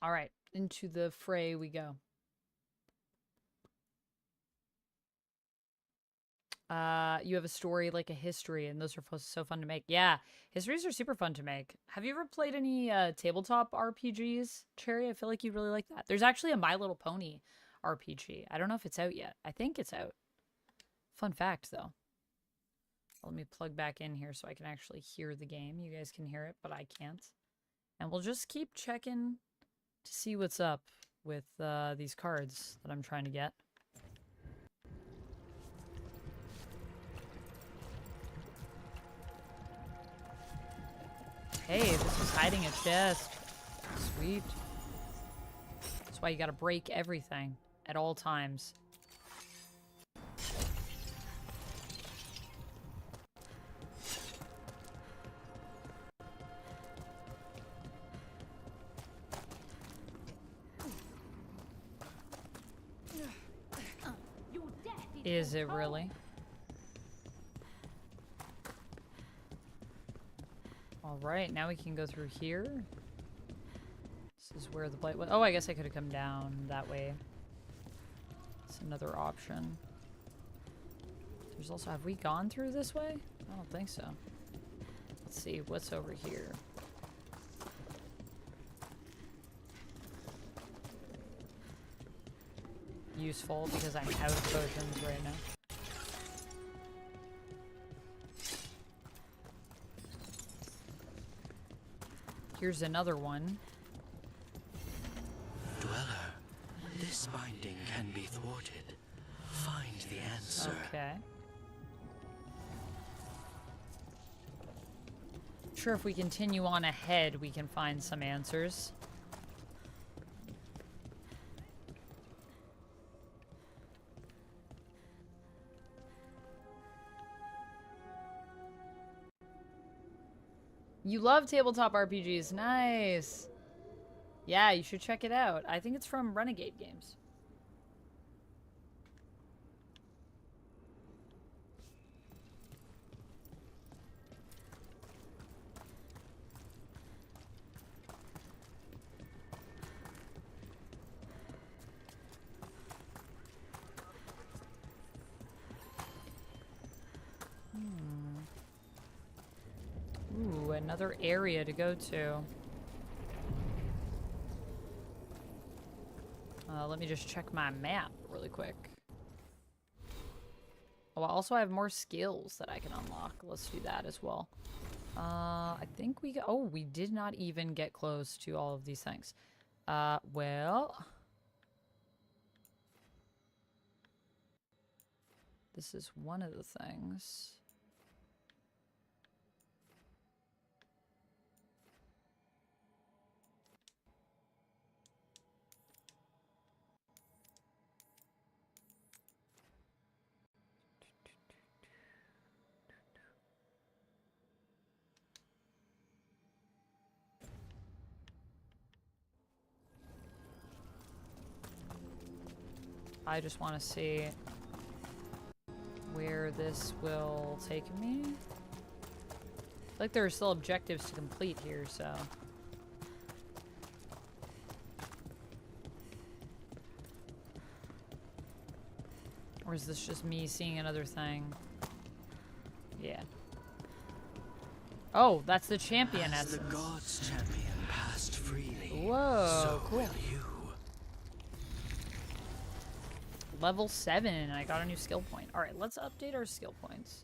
All right, into the fray we go. You have a story like a history, and those are so fun to make. Yeah, histories are super fun to make. Have you ever played any tabletop RPGs, Cherry? I feel like you'd really like that. There's actually a My Little Pony RPG. I don't know if it's out yet. I think it's out. Fun fact, though. Let me plug back in here so I can actually hear the game. You guys can hear it, but I can't. And we'll just keep checking to see what's up with these cards that I'm trying to get. Hey, this was hiding a chest. Sweet. That's why you gotta break everything at all times. Is it really? Alright, now we can go through here. This is where the blight was. Oh, I guess I could have come down that way. It's another option. There's also... Have we gone through this way? I don't think so. Let's see, what's over here? Useful because I'm out of potions right now. Here's another one. Dweller, this binding can be thwarted. Find the answer. Okay. Sure, if we continue on ahead, we can find some answers. You love tabletop RPGs. Nice. Yeah, you should check it out. I think it's from Renegade Games. Ooh, another area to go to. Let me just check my map really quick. Oh, also I have more skills that I can unlock. Let's do that as well. I think we... Oh, we did not even get close to all of these things. Well... This is one of the things. I just want to see where this will take me. Like there are still objectives to complete here, so. Or is this just me seeing another thing? Yeah. Oh, that's the champion essence. The gods champion passed freely. Whoa, so cool. Will you. Level 7, and I got a new skill point. Alright, let's update our skill points.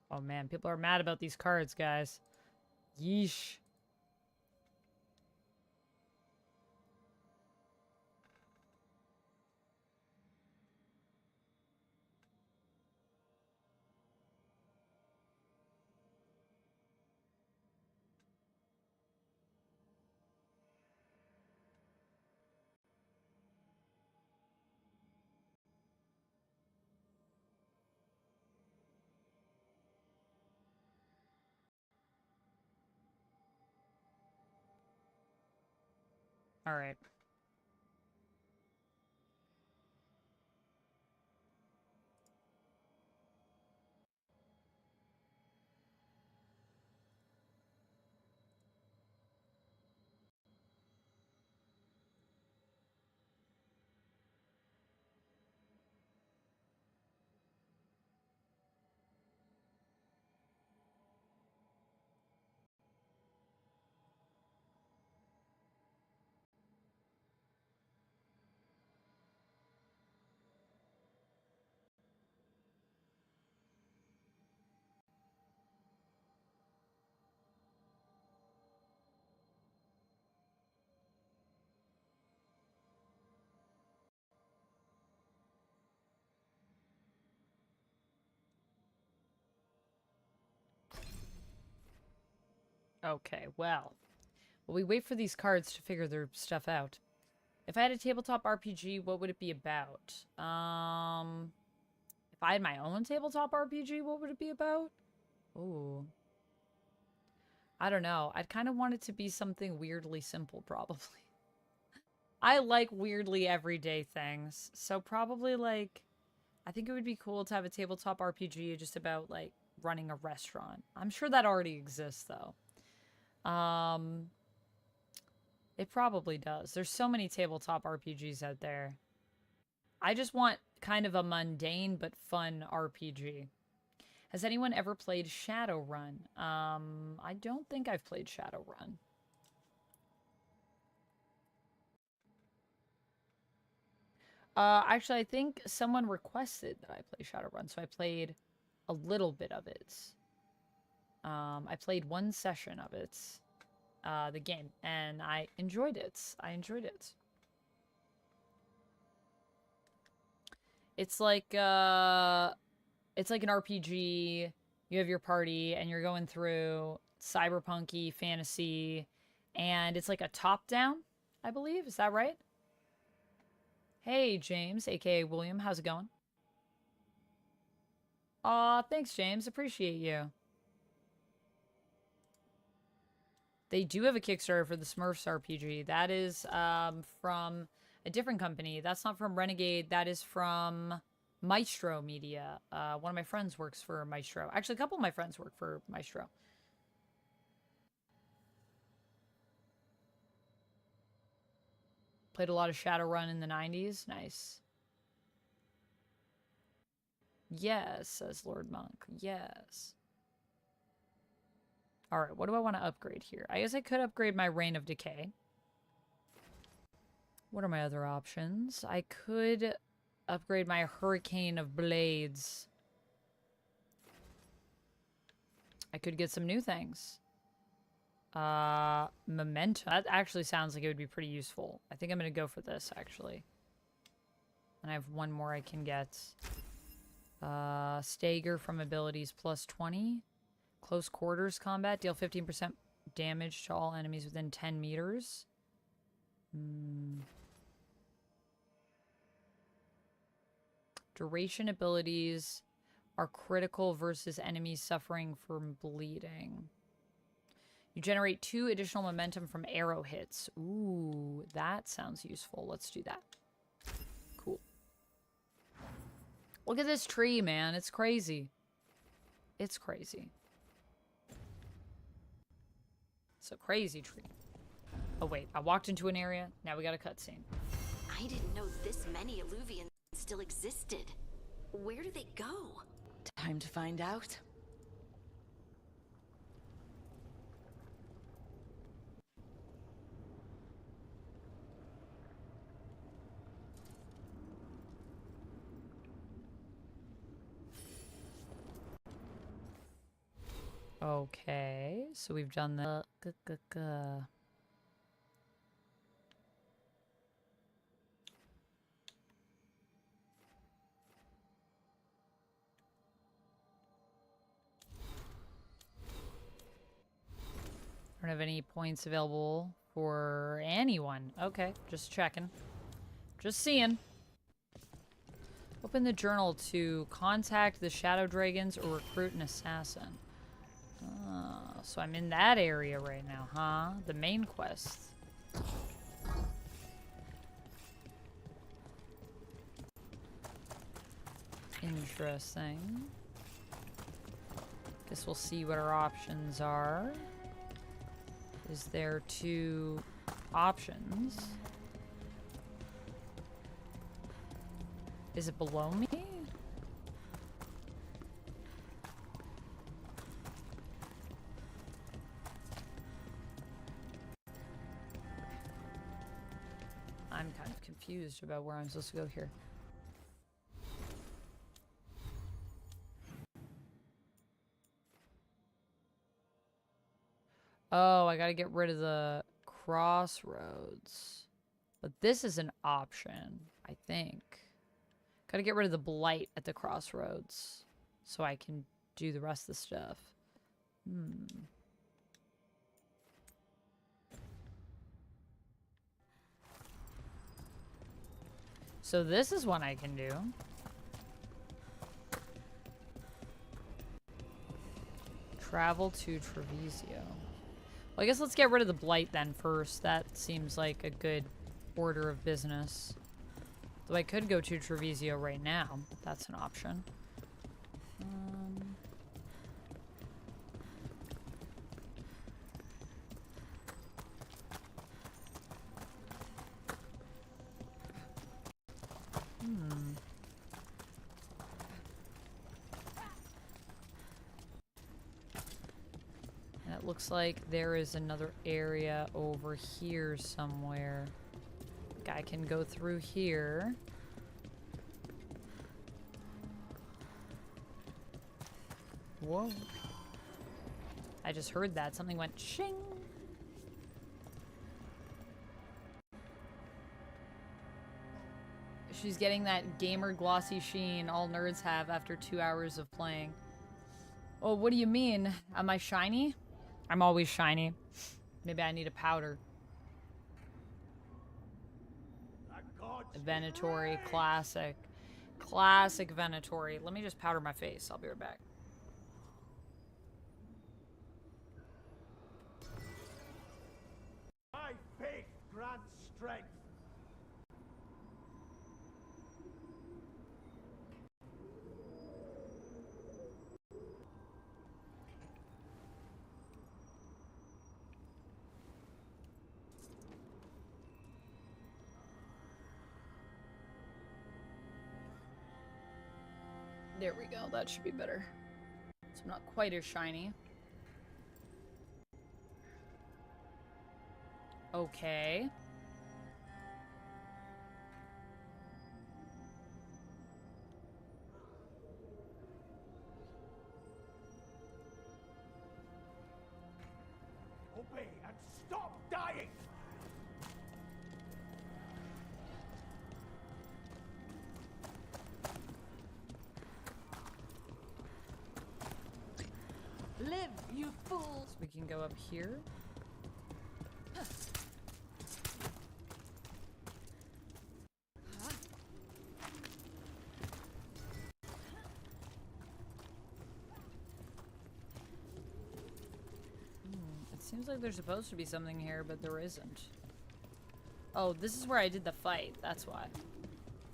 Oh man, people are mad about these cards, guys. Yeesh. All right. Okay, well. We wait for these cards to figure their stuff out. If I had a tabletop RPG, what would it be about? If I had my own tabletop RPG, what would it be about? Ooh. I don't know. I'd kind of want it to be something weirdly simple, probably. I like weirdly everyday things. So probably, like, I think it would be cool to have a tabletop RPG just about, like, running a restaurant. I'm sure that already exists, though. It probably does. There's so many tabletop RPGs out there. I just want kind of a mundane but fun RPG. Has anyone ever played Shadowrun? I don't think I've played Shadowrun. Actually, I think someone requested that I play Shadowrun, so I played a little bit of it. I played one session of it, the game, and I enjoyed it. It's like an RPG. You have your party, and you're going through cyberpunky fantasy, and it's like a top-down, I believe. Is that right? Hey, James, aka William. How's it going? Aw, thanks, James. Appreciate you. They do have a Kickstarter for the Smurfs RPG. That is from a different company. That's not from Renegade. That is from Maestro Media. One of my friends works for Maestro. Actually, a couple of my friends work for Maestro. Played a lot of Shadowrun in the 90s. Nice. Yes, says Lord Monk. Yes. Alright, what do I want to upgrade here? I guess I could upgrade my Reign of Decay. What are my other options? I could upgrade my Hurricane of Blades. I could get some new things. Memento. That actually sounds like it would be pretty useful. I think I'm going to go for this, actually. And I have one more I can get. Stagger from abilities plus 20. Close quarters combat. Deal 15% damage to all enemies within 10 meters. Duration abilities are critical versus enemies suffering from bleeding. You generate 2 additional momentum from arrow hits. Ooh, that sounds useful. Let's do that. Cool. Look at this tree, man. It's crazy. It's crazy. It's a crazy tree. Oh, wait. I walked into an area. Now we got a cutscene. I didn't know this many Illuvians still existed. Where do they go? Time to find out. Okay, so we've done the... I don't have any points available for anyone. Okay, just checking. Just seeing. Open the journal to contact the Shadow Dragons or recruit an assassin. So I'm in that area right now, huh? The main quest. Interesting. Guess we'll see what our options are. Is there 2 options? Is it below me? I'm kind of confused about where I'm supposed to go here. Oh, I gotta get rid of the crossroads. But this is an option, I think. Gotta get rid of the blight at the crossroads so I can do the rest of the stuff. So this is one I can do. Travel to Treviso. Well, I guess let's get rid of the blight then first. That seems like a good order of business. Though I could go to Treviso right now. That's an option. And it looks like there is another area over here somewhere. I can go through here. Whoa. I just heard that. Something went shing. She's getting that gamer glossy sheen all nerds have after 2 hours of playing. Oh, what do you mean? Am I shiny? I'm always shiny. Maybe I need a powder. Venatori, classic. Classic Venatori. Let me just powder my face. I'll be right back. My faith grants strength. There we go. That should be better. So I'm not quite as shiny. Okay. Obey and stop dying! Live, you fools! So we can go up here. Seems like there's supposed to be something here, but there isn't. Oh, this is where I did the fight. That's why.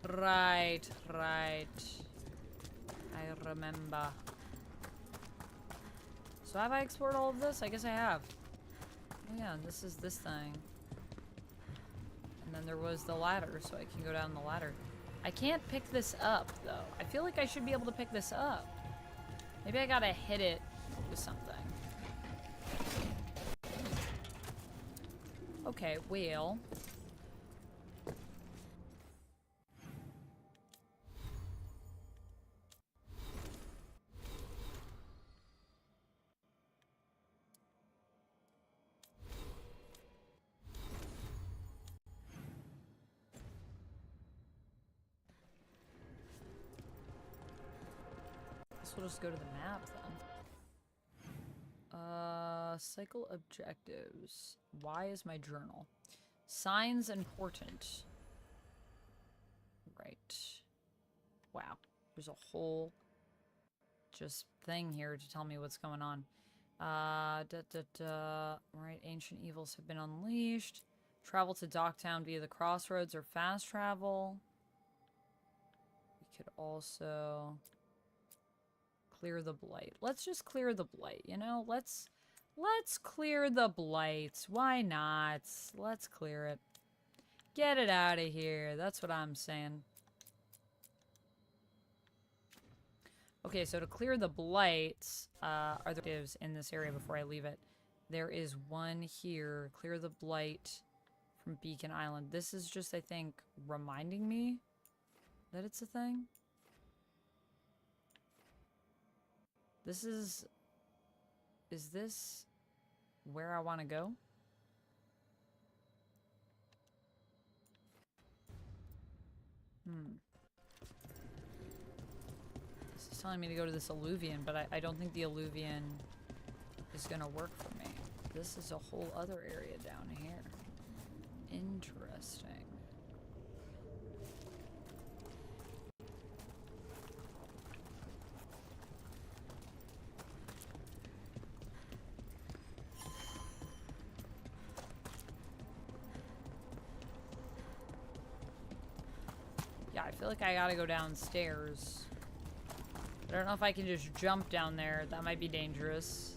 Right. I remember. So have I explored all of this? I guess I have. Oh yeah, and this is this thing. And then there was the ladder, so I can go down the ladder. I can't pick this up, though. I feel like I should be able to pick this up. Maybe I gotta hit it with something. Okay, well. Guess we'll just go to the map then. Cycle objectives. Why is my journal? Signs important. Right. Wow. There's a whole just thing here to tell me what's going on. Right. Ancient evils have been unleashed. Travel to Docktown via the crossroads or fast travel. We could also clear the blight. Let's just clear the blight, you know? Let's clear the blight. Why not? Let's clear it. Get it out of here. That's what I'm saying. Okay, so to clear the blight, are there objectives in this area before I leave it? There is one here. Clear the blight from Beacon Island. This is just, I think, reminding me that it's a thing. This is this where I want to go? This is telling me to go to this alluvian, but I don't think the alluvian is gonna work for me. This is a whole other area down here. Interesting. Yeah, I feel like I gotta go downstairs. I don't know if I can just jump down there. That might be dangerous.